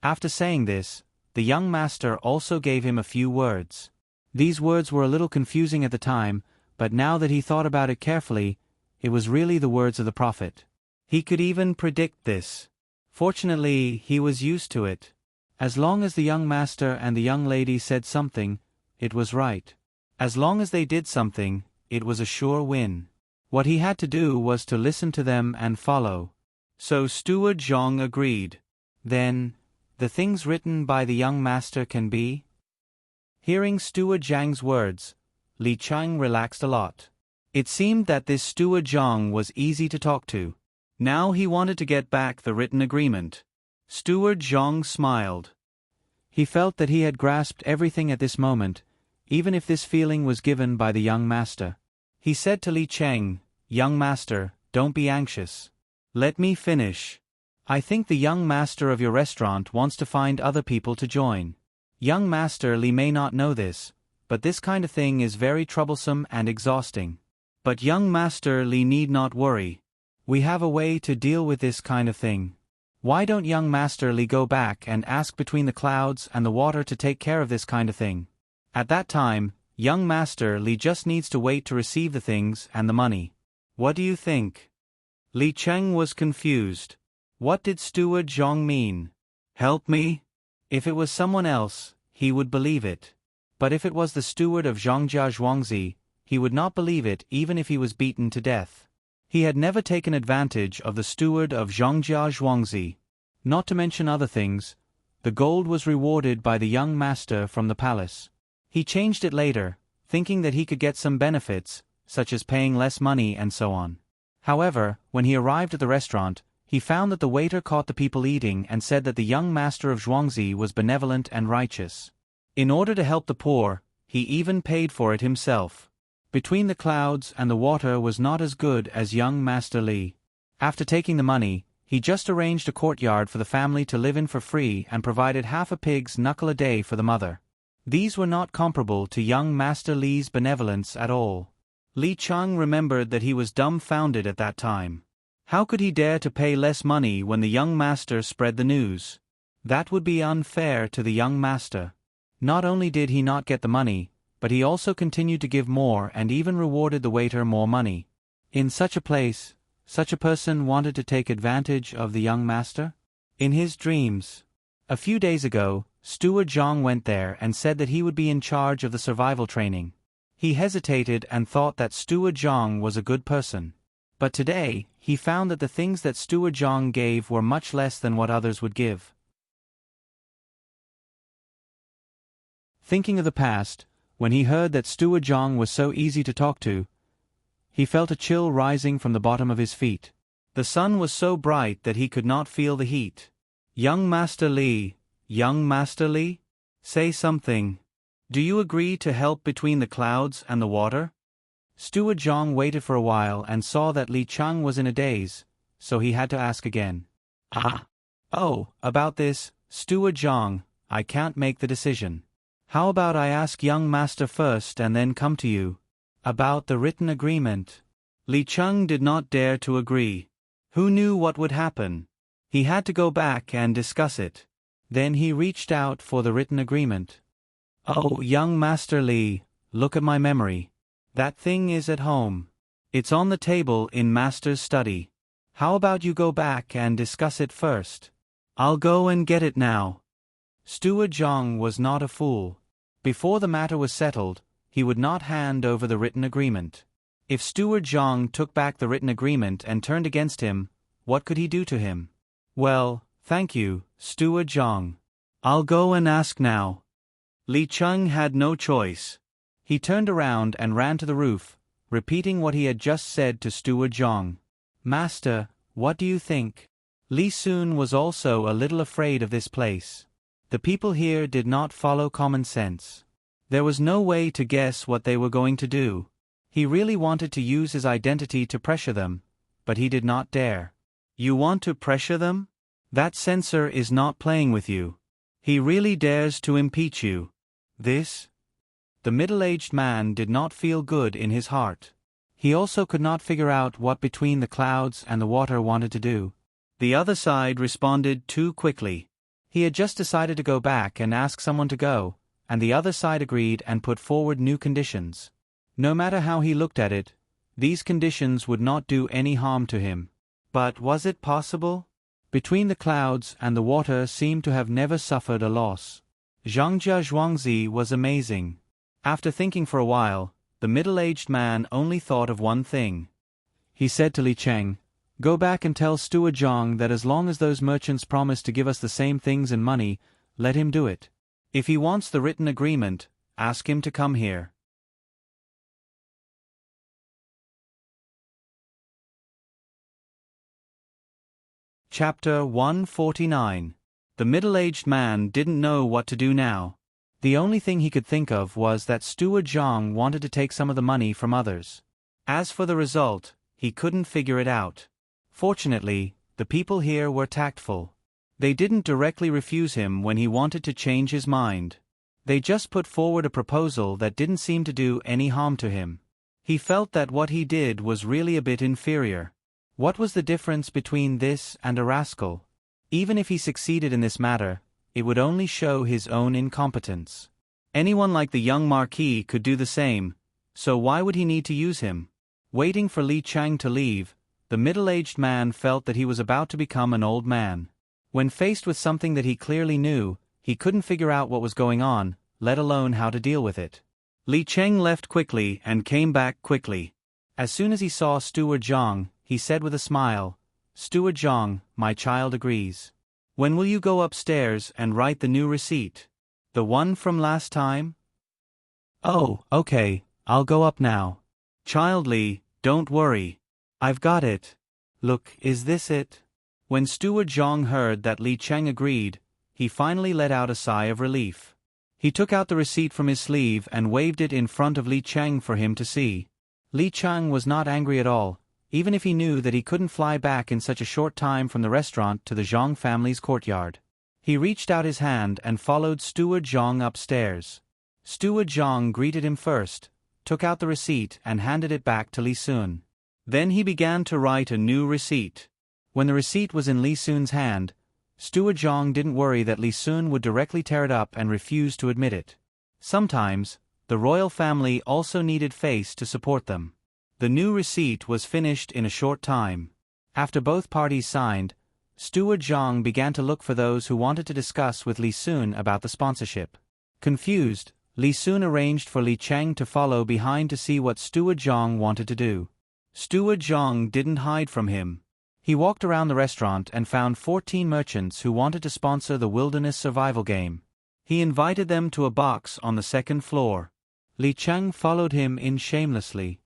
After saying this, the young master also gave him a few words. These words were a little confusing at the time, but now that he thought about it carefully, it was really the words of the prophet. He could even predict this. Fortunately, he was used to it. As long as the young master and the young lady said something, it was right. As long as they did something, it was a sure win. What he had to do was to listen to them and follow. So Steward Zhang agreed. Then, the things written by the young master can be? Hearing Steward Zhang's words, Li Cheng relaxed a lot. It seemed that this Steward Zhang was easy to talk to. Now he wanted to get back the written agreement. Steward Zhang smiled. He felt that he had grasped everything at this moment, even if this feeling was given by the young master. He said to Li Cheng, "Young master, don't be anxious. Let me finish. I think the young master of your restaurant wants to find other people to join. Young master Li may not know this, but this kind of thing is very troublesome and exhausting. But young master Li need not worry. We have a way to deal with this kind of thing. Why don't young master Li go back and ask between the clouds and the water to take care of this kind of thing? At that time, young master Li just needs to wait to receive the things and the money. What do you think?" Li Cheng was confused. What did Steward Zhang mean? Help me? If it was someone else, he would believe it. But if it was the steward of Zhongjia Zhuangzi, he would not believe it even if he was beaten to death. He had never taken advantage of the steward of Zhongjia Zhuangzi. Not to mention other things, the gold was rewarded by the young master from the palace. He changed it later, thinking that he could get some benefits, such as paying less money and so on. However, when he arrived at the restaurant, he found that the waiter caught the people eating and said that the young master of Zhuangzi was benevolent and righteous. In order to help the poor, he even paid for it himself. Between the clouds and the water was not as good as young Master Li. After taking the money, he just arranged a courtyard for the family to live in for free and provided half a pig's knuckle a day for the mother. These were not comparable to young Master Li's benevolence at all. Li Cheng remembered that he was dumbfounded at that time. How could he dare to pay less money when the young master spread the news? That would be unfair to the young master. Not only did he not get the money, but he also continued to give more and even rewarded the waiter more money. In such a place, such a person wanted to take advantage of the young master? In his dreams. A few days ago, Steward Zhang went there and said that he would be in charge of the survival training. He hesitated and thought that Steward Zhang was a good person. But today, he found that the things that Steward Zhang gave were much less than what others would give. Thinking of the past, when he heard that Steward Zhang was so easy to talk to, he felt a chill rising from the bottom of his feet. The sun was so bright that he could not feel the heat. Young Master Li, say something. Do you agree to help between the clouds and the water? Steward Zhang waited for a while and saw that Li Cheng was in a daze, so he had to ask again. Oh, about this, Steward Zhang, I can't make the decision. How about I ask young master first and then come to you? About the written agreement. Li Cheng did not dare to agree. Who knew what would happen? He had to go back and discuss it. Then he reached out for the written agreement. Oh, young Master Li, look at my memory. That thing is at home. It's on the table in Master's study. How about you go back and discuss it first? I'll go and get it now. Steward Zhang was not a fool. Before the matter was settled, he would not hand over the written agreement. If Steward Zhang took back the written agreement and turned against him, what could he do to him? Well, thank you, Steward Zhang. I'll go and ask now. Li Cheng had no choice. He turned around and ran to the roof, repeating what he had just said to Steward Zhang. Master, what do you think? Li Sun was also a little afraid of this place. The people here did not follow common sense. There was no way to guess what they were going to do. He really wanted to use his identity to pressure them, but he did not dare. You want to pressure them? That censor is not playing with you. He really dares to impeach you. This? The middle-aged man did not feel good in his heart. He also could not figure out what between the clouds and the water wanted to do. The other side responded too quickly. He had just decided to go back and ask someone to go, and the other side agreed and put forward new conditions. No matter how he looked at it, these conditions would not do any harm to him. But was it possible? Between the clouds and the water seemed to have never suffered a loss. Zhangjia Zhuangzi was amazing. After thinking for a while, the middle-aged man only thought of one thing. He said to Li Cheng, Go back and tell Steward Zhang that as long as those merchants promise to give us the same things and money, let him do it. If he wants the written agreement, ask him to come here. Chapter 149. The middle-aged man didn't know what to do now. The only thing he could think of was that Steward Zhang wanted to take some of the money from others. As for the result, he couldn't figure it out. Fortunately, the people here were tactful. They didn't directly refuse him when he wanted to change his mind. They just put forward a proposal that didn't seem to do any harm to him. He felt that what he did was really a bit inferior. What was the difference between this and a rascal? Even if he succeeded in this matter, it would only show his own incompetence. Anyone like the young Marquis could do the same, so why would he need to use him? Waiting for Li Cheng to leave, the middle-aged man felt that he was about to become an old man. When faced with something that he clearly knew, he couldn't figure out what was going on, let alone how to deal with it. Li Cheng left quickly and came back quickly. As soon as he saw Steward Zhang, he said with a smile, Steward Zhang, my child agrees. When will you go upstairs and write the new receipt? The one from last time? Oh, okay, I'll go up now. Child Li, don't worry. I've got it. Look, is this it? When Steward Zhang heard that Li Cheng agreed, he finally let out a sigh of relief. He took out the receipt from his sleeve and waved it in front of Li Cheng for him to see. Li Cheng was not angry at all, even if he knew that he couldn't fly back in such a short time from the restaurant to the Zhang family's courtyard. He reached out his hand and followed Steward Zhang upstairs. Steward Zhang greeted him first, took out the receipt and handed it back to Li Sun. Then he began to write a new receipt. When the receipt was in Li Sun's hand, Steward Zhang didn't worry that Li Sun would directly tear it up and refuse to admit it. Sometimes, the royal family also needed face to support them. The new receipt was finished in a short time. After both parties signed, Steward Zhang began to look for those who wanted to discuss with Li Sun about the sponsorship. Confused, Li Sun arranged for Li Cheng to follow behind to see what Steward Zhang wanted to do. Steward Zhang didn't hide from him. He walked around the restaurant and found 14 merchants who wanted to sponsor the wilderness survival game. He invited them to a box on the second floor. Li Cheng followed him in shamelessly.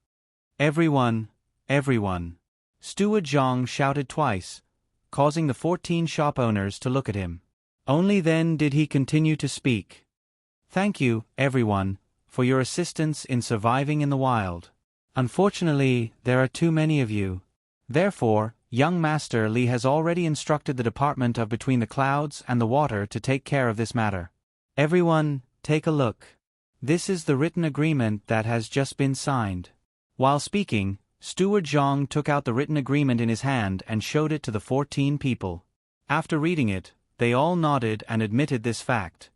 Everyone, everyone. Steward Zhang shouted twice, causing the 14 shop owners to look at him. Only then did he continue to speak. Thank you, everyone, for your assistance in surviving in the wild. Unfortunately, there are too many of you. Therefore, young Master Li has already instructed the Department of Between the Clouds and the Water to take care of this matter. Everyone, take a look. This is the written agreement that has just been signed. While speaking, Steward Zhang took out the written agreement in his hand and showed it to the 14 people. After reading it, they all nodded and admitted this fact.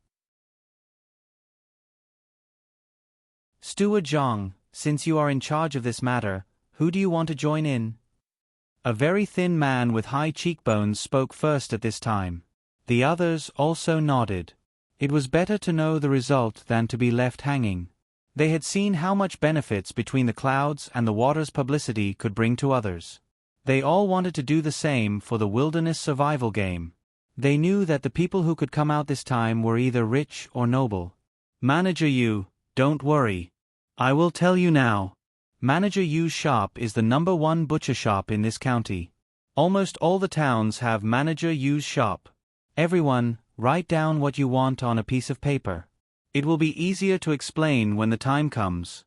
Steward Zhang, since you are in charge of this matter, who do you want to join in? A very thin man with high cheekbones spoke first at this time. The others also nodded. It was better to know the result than to be left hanging. They had seen how much benefits Between the Clouds and the Water's publicity could bring to others. They all wanted to do the same for the wilderness survival game. They knew that the people who could come out this time were either rich or noble. Manager Yu, don't worry. I will tell you now. Manager Yu's shop is the #1 butcher shop in this county. Almost all the towns have Manager Yu's shop. Everyone, write down what you want on a piece of paper. It will be easier to explain when the time comes.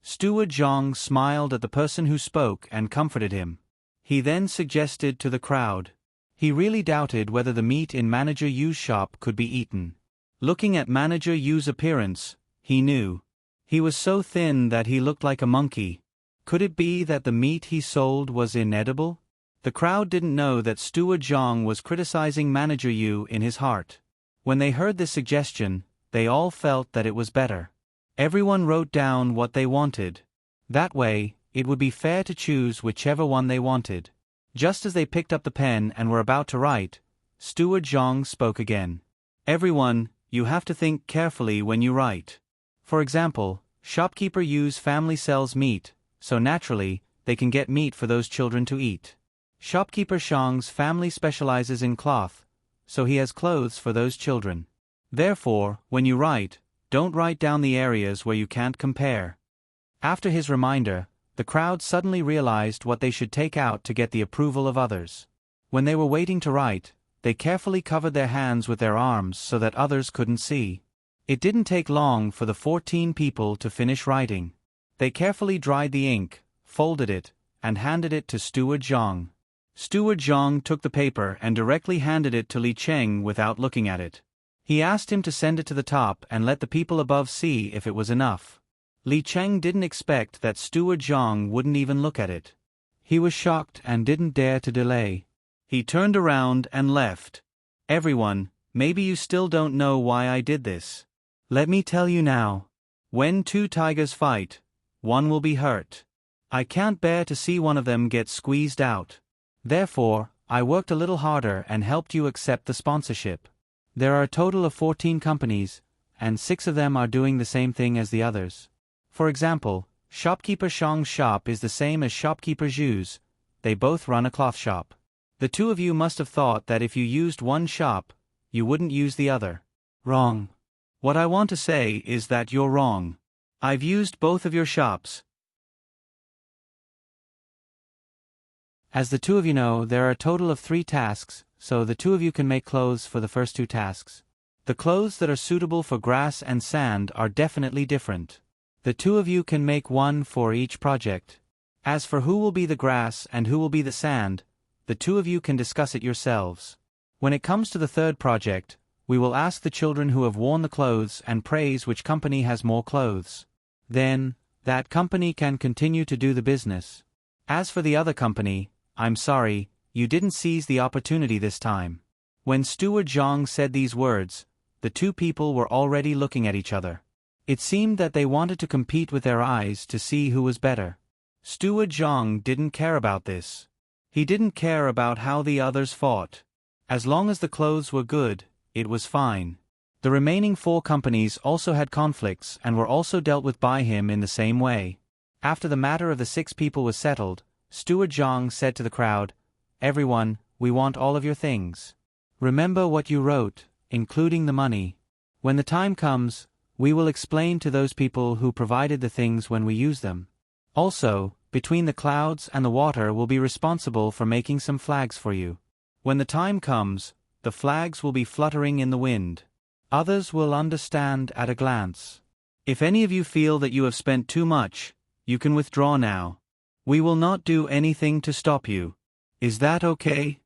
Steward Zhang smiled at the person who spoke and comforted him. He then suggested to the crowd. He really doubted whether the meat in Manager Yu's shop could be eaten. Looking at Manager Yu's appearance, he knew. He was so thin that he looked like a monkey. Could it be that the meat he sold was inedible? The crowd didn't know that Steward Zhang was criticizing Manager Yu in his heart. When they heard this suggestion, they all felt that it was better. Everyone wrote down what they wanted. That way, it would be fair to choose whichever one they wanted. Just as they picked up the pen and were about to write, Steward Zhang spoke again. Everyone, you have to think carefully when you write. For example, shopkeeper Yu's family sells meat, so naturally, they can get meat for those children to eat. Shopkeeper Shang's family specializes in cloth, so he has clothes for those children. Therefore, when you write, don't write down the areas where you can't compare. After his reminder, the crowd suddenly realized what they should take out to get the approval of others. When they were waiting to write, they carefully covered their hands with their arms so that others couldn't see. It didn't take long for the 14 people to finish writing. They carefully dried the ink, folded it, and handed it to Steward Zhang. Steward Zhang took the paper and directly handed it to Li Cheng without looking at it. He asked him to send it to the top and let the people above see if it was enough. Li Cheng didn't expect that Steward Zhang wouldn't even look at it. He was shocked and didn't dare to delay. He turned around and left. Everyone, maybe you still don't know why I did this. Let me tell you now. When two tigers fight, one will be hurt. I can't bear to see one of them get squeezed out. Therefore, I worked a little harder and helped you accept the sponsorship. There are a total of 14 companies, and 6 of them are doing the same thing as the others. For example, Shopkeeper Shang's shop is the same as Shopkeeper Zhu's. They both run a cloth shop. The two of you must have thought that if you used one shop, you wouldn't use the other. Wrong. What I want to say is that you're wrong. I've used both of your shops. As the two of you know, there are a total of 3 tasks, so the two of you can make clothes for the first 2 tasks. The clothes that are suitable for grass and sand are definitely different. The two of you can make one for each project. As for who will be the grass and who will be the sand, the two of you can discuss it yourselves. When it comes to the third project, We will ask the children who have worn the clothes and praise which company has more clothes. Then, that company can continue to do the business. As for the other company, I'm sorry, you didn't seize the opportunity this time. When Steward Zhang said these words, the two people were already looking at each other. It seemed that they wanted to compete with their eyes to see who was better. Steward Zhang didn't care about this. He didn't care about how the others fought. As long as the clothes were good, it was fine. The remaining 4 companies also had conflicts and were also dealt with by him in the same way. After the matter of the 6 people was settled, Steward Zhang said to the crowd, "Everyone, we want all of your things. Remember what you wrote, including the money. When the time comes, we will explain to those people who provided the things when we use them. Also, between the clouds and the water will be responsible for making some flags for you. When the time comes, the flags will be fluttering in the wind. Others will understand at a glance. If any of you feel that you have spent too much, you can withdraw now. We will not do anything to stop you. Is that okay?"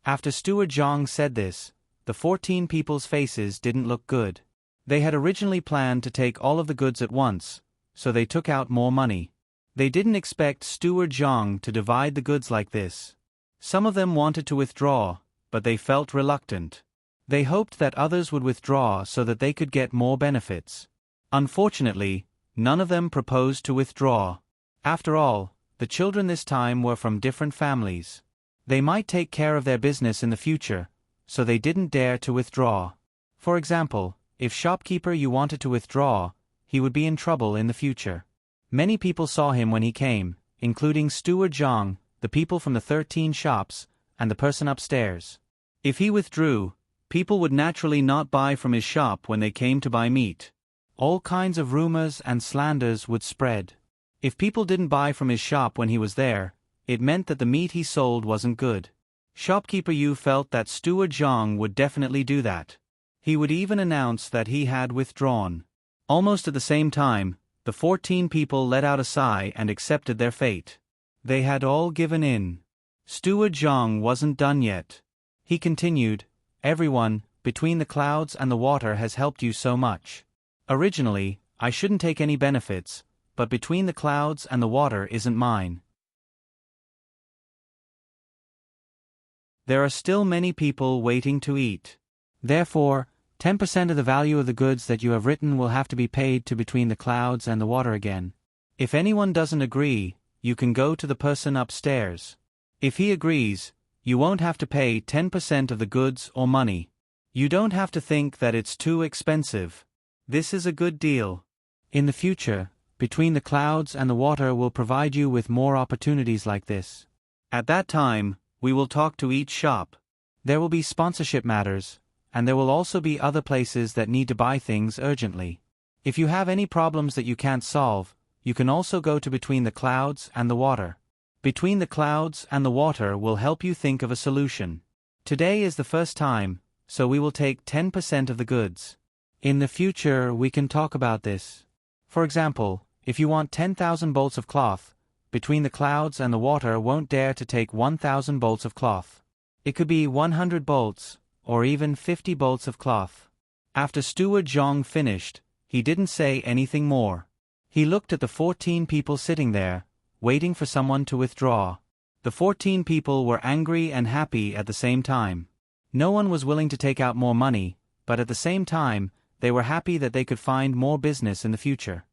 After Steward Zhang said this, the 14 people's faces didn't look good. They had originally planned to take all of the goods at once, so they took out more money. They didn't expect Steward Zhang to divide the goods like this. Some of them wanted to withdraw, but they felt reluctant. They hoped that others would withdraw so that they could get more benefits. Unfortunately, none of them proposed to withdraw. After all, the children this time were from different families. They might take care of their business in the future, so they didn't dare to withdraw. For example, if shopkeeper you wanted to withdraw, he would be in trouble in the future. Many people saw him when he came, including Steward Zhang, the people from the 13 shops, and the person upstairs. If he withdrew, people would naturally not buy from his shop when they came to buy meat. All kinds of rumors and slanders would spread. If people didn't buy from his shop when he was there, it meant that the meat he sold wasn't good. Shopkeeper Yu felt that Steward Zhang would definitely do that. He would even announce that he had withdrawn. Almost at the same time, the 14 people let out a sigh and accepted their fate. They had all given in. Steward Zhang wasn't done yet. He continued, "Everyone, between the clouds and the water has helped you so much. Originally, I shouldn't take any benefits, but between the clouds and the water isn't mine. There are still many people waiting to eat. Therefore, 10% of the value of the goods that you have written will have to be paid to between the clouds and the water again. If anyone doesn't agree, you can go to the person upstairs. If he agrees, you won't have to pay 10% of the goods or money. You don't have to think that it's too expensive. This is a good deal. In the future, between the clouds and the water will provide you with more opportunities like this. At that time, we will talk to each shop. There will be sponsorship matters, and there will also be other places that need to buy things urgently. If you have any problems that you can't solve, you can also go to between the clouds and the water. Between the clouds and the water will help you think of a solution. Today is the first time, so we will take 10% of the goods. In the future we can talk about this. For example, if you want 10,000 bolts of cloth, between the clouds and the water won't dare to take 1,000 bolts of cloth. It could be 100 bolts, or even 50 bolts of cloth. After Steward Zhang finished, he didn't say anything more. He looked at the 14 people sitting there, waiting for someone to withdraw. The 14 people were angry and happy at the same time. No one was willing to take out more money, but at the same time, they were happy that they could find more business in the future.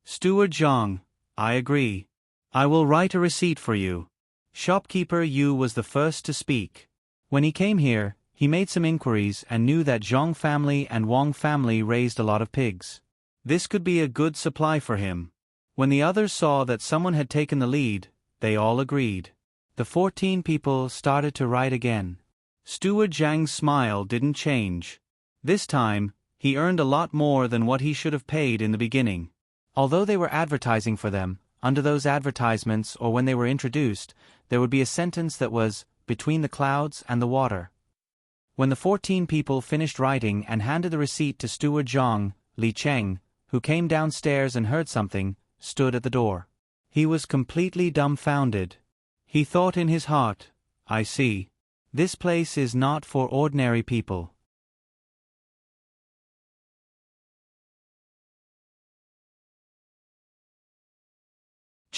Steward Zhang, I agree. I will write a receipt for you. Shopkeeper Yu was the first to speak. When he came here, he made some inquiries and knew that Zhang family and Wang family raised a lot of pigs. This could be a good supply for him. When the others saw that someone had taken the lead, they all agreed. The 14 people started to write again. Steward Zhang's smile didn't change. This time, he earned a lot more than what he should have paid in the beginning. Although they were advertising for them, under those advertisements or when they were introduced, there would be a sentence that was, between the clouds and the water. When the 14 people finished writing and handed the receipt to Steward Zhang, Li Cheng, who came downstairs and heard something, stood at the door. He was completely dumbfounded. He thought in his heart, I see. This place is not for ordinary people.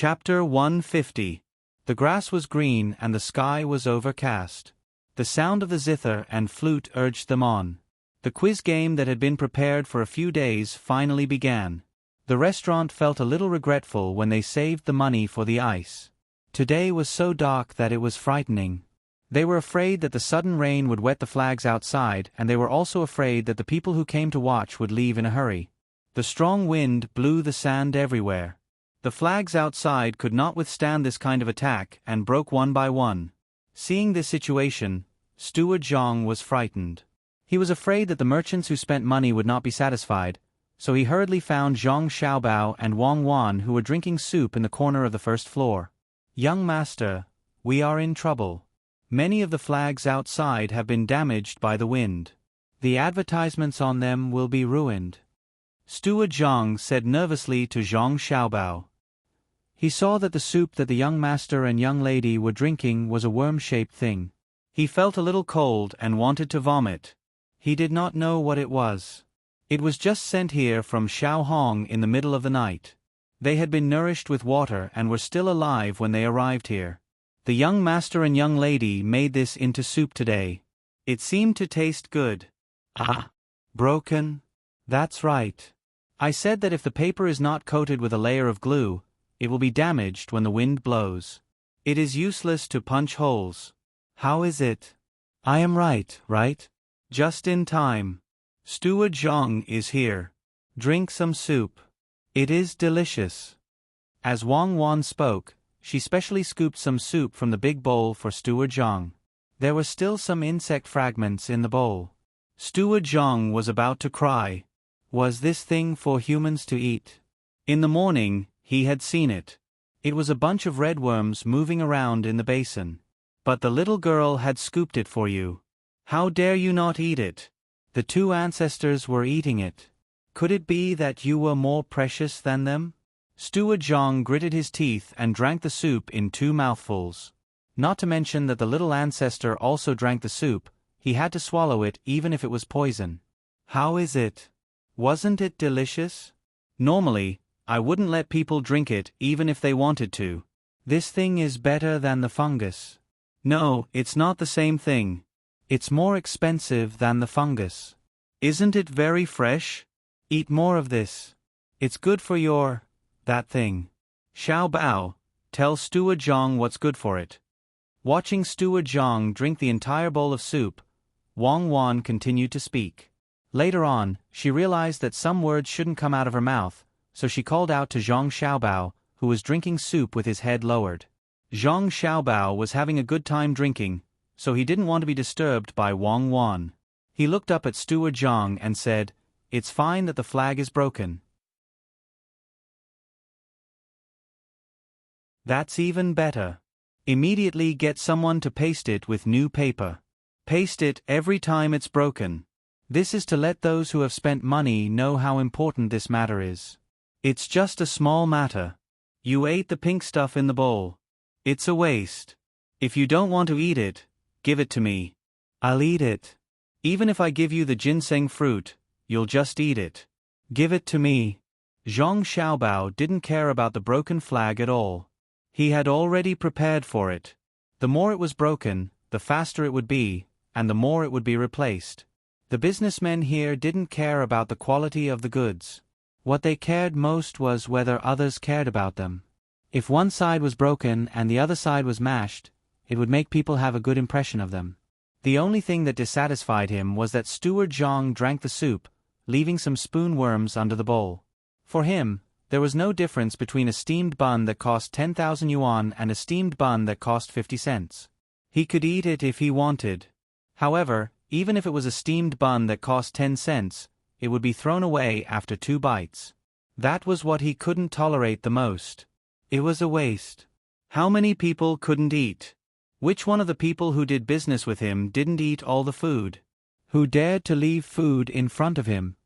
Chapter 150. The grass was green and the sky was overcast. The sound of the zither and flute urged them on. The quiz game that had been prepared for a few days finally began. The restaurant felt a little regretful when they saved the money for the ice. Today was so dark that it was frightening. They were afraid that the sudden rain would wet the flags outside, and they were also afraid that the people who came to watch would leave in a hurry. The strong wind blew the sand everywhere. The flags outside could not withstand this kind of attack and broke one by one. Seeing this situation, Steward Zhang was frightened. He was afraid that the merchants who spent money would not be satisfied, so he hurriedly found Zhang Xiaobao and Wang Wan, who were drinking soup in the corner of the first floor. "Young master, we are in trouble. Many of the flags outside have been damaged by the wind. The advertisements on them will be ruined," Steward Zhang said nervously to Zhang Xiaobao. He saw that the soup that the young master and young lady were drinking was a worm-shaped thing. He felt a little cold and wanted to vomit. He did not know what it was. It was just sent here from Shaohong in the middle of the night. They had been nourished with water and were still alive when they arrived here. The young master and young lady made this into soup today. It seemed to taste good. Ah, broken? That's right. I said that if the paper is not coated with a layer of glue, it will be damaged when the wind blows. It is useless to punch holes. How is it? I am right? Just in time. Steward Zhang is here. Drink some soup. It is delicious. As Wang Wan spoke, she specially scooped some soup from the big bowl for Steward Zhang. There were still some insect fragments in the bowl. Steward Zhang was about to cry. Was this thing for humans to eat? In the morning, he had seen it. It was a bunch of red worms moving around in the basin. But the little girl had scooped it for you. How dare you not eat it? The two ancestors were eating it. Could it be that you were more precious than them? Steward Zhang gritted his teeth and drank the soup in 2 mouthfuls. Not to mention that the little ancestor also drank the soup, he had to swallow it even if it was poison. How is it? Wasn't it delicious? Normally, I wouldn't let people drink it even if they wanted to. This thing is better than the fungus. No, it's not the same thing. It's more expensive than the fungus. Isn't it very fresh? Eat more of this. It's good for that thing. Xiao Bao, tell Steward Zhang what's good for it. Watching Steward Zhang drink the entire bowl of soup, Wang Wan continued to speak. Later on, she realized that some words shouldn't come out of her mouth, so she called out to Zhang Xiaobao, who was drinking soup with his head lowered. Zhang Xiaobao was having a good time drinking, so he didn't want to be disturbed by Wang Wan. He looked up at Steward Zhang and said, "It's fine that the flag is broken. That's even better. Immediately get someone to paste it with new paper. Paste it every time it's broken. This is to let those who have spent money know how important this matter is. It's just a small matter. You ate the pink stuff in the bowl. It's a waste. If you don't want to eat it, give it to me. I'll eat it. Even if I give you the ginseng fruit, you'll just eat it. Give it to me." Zhang Xiaobao didn't care about the broken flag at all. He had already prepared for it. The more it was broken, the faster it would be, and the more it would be replaced. The businessmen here didn't care about the quality of the goods. What they cared most was whether others cared about them. If one side was broken and the other side was mashed, it would make people have a good impression of them. The only thing that dissatisfied him was that Steward Zhang drank the soup, leaving some spoon worms under the bowl. For him, there was no difference between a steamed bun that cost 10,000 yuan and a steamed bun that cost 50 cents. He could eat it if he wanted. However, even if it was a steamed bun that cost 10 cents, it would be thrown away after 2 bites. That was what he couldn't tolerate the most. It was a waste. How many people couldn't eat? Which one of the people who did business with him didn't eat all the food? Who dared to leave food in front of him?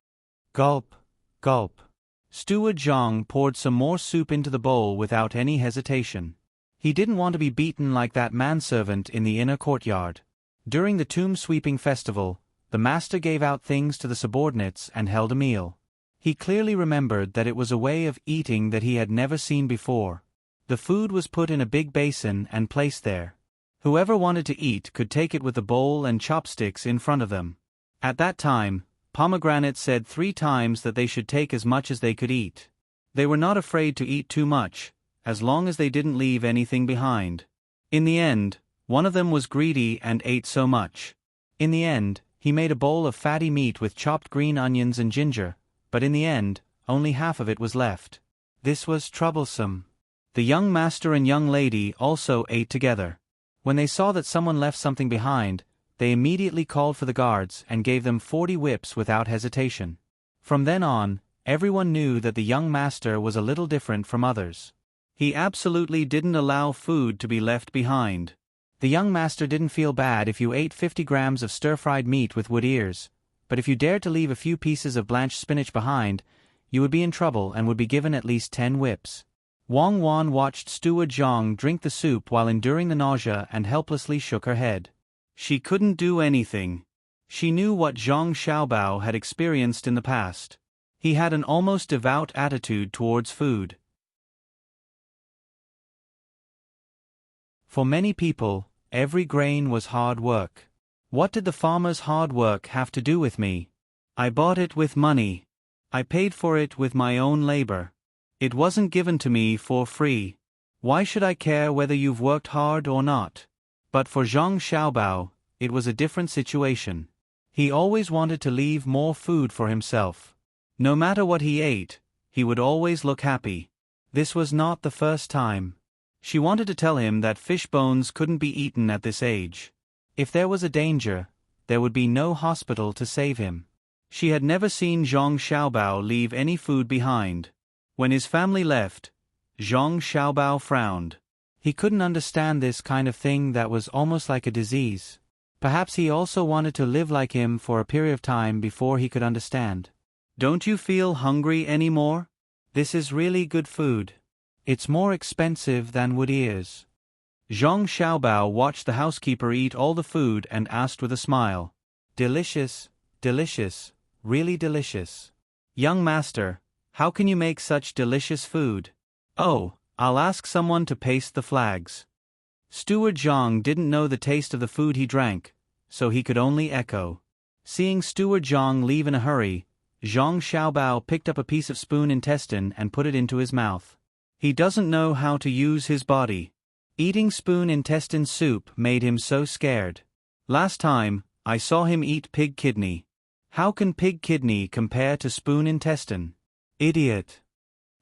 Gulp, gulp. Steward Zhang poured some more soup into the bowl without any hesitation. He didn't want to be beaten like that manservant in the inner courtyard. During the tomb sweeping festival, the master gave out things to the subordinates and held a meal. He clearly remembered that it was a way of eating that he had never seen before. The food was put in a big basin and placed there. Whoever wanted to eat could take it with the bowl and chopsticks in front of them. At that time, Pomegranate said 3 times that they should take as much as they could eat. They were not afraid to eat too much, as long as they didn't leave anything behind. In the end, one of them was greedy and ate so much. In the end, he made a bowl of fatty meat with chopped green onions and ginger, but in the end, only half of it was left. This was troublesome. The young master and young lady also ate together. When they saw that someone left something behind, they immediately called for the guards and gave them 40 whips without hesitation. From then on, everyone knew that the young master was a little different from others. He absolutely didn't allow food to be left behind. The young master didn't feel bad if you ate 50 grams of stir-fried meat with wood ears, but if you dared to leave a few pieces of blanched spinach behind, you would be in trouble and would be given at least 10 whips. Wang Wan watched Steward Zhang drink the soup while enduring the nausea and helplessly shook her head. She couldn't do anything. She knew what Zhang Xiaobao had experienced in the past. He had an almost devout attitude towards food. For many people, every grain was hard work. What did the farmer's hard work have to do with me? I bought it with money. I paid for it with my own labor. It wasn't given to me for free. Why should I care whether you've worked hard or not? But for Zhang Xiaobao, it was a different situation. He always wanted to leave more food for himself. No matter what he ate, he would always look happy. This was not the first time. She wanted to tell him that fish bones couldn't be eaten at this age. If there was a danger, there would be no hospital to save him. She had never seen Zhang Xiaobao leave any food behind. When his family left, Zhang Xiaobao frowned. He couldn't understand this kind of thing that was almost like a disease. Perhaps he also wanted to live like him for a period of time before he could understand. Don't you feel hungry anymore? This is really good food. It's more expensive than wood ears. Zhang Xiaobao watched the housekeeper eat all the food and asked with a smile. Delicious, delicious, really delicious. Young master, how can you make such delicious food? Oh, I'll ask someone to paste the flags. Steward Zhang didn't know the taste of the food he drank, so he could only echo. Seeing Steward Zhang leave in a hurry, Zhang Xiaobao picked up a piece of spoon intestine and put it into his mouth. He doesn't know how to use his body. Eating spoon intestine soup made him so scared. Last time, I saw him eat pig kidney. How can pig kidney compare to spoon intestine? Idiot.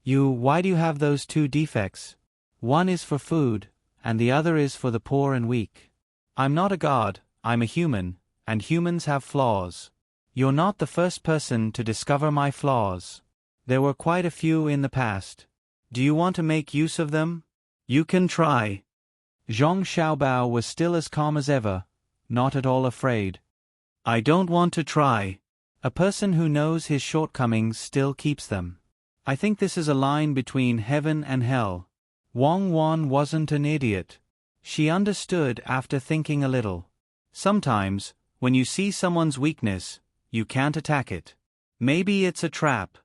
Why do you have those 2 defects? One is for food, and the other is for the poor and weak. I'm not a god, I'm a human, and humans have flaws. You're not the first person to discover my flaws. There were quite a few in the past. Do you want to make use of them? You can try. Zhang Xiaobao was still as calm as ever, not at all afraid. I don't want to try. A person who knows his shortcomings still keeps them. I think this is a line between heaven and hell. Wang Wan wasn't an idiot. She understood after thinking a little. Sometimes, when you see someone's weakness, you can't attack it. Maybe it's a trap.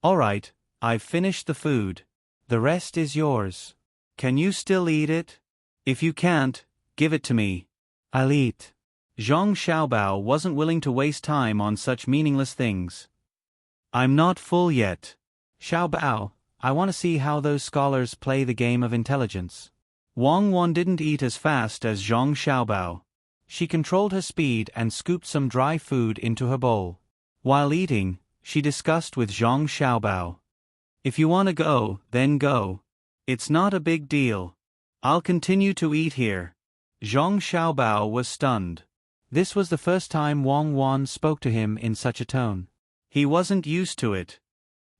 All right, I've finished the food. The rest is yours. Can you still eat it? If you can't, give it to me. I'll eat. Zhang Xiaobao wasn't willing to waste time on such meaningless things. I'm not full yet. Xiaobao, I want to see how those scholars play the game of intelligence. Wang Wan didn't eat as fast as Zhang Xiaobao. She controlled her speed and scooped some dry food into her bowl. While eating, she discussed with Zhang Xiaobao. If you want to go, then go. It's not a big deal. I'll continue to eat here. Zhang Xiaobao was stunned. This was the first time Wang Wan spoke to him in such a tone. He wasn't used to it.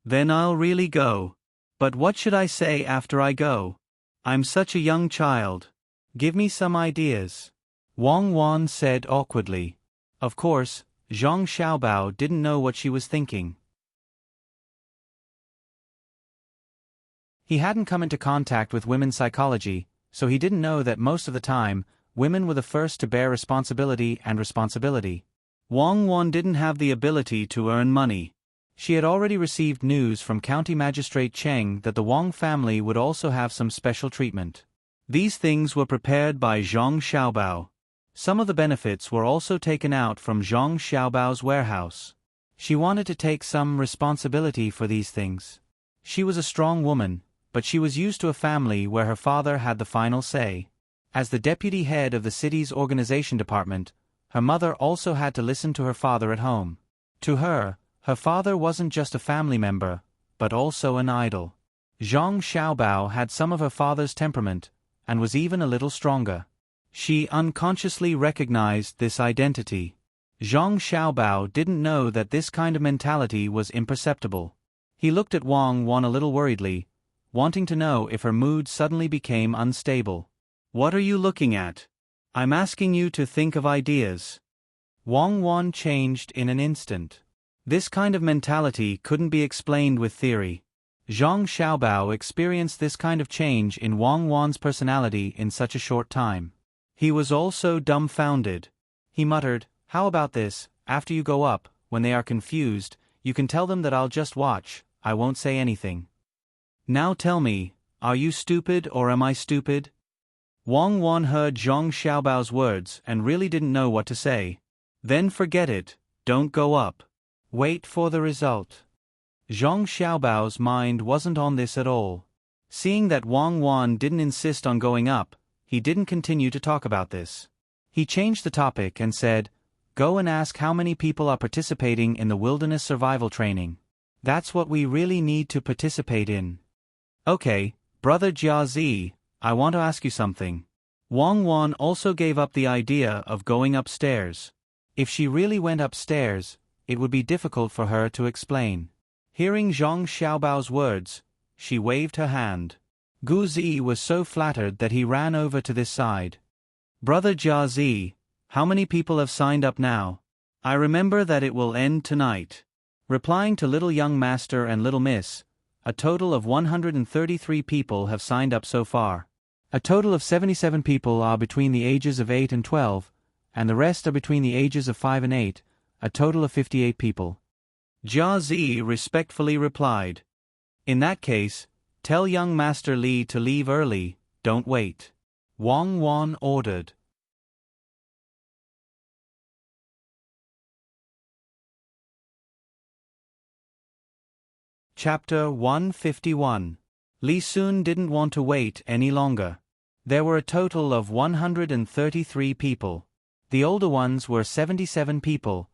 Then I'll really go. But what should I say after I go? I'm such a young child. Give me some ideas. Wang Wan said awkwardly. Of course, Zhang Xiaobao didn't know what she was thinking. He hadn't come into contact with women's psychology, so he didn't know that most of the time, women were the first to bear responsibility and responsibility. Wang Wan didn't have the ability to earn money. She had already received news from County Magistrate Cheng that the Wang family would also have some special treatment. These things were prepared by Zhang Xiaobao. Some of the benefits were also taken out from Zhang Xiaobao's warehouse. She wanted to take some responsibility for these things. She was a strong woman, but she was used to a family where her father had the final say. As the deputy head of the city's organization department, her mother also had to listen to her father at home. To her, her father wasn't just a family member, but also an idol. Zhang Xiaobao had some of her father's temperament, and was even a little stronger. She unconsciously recognized this identity. Zhang Xiaobao didn't know that this kind of mentality was imperceptible. He looked at Wang Wan a little worriedly, wanting to know if her mood suddenly became unstable. "What are you looking at? I'm asking you to think of ideas." Wang Wan changed in an instant. This kind of mentality couldn't be explained with theory. Zhang Xiaobao experienced this kind of change in Wang Wan's personality in such a short time. He was also dumbfounded. He muttered, "How about this, after you go up, when they are confused, you can tell them that I'll just watch, I won't say anything. Now tell me, are you stupid or am I stupid?" Wang Wan heard Zhang Xiaobao's words and really didn't know what to say. "Then forget it, don't go up. Wait for the result." Zhang Xiaobao's mind wasn't on this at all. Seeing that Wang Wan didn't insist on going up, he didn't continue to talk about this. He changed the topic and said, "Go and ask how many people are participating in the wilderness survival training. That's what we really need to participate in." "Okay, Brother Jiazi, I want to ask you something." Wang Wan also gave up the idea of going upstairs. If she really went upstairs, it would be difficult for her to explain. Hearing Zhang Xiaobao's words, she waved her hand. Gu Zi was so flattered that he ran over to this side. "Brother Jiazi, how many people have signed up now? I remember that it will end tonight." Replying to Little Young Master and Little Miss, a total of 133 people have signed up so far. A total of 77 people are between the ages of 8 and 12, and the rest are between the ages of 5 and 8, a total of 58 people. Jia Zi respectfully replied, "In that case, tell young Master Li to leave early, don't wait." Wang Wan ordered. Chapter 151. Li Sun didn't want to wait any longer. There were a total of 133 people. The older ones were 77 people,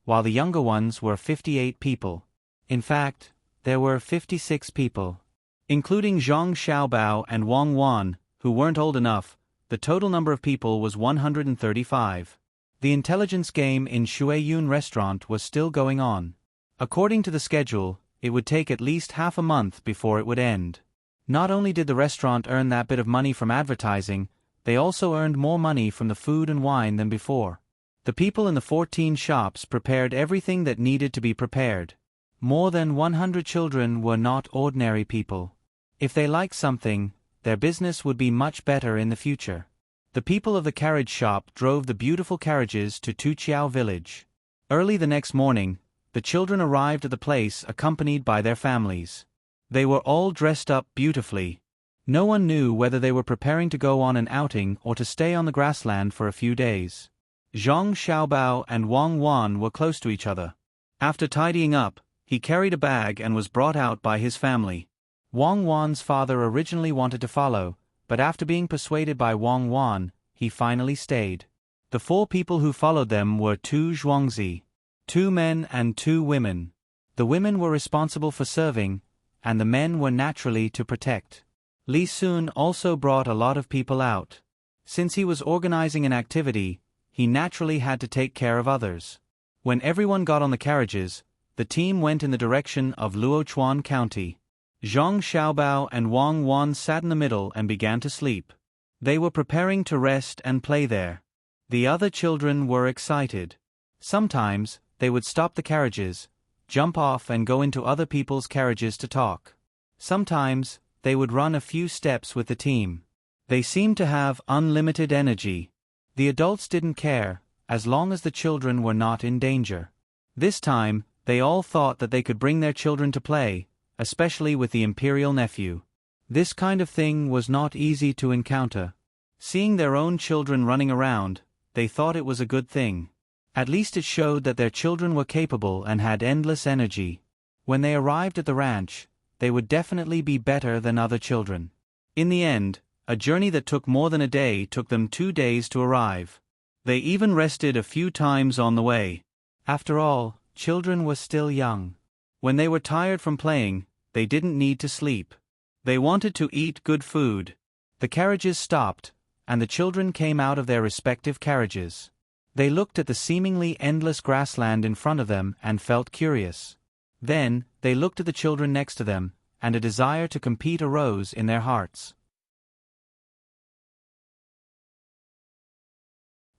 while the younger ones were 58 people. In fact, there were 56 people. Including Zhang Xiaobao and Wang Wan, who weren't old enough, the total number of people was 135. The intelligence game in Shuiyun restaurant was still going on. According to the schedule, it would take at least half a month before it would end. Not only did the restaurant earn that bit of money from advertising, they also earned more money from the food and wine than before. The people in the 14 shops prepared everything that needed to be prepared. More than 100 children were not ordinary people. If they liked something, their business would be much better in the future. The people of the carriage shop drove the beautiful carriages to Tuqiao village. Early the next morning, the children arrived at the place accompanied by their families. They were all dressed up beautifully. No one knew whether they were preparing to go on an outing or to stay on the grassland for a few days. Zhang Xiaobao and Wang Wan were close to each other. After tidying up, he carried a bag and was brought out by his family. Wang Wan's father originally wanted to follow, but after being persuaded by Wang Wan, he finally stayed. The 4 people who followed them were 2 Zhuangzi, 2 men and 2 women. The women were responsible for serving, and the men were naturally to protect. Li Sun also brought a lot of people out. Since he was organizing an activity, he naturally had to take care of others. When everyone got on the carriages, the team went in the direction of Luochuan County. Zhang Xiaobao and Wang Wan sat in the middle and began to sleep. They were preparing to rest and play there. The other children were excited. Sometimes, they would stop the carriages, jump off and go into other people's carriages to talk. Sometimes, they would run a few steps with the team. They seemed to have unlimited energy. The adults didn't care, as long as the children were not in danger. This time, They all thought that they could bring their children to play, especially with the imperial nephew. This kind of thing was not easy to encounter. Seeing their own children running around, they thought it was a good thing. At least it showed that their children were capable and had endless energy. When they arrived at the ranch, they would definitely be better than other children. In the end, a journey that took more than a day took them 2 days to arrive. They even rested a few times on the way. After all, children were still young. When they were tired from playing, they didn't need to sleep. They wanted to eat good food. The carriages stopped, and the children came out of their respective carriages. They looked at the seemingly endless grassland in front of them and felt curious. Then, they looked at the children next to them, and a desire to compete arose in their hearts.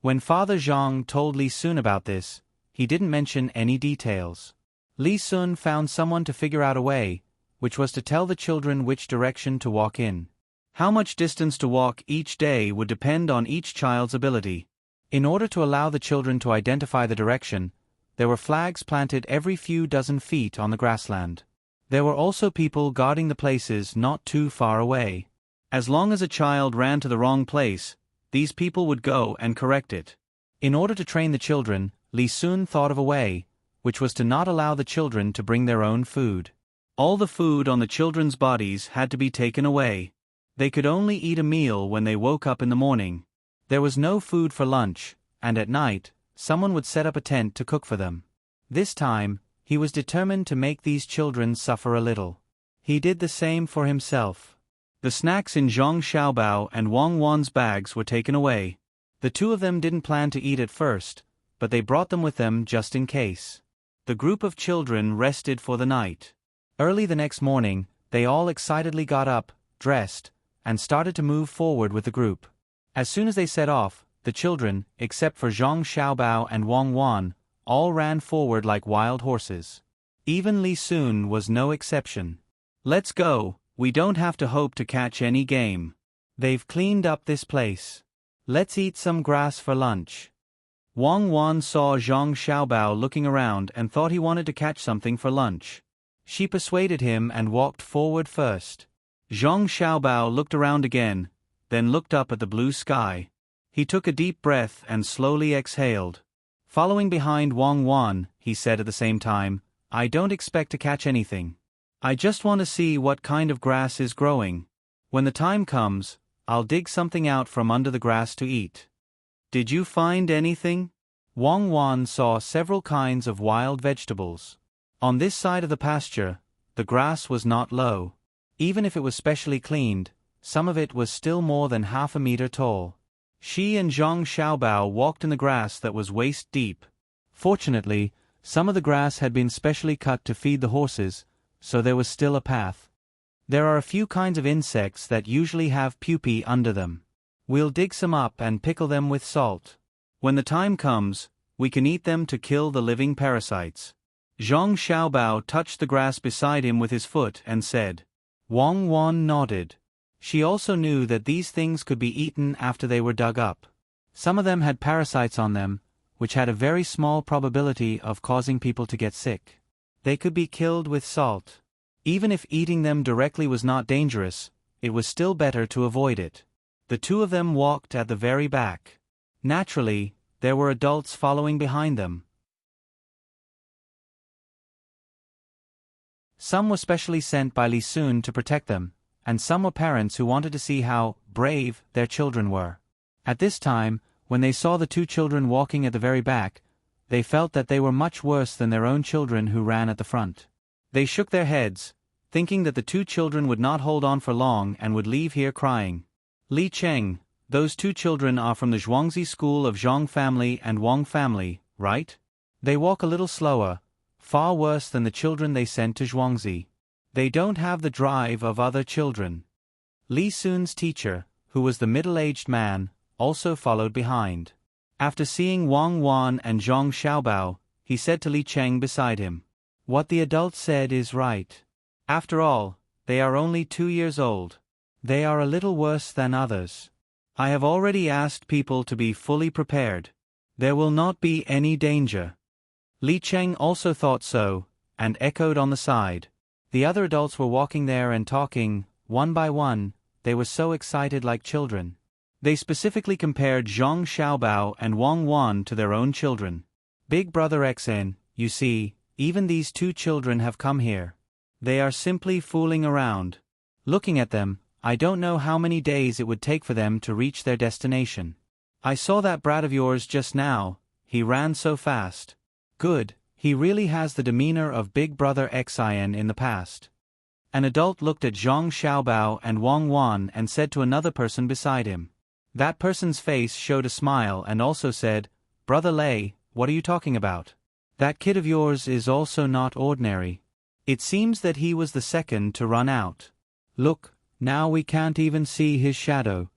When Father Zhang told Li Sun about this, he didn't mention any details. Li Sun found someone to figure out a way, which was to tell the children which direction to walk in. How much distance to walk each day would depend on each child's ability. In order to allow the children to identify the direction, there were flags planted every few dozen feet on the grassland. There were also people guarding the places not too far away. As long as a child ran to the wrong place, these people would go and correct it. In order to train the children, Li Sun thought of a way, which was to not allow the children to bring their own food. All the food on the children's bodies had to be taken away. They could only eat a meal when they woke up in the morning. There was no food for lunch, and at night, someone would set up a tent to cook for them. This time, he was determined to make these children suffer a little. He did the same for himself. The snacks in Zhang Xiaobao and Wang Wan's bags were taken away. The two of them didn't plan to eat at first, but they brought them with them just in case. The group of children rested for the night. Early the next morning, they all excitedly got up, dressed, and started to move forward with the group. As soon as they set off, the children, except for Zhang Xiaobao and Wang Wan, all ran forward like wild horses. Even Li Sun was no exception. "Let's go, we don't have to hope to catch any game. They've cleaned up this place. Let's eat some grass for lunch." Wang Wan saw Zhang Xiaobao looking around and thought he wanted to catch something for lunch. She persuaded him and walked forward first. Zhang Xiaobao looked around again, then looked up at the blue sky. He took a deep breath and slowly exhaled. Following behind Wang Wan, he said at the same time, "I don't expect to catch anything. I just want to see what kind of grass is growing. When the time comes, I'll dig something out from under the grass to eat." "Did you find anything?" Wang Wan saw several kinds of wild vegetables. On this side of the pasture, the grass was not low. Even if it was specially cleaned, some of it was still more than half a meter tall. She and Zhang Xiaobao walked in the grass that was waist deep. Fortunately, some of the grass had been specially cut to feed the horses, so there was still a path. There are a few kinds of insects that usually have pupae under them. We'll dig some up and pickle them with salt. When the time comes, we can eat them to kill the living parasites. Zhang Xiaobao touched the grass beside him with his foot and said. Wang Wan nodded. She also knew that these things could be eaten after they were dug up. Some of them had parasites on them, which had a very small probability of causing people to get sick. They could be killed with salt. Even if eating them directly was not dangerous, it was still better to avoid it. The two of them walked at the very back. Naturally, there were adults following behind them. Some were specially sent by Li Sun to protect them, and some were parents who wanted to see how brave their children were. At this time, when they saw the two children walking at the very back, they felt that they were much worse than their own children who ran at the front. They shook their heads, thinking that the two children would not hold on for long and would leave here crying. Li Cheng, those two children are from the Zhuangzi school of Zhang family and Wang family, right? They walk a little slower, far worse than the children they sent to Zhuangzi. They don't have the drive of other children. Li Sun's teacher, who was the middle-aged man, also followed behind. After seeing Wang Wan and Zhang Xiaobao, he said to Li Cheng beside him, "What the adult said is right. After all, they are only 2 years old. They are a little worse than others. I have already asked people to be fully prepared. There will not be any danger." Li Cheng also thought so, and echoed on the side. The other adults were walking there and talking, one by one, they were so excited like children. They specifically compared Zhang Xiaobao and Wang Wan to their own children. Big Brother XN, you see, even these two children have come here. They are simply fooling around. Looking at them, I don't know how many days it would take for them to reach their destination. I saw that brat of yours just now, he ran so fast. Good, he really has the demeanor of Big Brother XIN in the past. An adult looked at Zhang Xiaobao and Wang Wan and said to another person beside him. That person's face showed a smile and also said, Brother Lei, what are you talking about? That kid of yours is also not ordinary. It seems that he was the second to run out. Look, now we can't even see his shadow.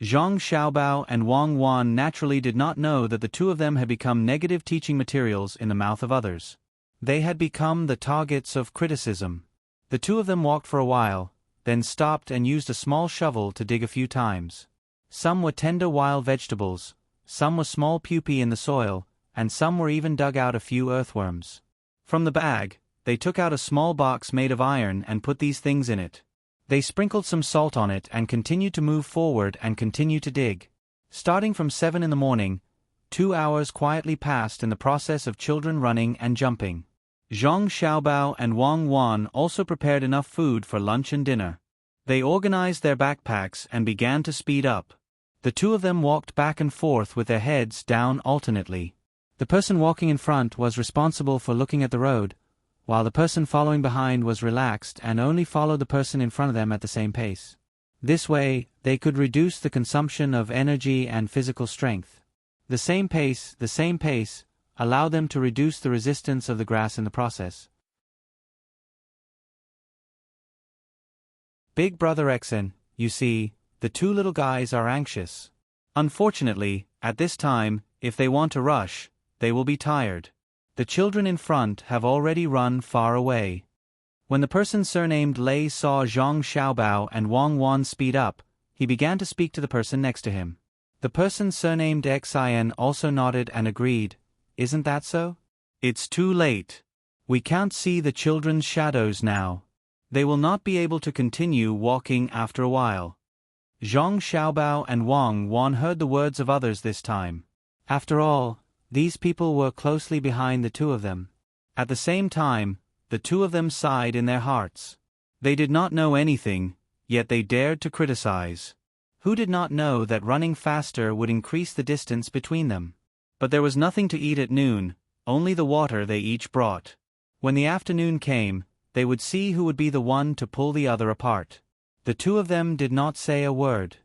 Zhang Xiaobao and Wang Wan naturally did not know that the two of them had become negative teaching materials in the mouth of others. They had become the targets of criticism. The two of them walked for a while, then stopped and used a small shovel to dig a few times. Some were tender wild vegetables, some were small pupae in the soil, and some were even dug out a few earthworms. From the bag, they took out a small box made of iron and put these things in it. They sprinkled some salt on it and continued to move forward and continue to dig. Starting from 7 in the morning, 2 hours quietly passed in the process of children running and jumping. Zhang Xiaobao and Wang Wan also prepared enough food for lunch and dinner. They organized their backpacks and began to speed up. The two of them walked back and forth with their heads down alternately. The person walking in front was responsible for looking at the road, while the person following behind was relaxed and only followed the person in front of them at the same pace. This way, they could reduce the consumption of energy and physical strength. The same pace, allowed them to reduce the resistance of the grass in the process. Big Brother XN, you see, the two little guys are anxious. Unfortunately, at this time, if they want to rush, they will be tired. The children in front have already run far away. When the person surnamed Lei saw Zhang Xiaobao and Wang Wan speed up, he began to speak to the person next to him. The person surnamed XIN also nodded and agreed. Isn't that so? It's too late. We can't see the children's shadows now. They will not be able to continue walking after a while. Zhang Xiaobao and Wang Wan heard the words of others this time. After all, these people were closely behind the two of them. At the same time, the two of them sighed in their hearts. They did not know anything, yet they dared to criticize. Who did not know that running faster would increase the distance between them? But there was nothing to eat at noon, only the water they each brought. When the afternoon came, they would see who would be the one to pull the other apart. The two of them did not say a word.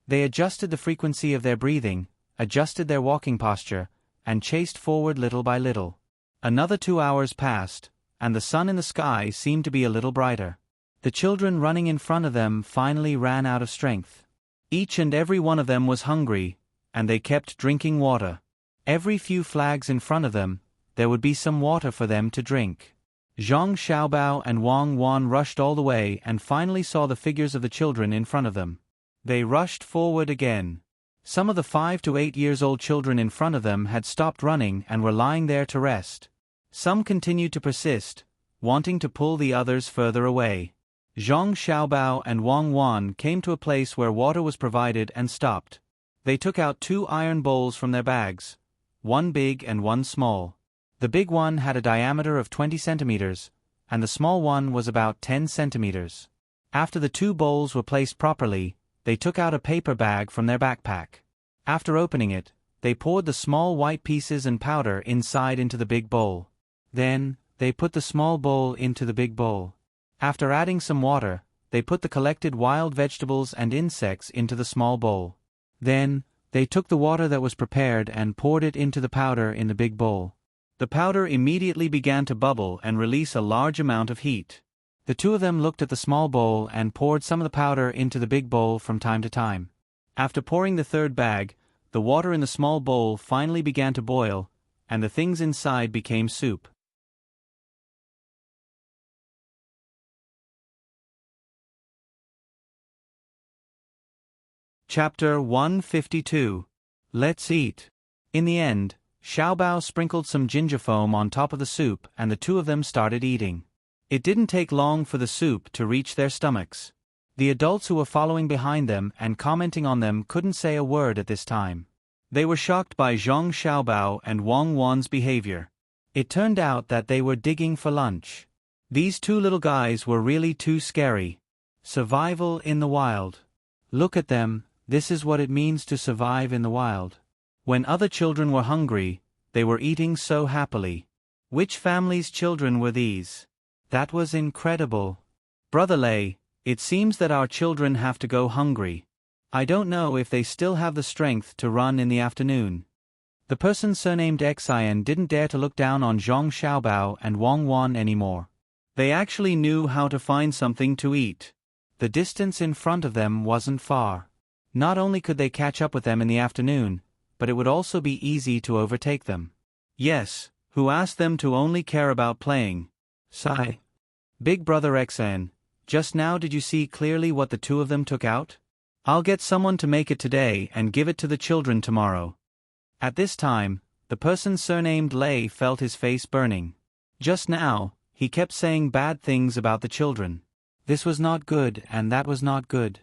They adjusted the frequency of their breathing, adjusted their walking posture, and chased forward little by little. Another 2 hours passed, and the sun in the sky seemed to be a little brighter. The children running in front of them finally ran out of strength. Each and every one of them was hungry, and they kept drinking water. Every few flags in front of them, there would be some water for them to drink. Zhang Xiaobao and Wang Wan rushed all the way and finally saw the figures of the children in front of them. They rushed forward again. Some of the 5 to 8 years old children in front of them had stopped running and were lying there to rest. Some continued to persist, wanting to pull the others further away. Zhang Xiaobao and Wang Wan came to a place where water was provided and stopped. They took out 2 iron bowls from their bags, one big and one small. The big one had a diameter of 20 centimeters, and the small one was about 10 centimeters. After the 2 bowls were placed properly, they took out a paper bag from their backpack. After opening it, they poured the small white pieces and powder inside into the big bowl. Then, they put the small bowl into the big bowl. After adding some water, they put the collected wild vegetables and insects into the small bowl. Then, they took the water that was prepared and poured it into the powder in the big bowl. The powder immediately began to bubble and release a large amount of heat. The two of them looked at the small bowl and poured some of the powder into the big bowl from time to time. After pouring the third bag, the water in the small bowl finally began to boil, and the things inside became soup. Chapter 152. Let's Eat. In the end, Xiaobao sprinkled some ginger foam on top of the soup and the two of them started eating. It didn't take long for the soup to reach their stomachs. The adults who were following behind them and commenting on them couldn't say a word at this time. They were shocked by Zhang Xiaobao and Wang Wan's behavior. It turned out that they were digging for lunch. These two little guys were really too scary. Survival in the wild. Look at them, this is what it means to survive in the wild. When other children were hungry, they were eating so happily. Which family's children were these? That was incredible. Brother Lei, it seems that our children have to go hungry. I don't know if they still have the strength to run in the afternoon. The person surnamed Xian didn't dare to look down on Zhang Xiaobao and Wang Wan anymore. They actually knew how to find something to eat. The distance in front of them wasn't far. Not only could they catch up with them in the afternoon, but it would also be easy to overtake them. Yes, who asked them to only care about playing? Sigh. Big brother Xian, just now did you see clearly what the two of them took out? I'll get someone to make it today and give it to the children tomorrow. At this time, the person surnamed Lei felt his face burning. Just now, he kept saying bad things about the children. This was not good and that was not good.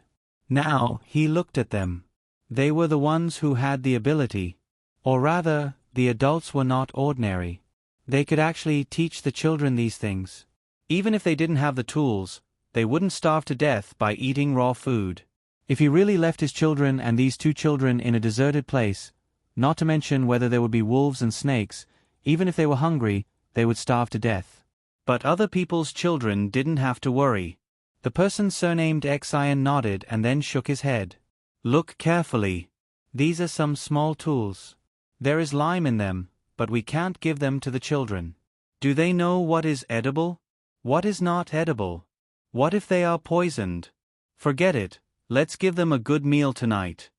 Now, he looked at them. They were the ones who had the ability. Or rather, the adults were not ordinary. They could actually teach the children these things. Even if they didn't have the tools, they wouldn't starve to death by eating raw food. If he really left his children and these two children in a deserted place, not to mention whether there would be wolves and snakes, even if they were hungry, they would starve to death. But other people's children didn't have to worry. The person surnamed Xian nodded and then shook his head. Look carefully. These are some small tools. There is lime in them, but we can't give them to the children. Do they know what is edible? What is not edible? What if they are poisoned? Forget it, let's give them a good meal tonight.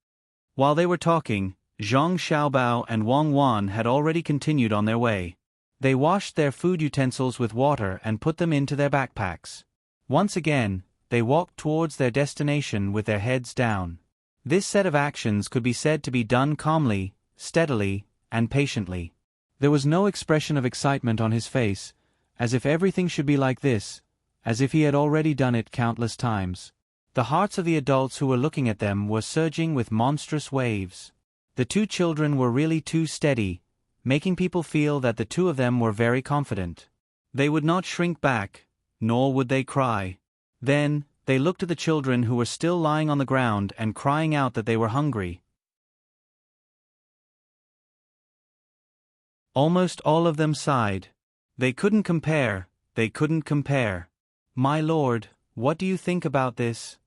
While they were talking, Zhang Xiaobao and Wang Wan had already continued on their way. They washed their food utensils with water and put them into their backpacks. Once again, they walked towards their destination with their heads down. This set of actions could be said to be done calmly, steadily, and patiently. There was no expression of excitement on his face, as if everything should be like this, as if he had already done it countless times. The hearts of the adults who were looking at them were surging with monstrous waves. The two children were really too steady, making people feel that the two of them were very confident. They would not shrink back, nor would they cry. Then, they looked at the children who were still lying on the ground and crying out that they were hungry. Almost all of them sighed. They couldn't compare, they couldn't compare. My lord, what do you think about this?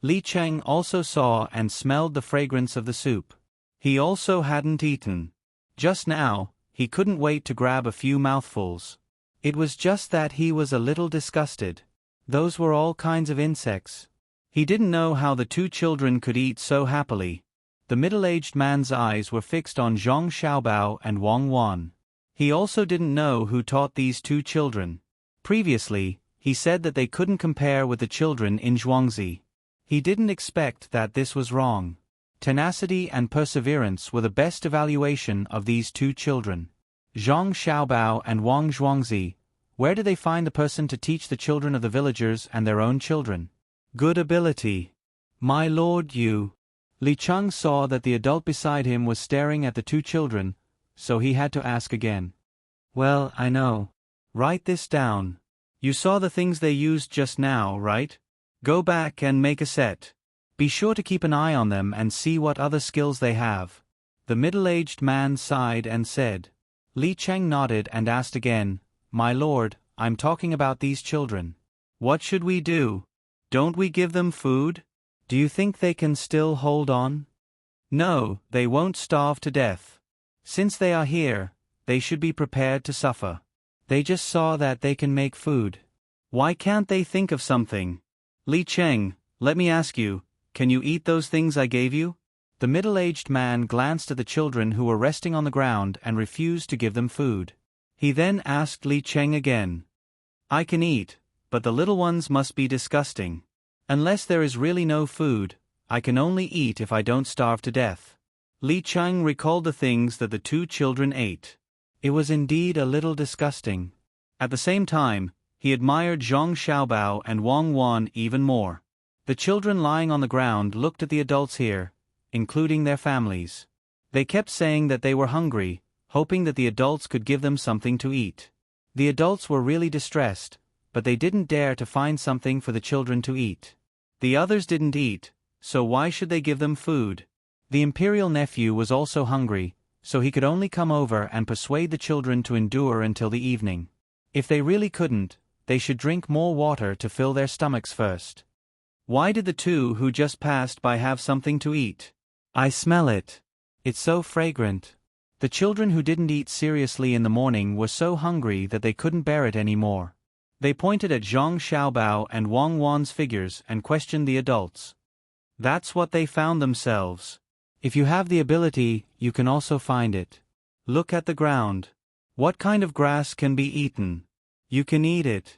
Li Cheng also saw and smelled the fragrance of the soup. He also hadn't eaten. Just now, he couldn't wait to grab a few mouthfuls. It was just that he was a little disgusted. Those were all kinds of insects. He didn't know how the two children could eat so happily. The middle-aged man's eyes were fixed on Zhang Xiaobao and Wang Wan. He also didn't know who taught these two children. Previously, he said that they couldn't compare with the children in Zhuangzi. He didn't expect that this was wrong. Tenacity and perseverance were the best evaluation of these two children. Zhang Xiaobao and Wang Zhuangzi, where did they find the person to teach the children of the villagers and their own children? Good ability. My lord you. Li Cheng saw that the adult beside him was staring at the two children, so he had to ask again. Well, I know. Write this down. You saw the things they used just now, right? Go back and make a set. Be sure to keep an eye on them and see what other skills they have. The middle-aged man sighed and said. Li Cheng nodded and asked again, My lord, I'm talking about these children. What should we do? Don't we give them food? Do you think they can still hold on? No, they won't starve to death. Since they are here, they should be prepared to suffer. They just saw that they can make food. Why can't they think of something? Li Cheng, let me ask you, can you eat those things I gave you? The middle-aged man glanced at the children who were resting on the ground and refused to give them food. He then asked Li Cheng again. I can eat, but the little ones must be disgusting. Unless there is really no food, I can only eat if I don't starve to death. Li Cheng recalled the things that the two children ate. It was indeed a little disgusting. At the same time, he admired Zhang Xiaobao and Wang Wan even more. The children lying on the ground looked at the adults here, including their families. They kept saying that they were hungry, hoping that the adults could give them something to eat. The adults were really distressed, but they didn't dare to find something for the children to eat. The others didn't eat, so why should they give them food? The imperial nephew was also hungry, so he could only come over and persuade the children to endure until the evening. If they really couldn't, they should drink more water to fill their stomachs first. Why did the two who just passed by have something to eat? I smell it. It's so fragrant. The children who didn't eat seriously in the morning were so hungry that they couldn't bear it anymore. They pointed at Zhang Xiaobao and Wang Wan's figures and questioned the adults. That's what they found themselves. If you have the ability, you can also find it. Look at the ground. What kind of grass can be eaten? You can eat it.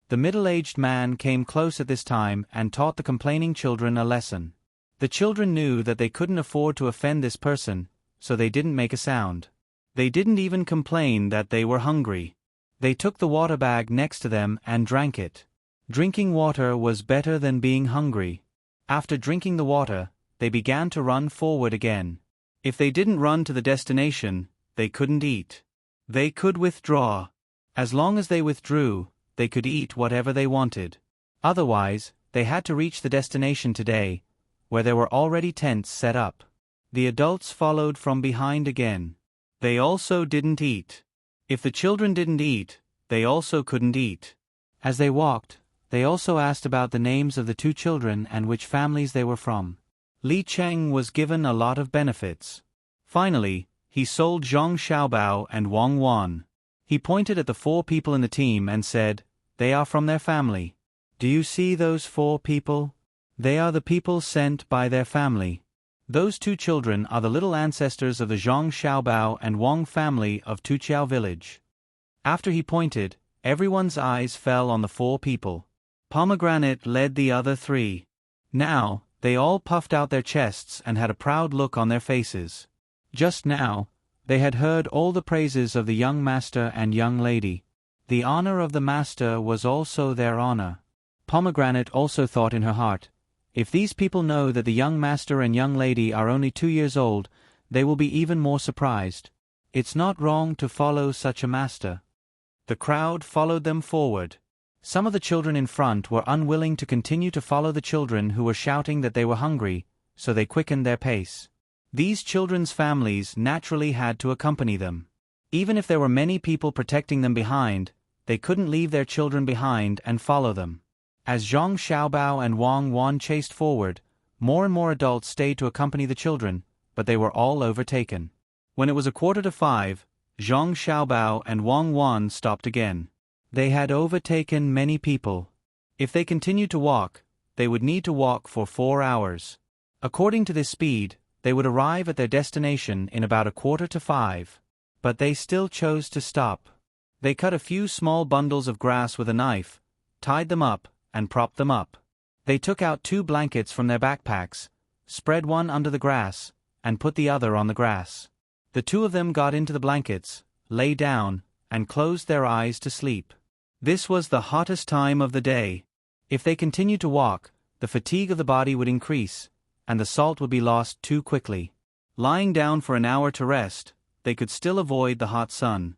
The middle-aged man came close at this time and taught the complaining children a lesson. The children knew that they couldn't afford to offend this person, so they didn't make a sound. They didn't even complain that they were hungry. They took the water bag next to them and drank it. Drinking water was better than being hungry. After drinking the water, they began to run forward again. If they didn't run to the destination, they couldn't eat. They could withdraw. As long as they withdrew, they could eat whatever they wanted. Otherwise, they had to reach the destination today, where there were already tents set up. The adults followed from behind again. They also didn't eat. If the children didn't eat, they also couldn't eat. As they walked, they also asked about the names of the two children and which families they were from. Li Cheng was given a lot of benefits. Finally, he sold Zhang Xiaobao and Wang Wan. He pointed at the 4 people in the team and said, "They are from their family. Do you see those 4 people? They are the people sent by their family. Those 2 children are the little ancestors of the Zhang Xiaobao and Wang family of Tuqiao village." After he pointed, everyone's eyes fell on the 4 people. Pomegranate led the other 3. Now, they all puffed out their chests and had a proud look on their faces. Just now, they had heard all the praises of the young master and young lady. The honor of the master was also their honor. Pomegranate also thought in her heart, if these people know that the young master and young lady are only 2 years old, they will be even more surprised. It's not wrong to follow such a master. The crowd followed them forward. Some of the children in front were unwilling to continue to follow the children who were shouting that they were hungry, so they quickened their pace. These children's families naturally had to accompany them. Even if there were many people protecting them behind, they couldn't leave their children behind and follow them. As Zhang Xiaobao and Wang Wan chased forward, more and more adults stayed to accompany the children, but they were all overtaken. When it was 4:45, Zhang Xiaobao and Wang Wan stopped again. They had overtaken many people. If they continued to walk, they would need to walk for 4 hours. According to this speed, they would arrive at their destination in about 4:45. But they still chose to stop. They cut a few small bundles of grass with a knife, tied them up, and propped them up. They took out 2 blankets from their backpacks, spread one under the grass, and put the other on the grass. The 2 of them got into the blankets, lay down, and closed their eyes to sleep. This was the hottest time of the day. If they continued to walk, the fatigue of the body would increase, and the salt would be lost too quickly. Lying down for an hour to rest, they could still avoid the hot sun.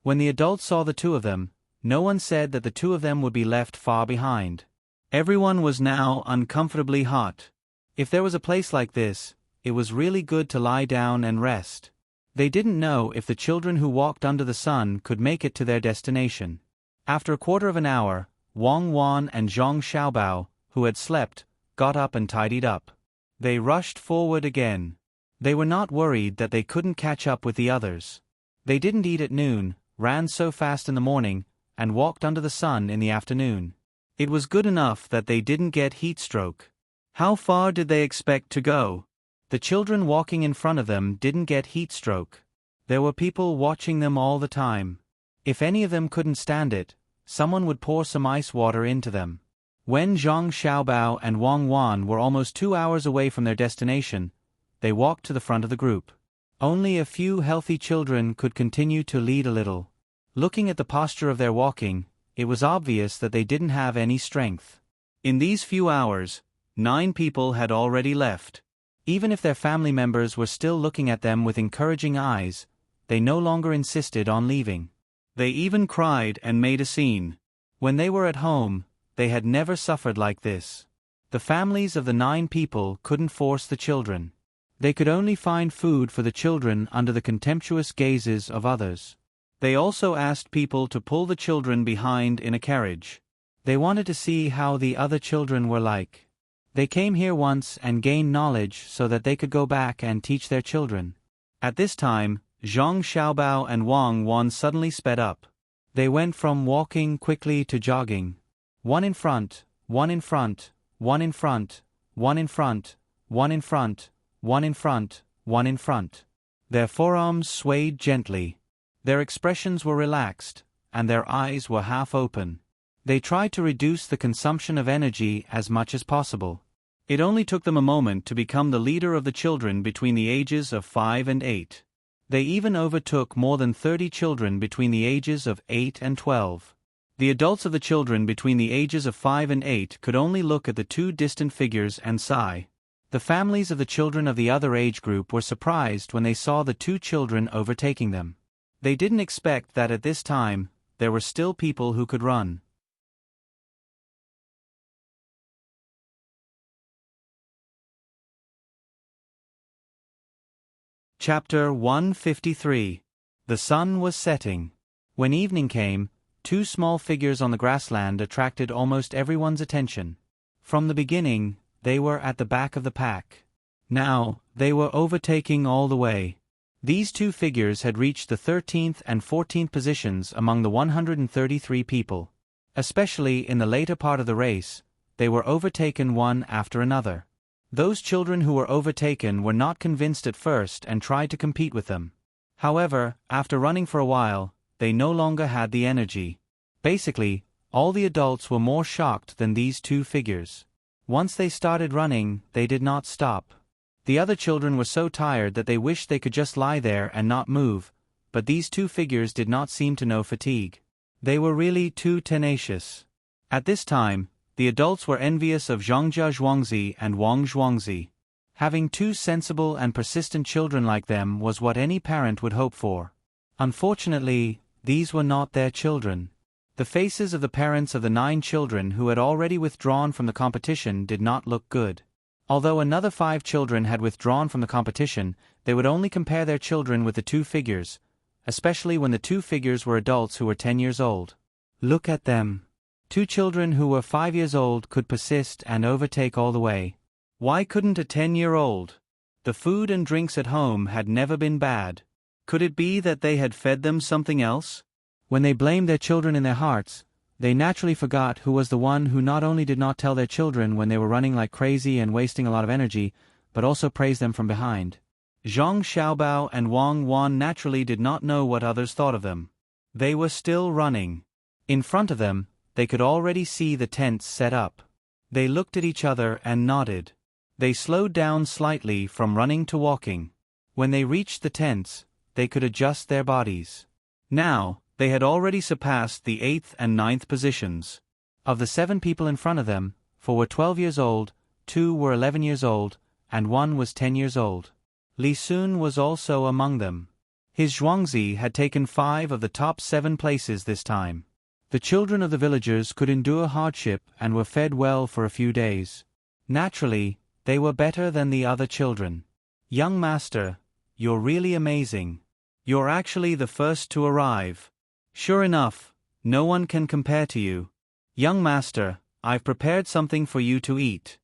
When the adults saw the 2 of them, no one said that the 2 of them would be left far behind. Everyone was now uncomfortably hot. If there was a place like this, it was really good to lie down and rest. They didn't know if the children who walked under the sun could make it to their destination. After a quarter of an hour, Wang Wan and Zhang Xiaobao, who had slept, got up and tidied up. They rushed forward again. They were not worried that they couldn't catch up with the others. They didn't eat at noon, ran so fast in the morning, and walked under the sun in the afternoon. It was good enough that they didn't get heat stroke. How far did they expect to go? The children walking in front of them didn't get heat stroke. There were people watching them all the time. If any of them couldn't stand it, someone would pour some ice water into them. When Zhang Xiaobao and Wang Wan were almost 2 hours away from their destination, they walked to the front of the group. Only a few healthy children could continue to lead a little. Looking at the posture of their walking, it was obvious that they didn't have any strength. In these few hours, 9 people had already left. Even if their family members were still looking at them with encouraging eyes, they no longer insisted on leaving. They even cried and made a scene. When they were at home, they had never suffered like this. The families of the 9 people couldn't force the children. They could only find food for the children under the contemptuous gazes of others. They also asked people to pull the children behind in a carriage. They wanted to see how the other children were like. They came here once and gained knowledge so that they could go back and teach their children. At this time, Zhang Xiaobao and Wang Wan suddenly sped up. They went from walking quickly to jogging. One in front, one in front, one in front, one in front, one in front, one in front, one in front. Their forearms swayed gently. Their expressions were relaxed, and their eyes were half open. They tried to reduce the consumption of energy as much as possible. It only took them a moment to become the leader of the children between the ages of 5 and 8. They even overtook more than 30 children between the ages of 8 and 12. The adults of the children between the ages of 5 and 8 could only look at the 2 distant figures and sigh. The families of the children of the other age group were surprised when they saw the 2 children overtaking them. They didn't expect that at this time, there were still people who could run. Chapter 153. The sun was setting. When evening came, 2 small figures on the grassland attracted almost everyone's attention. From the beginning, they were at the back of the pack. Now, they were overtaking all the way. These 2 figures had reached the 13th and 14th positions among the 133 people. Especially in the later part of the race, they were overtaken one after another. Those children who were overtaken were not convinced at first and tried to compete with them. However, after running for a while, they no longer had the energy. Basically, all the adults were more shocked than these 2 figures. Once they started running, they did not stop. The other children were so tired that they wished they could just lie there and not move, but these 2 figures did not seem to know fatigue. They were really too tenacious. At this time, the adults were envious of Zhongjia Zhuangzi and Wang Zhuangzi. Having 2 sensible and persistent children like them was what any parent would hope for. Unfortunately, these were not their children. The faces of the parents of the 9 children who had already withdrawn from the competition did not look good. Although another 5 children had withdrawn from the competition, they would only compare their children with the 2 figures, especially when the 2 figures were adults who were 10 years old. Look at them. 2 children who were 5 years old could persist and overtake all the way. Why couldn't a 10-year-old? The food and drinks at home had never been bad. Could it be that they had fed them something else? When they blamed their children in their hearts, they naturally forgot who was the one who not only did not tell their children when they were running like crazy and wasting a lot of energy, but also praised them from behind. Zhang Xiaobao and Wang Wan naturally did not know what others thought of them. They were still running. In front of them, they could already see the tents set up. They looked at each other and nodded. They slowed down slightly from running to walking. When they reached the tents, they could adjust their bodies. Now, they had already surpassed the 8th and 9th positions. Of the 7 people in front of them, 4 were 12 years old, 2 were 11 years old, and 1 was 10 years old. Li Sun was also among them. His Zhuangzi had taken 5 of the top 7 places this time. The children of the villagers could endure hardship and were fed well for a few days. Naturally, they were better than the other children. Young master, you're really amazing. You're actually the first to arrive. Sure enough, no one can compare to you. Young master, I've prepared something for you to eat.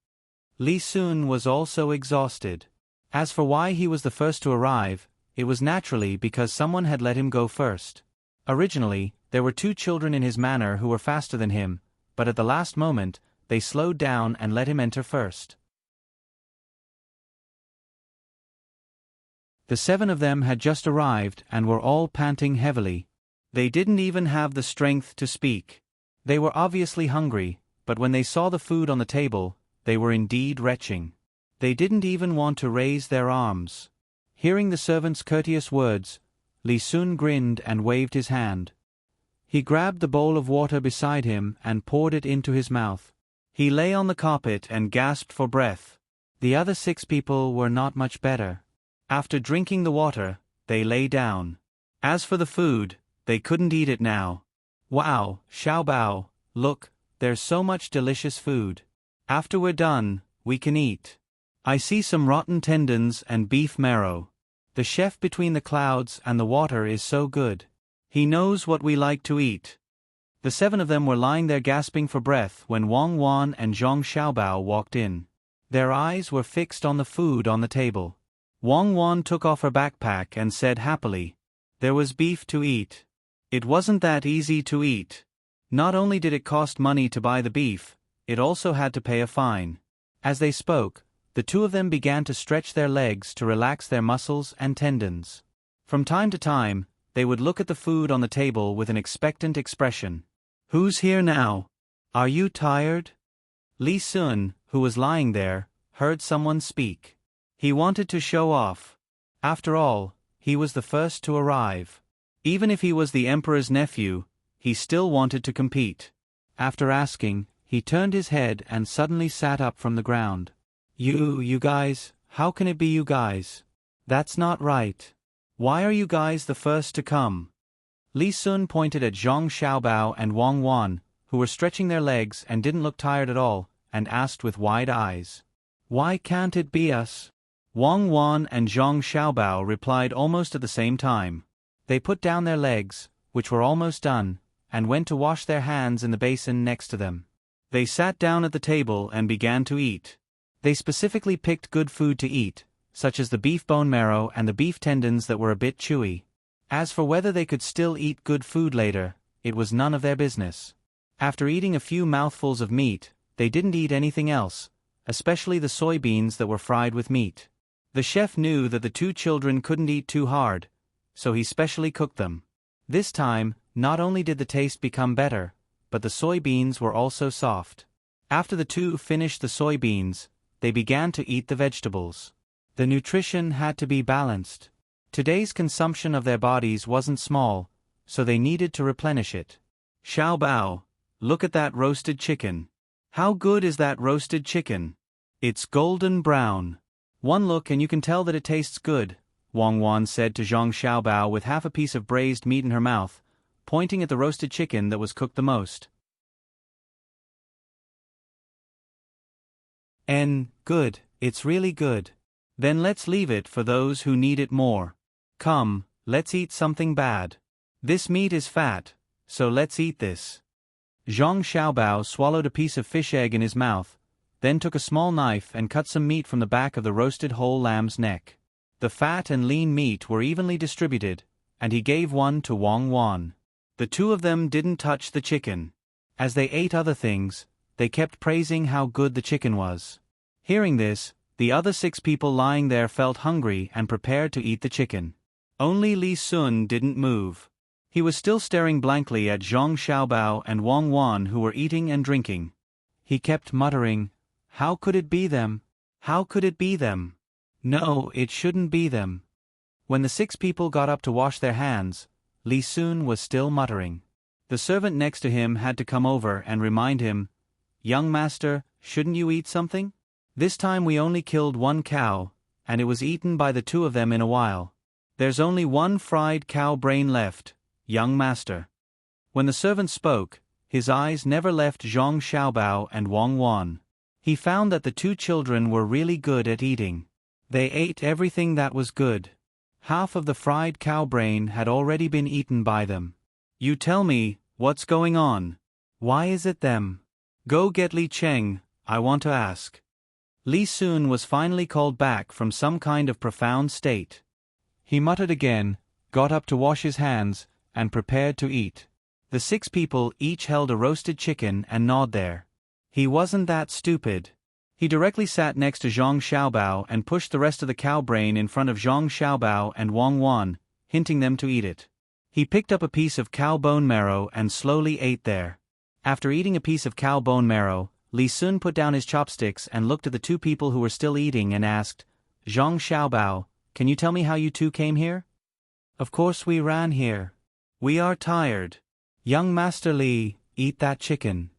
Li Sun was also exhausted. As for why he was the first to arrive, it was naturally because someone had let him go first. Originally, there were 2 children in his manor who were faster than him, but at the last moment, they slowed down and let him enter first. The 7 of them had just arrived and were all panting heavily. They didn't even have the strength to speak. They were obviously hungry, but when they saw the food on the table, they were indeed retching. They didn't even want to raise their arms. Hearing the servant's courteous words, Li Sun grinned and waved his hand. He grabbed the bowl of water beside him and poured it into his mouth. He lay on the carpet and gasped for breath. The other 6 people were not much better. After drinking the water, they lay down. As for the food, they couldn't eat it now. Wow, Xiaobao, look, there's so much delicious food. After we're done, we can eat. I see some rotten tendons and beef marrow. The chef between the clouds and the water is so good. He knows what we like to eat. The 7 of them were lying there gasping for breath when Wang Wan and Zhang Xiaobao walked in. Their eyes were fixed on the food on the table. Wang Wan took off her backpack and said happily, "There was beef to eat. It wasn't that easy to eat. Not only did it cost money to buy the beef, it also had to pay a fine." As they spoke, the 2 of them began to stretch their legs to relax their muscles and tendons. From time to time, they would look at the food on the table with an expectant expression. "Who's here now? Are you tired?" Li Sun, who was lying there, heard someone speak. He wanted to show off. After all, he was the first to arrive. Even if he was the emperor's nephew, he still wanted to compete. After asking, he turned his head and suddenly sat up from the ground. You guys, how can it be you guys? That's not right. Why are you guys the first to come?" Li Sun pointed at Zhang Xiaobao and Wang Wan, who were stretching their legs and didn't look tired at all, and asked with wide eyes. "Why can't it be us?" Wang Wan and Zhang Xiaobao replied almost at the same time. They put down their legs, which were almost done, and went to wash their hands in the basin next to them. They sat down at the table and began to eat. They specifically picked good food to eat, such as the beef bone marrow and the beef tendons that were a bit chewy. As for whether they could still eat good food later, it was none of their business. After eating a few mouthfuls of meat, they didn't eat anything else, especially the soybeans that were fried with meat. The chef knew that the 2 children couldn't eat too hard, so he specially cooked them. This time, not only did the taste become better, but the soybeans were also soft. After the 2 finished the soybeans, they began to eat the vegetables. The nutrition had to be balanced. Today's consumption of their bodies wasn't small, so they needed to replenish it. "Xiaobao, look at that roasted chicken. How good is that roasted chicken? It's golden brown. One look and you can tell that it tastes good," Wang Wan said to Zhang Xiaobao with half a piece of braised meat in her mouth, pointing at the roasted chicken that was cooked the most. Good, it's really good. Then let's leave it for those who need it more. Come, let's eat something bad. This meat is fat, so let's eat this." Zhang Xiaobao swallowed a piece of fish egg in his mouth, then took a small knife and cut some meat from the back of the roasted whole lamb's neck. The fat and lean meat were evenly distributed, and he gave one to Wang Wan. The 2 of them didn't touch the chicken. As they ate other things, they kept praising how good the chicken was. Hearing this, the other 6 people lying there felt hungry and prepared to eat the chicken. Only Li Sun didn't move. He was still staring blankly at Zhang Xiaobao and Wang Wan, who were eating and drinking. He kept muttering, "How could it be them? How could it be them? No, it shouldn't be them." When the 6 people got up to wash their hands, Li Sun was still muttering. The servant next to him had to come over and remind him, "Young master, shouldn't you eat something? This time we only killed 1 cow, and it was eaten by the 2 of them in a while. There's only 1 fried cow brain left, young master." When the servant spoke, his eyes never left Zhang Xiaobao and Wang Wan. He found that the 2 children were really good at eating. They ate everything that was good. Half of the fried cow brain had already been eaten by them. "You tell me, what's going on? Why is it them? Go get Li Cheng, I want to ask." Li Sun was finally called back from some kind of profound state. He muttered again, got up to wash his hands, and prepared to eat. The 6 people each held a roasted chicken and gnawed there. He wasn't that stupid. He directly sat next to Zhang Xiaobao and pushed the rest of the cow brain in front of Zhang Xiaobao and Wang Wan, hinting them to eat it. He picked up a piece of cow bone marrow and slowly ate there. After eating a piece of cow bone marrow, Li Sun put down his chopsticks and looked at the two people who were still eating and asked, Zhang Xiaobao, can you tell me how you two came here? Of course we ran here. We are tired. Young Master Li, eat that chicken.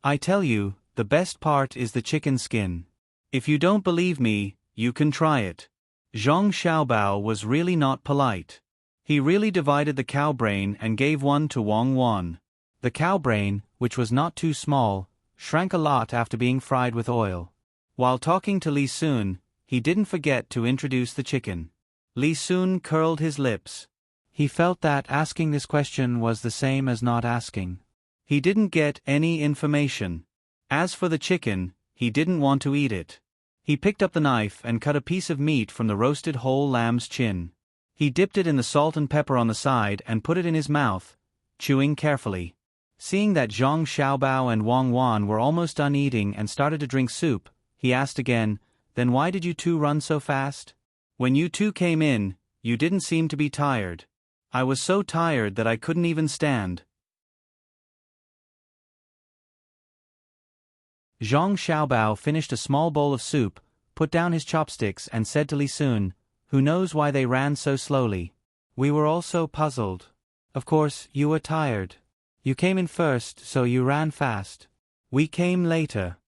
I tell you, the best part is the chicken skin. If you don't believe me, you can try it. Zhang Xiaobao was really not polite. He really divided the cow brain and gave one to Wang Wan. The cow brain, which was not too small, shrank a lot after being fried with oil. While talking to Li Sun, he didn't forget to introduce the chicken. Li Sun curled his lips. He felt that asking this question was the same as not asking. He didn't get any information. As for the chicken, he didn't want to eat it. He picked up the knife and cut a piece of meat from the roasted whole lamb's chin. He dipped it in the salt and pepper on the side and put it in his mouth, chewing carefully. Seeing that Zhang Xiaobao and Wang Wan were almost done eating and started to drink soup, he asked again, Then why did you two run so fast? When you two came in, you didn't seem to be tired. I was so tired that I couldn't even stand. Zhang Xiaobao finished a small bowl of soup, put down his chopsticks and said to Li Sun, Who knows why they ran so slowly? We were all so puzzled. Of course, you were tired. You came in first, so you ran fast. We came later.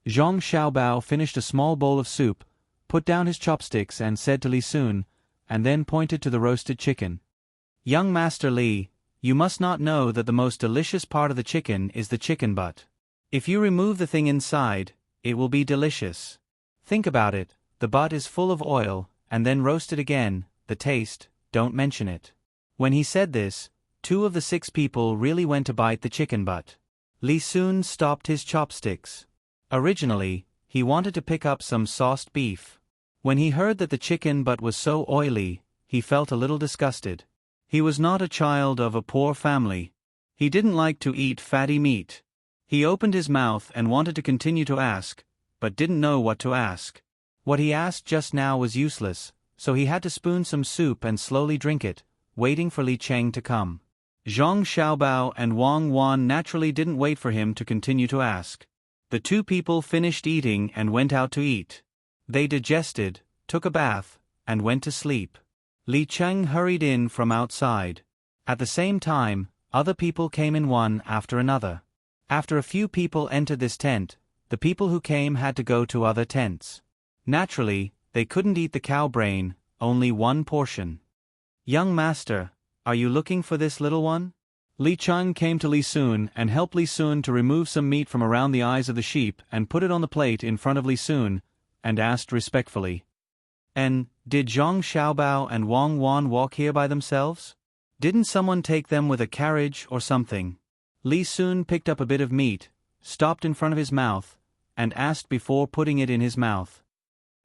Zhang Xiaobao finished a small bowl of soup, put down his chopsticks and said to Li Sun, and then pointed to the roasted chicken. Young Master Li, you must not know that the most delicious part of the chicken is the chicken butt. If you remove the thing inside, it will be delicious. Think about it, the butt is full of oil, and then roasted again, the taste, don't mention it. When he said this, 2 of the 6 people really went to bite the chicken butt. Li Sun stopped his chopsticks. Originally, he wanted to pick up some sauced beef. When he heard that the chicken butt was so oily, he felt a little disgusted. He was not a child of a poor family. He didn't like to eat fatty meat. He opened his mouth and wanted to continue to ask, but didn't know what to ask. What he asked just now was useless, so he had to spoon some soup and slowly drink it, waiting for Li Cheng to come. Zhang Xiaobao and Wang Wan naturally didn't wait for him to continue to ask. The 2 people finished eating and went out to eat. They digested, took a bath, and went to sleep. Li Cheng hurried in from outside. At the same time, other people came in one after another. After a few people entered this tent, the people who came had to go to other tents. Naturally, they couldn't eat the cow brain, only one portion. Young master, are you looking for this little one? Li Cheng came to Li Sun and helped Li Sun to remove some meat from around the eyes of the sheep and put it on the plate in front of Li Sun, and asked respectfully, And, did Zhang Xiaobao and Wang Wan walk here by themselves? Didn't someone take them with a carriage or something? Li Sun picked up a bit of meat, stopped in front of his mouth, and asked before putting it in his mouth.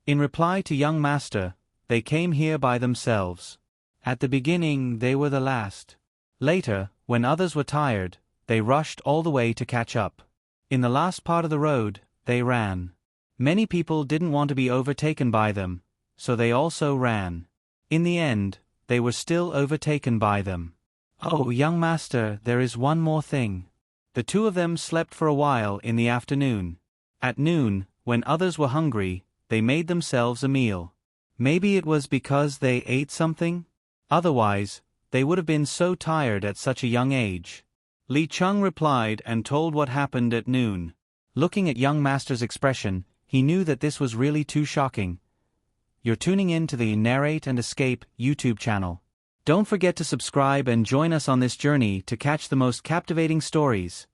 In reply to young master, they came here by themselves. At the beginning they were the last. Later, when others were tired, they rushed all the way to catch up. In the last part of the road, they ran. Many people didn't want to be overtaken by them, so they also ran. In the end, they were still overtaken by them. Oh, young master, there is one more thing. The 2 of them slept for a while in the afternoon. At noon, when others were hungry, they made themselves a meal. Maybe it was because they ate something? Otherwise, they would have been so tired at such a young age. Li Cheng replied and told what happened at noon. Looking at young master's expression, he knew that this was really too shocking. You're tuning in to the Narrate and Escape YouTube channel. Don't forget to subscribe and join us on this journey to catch the most captivating stories.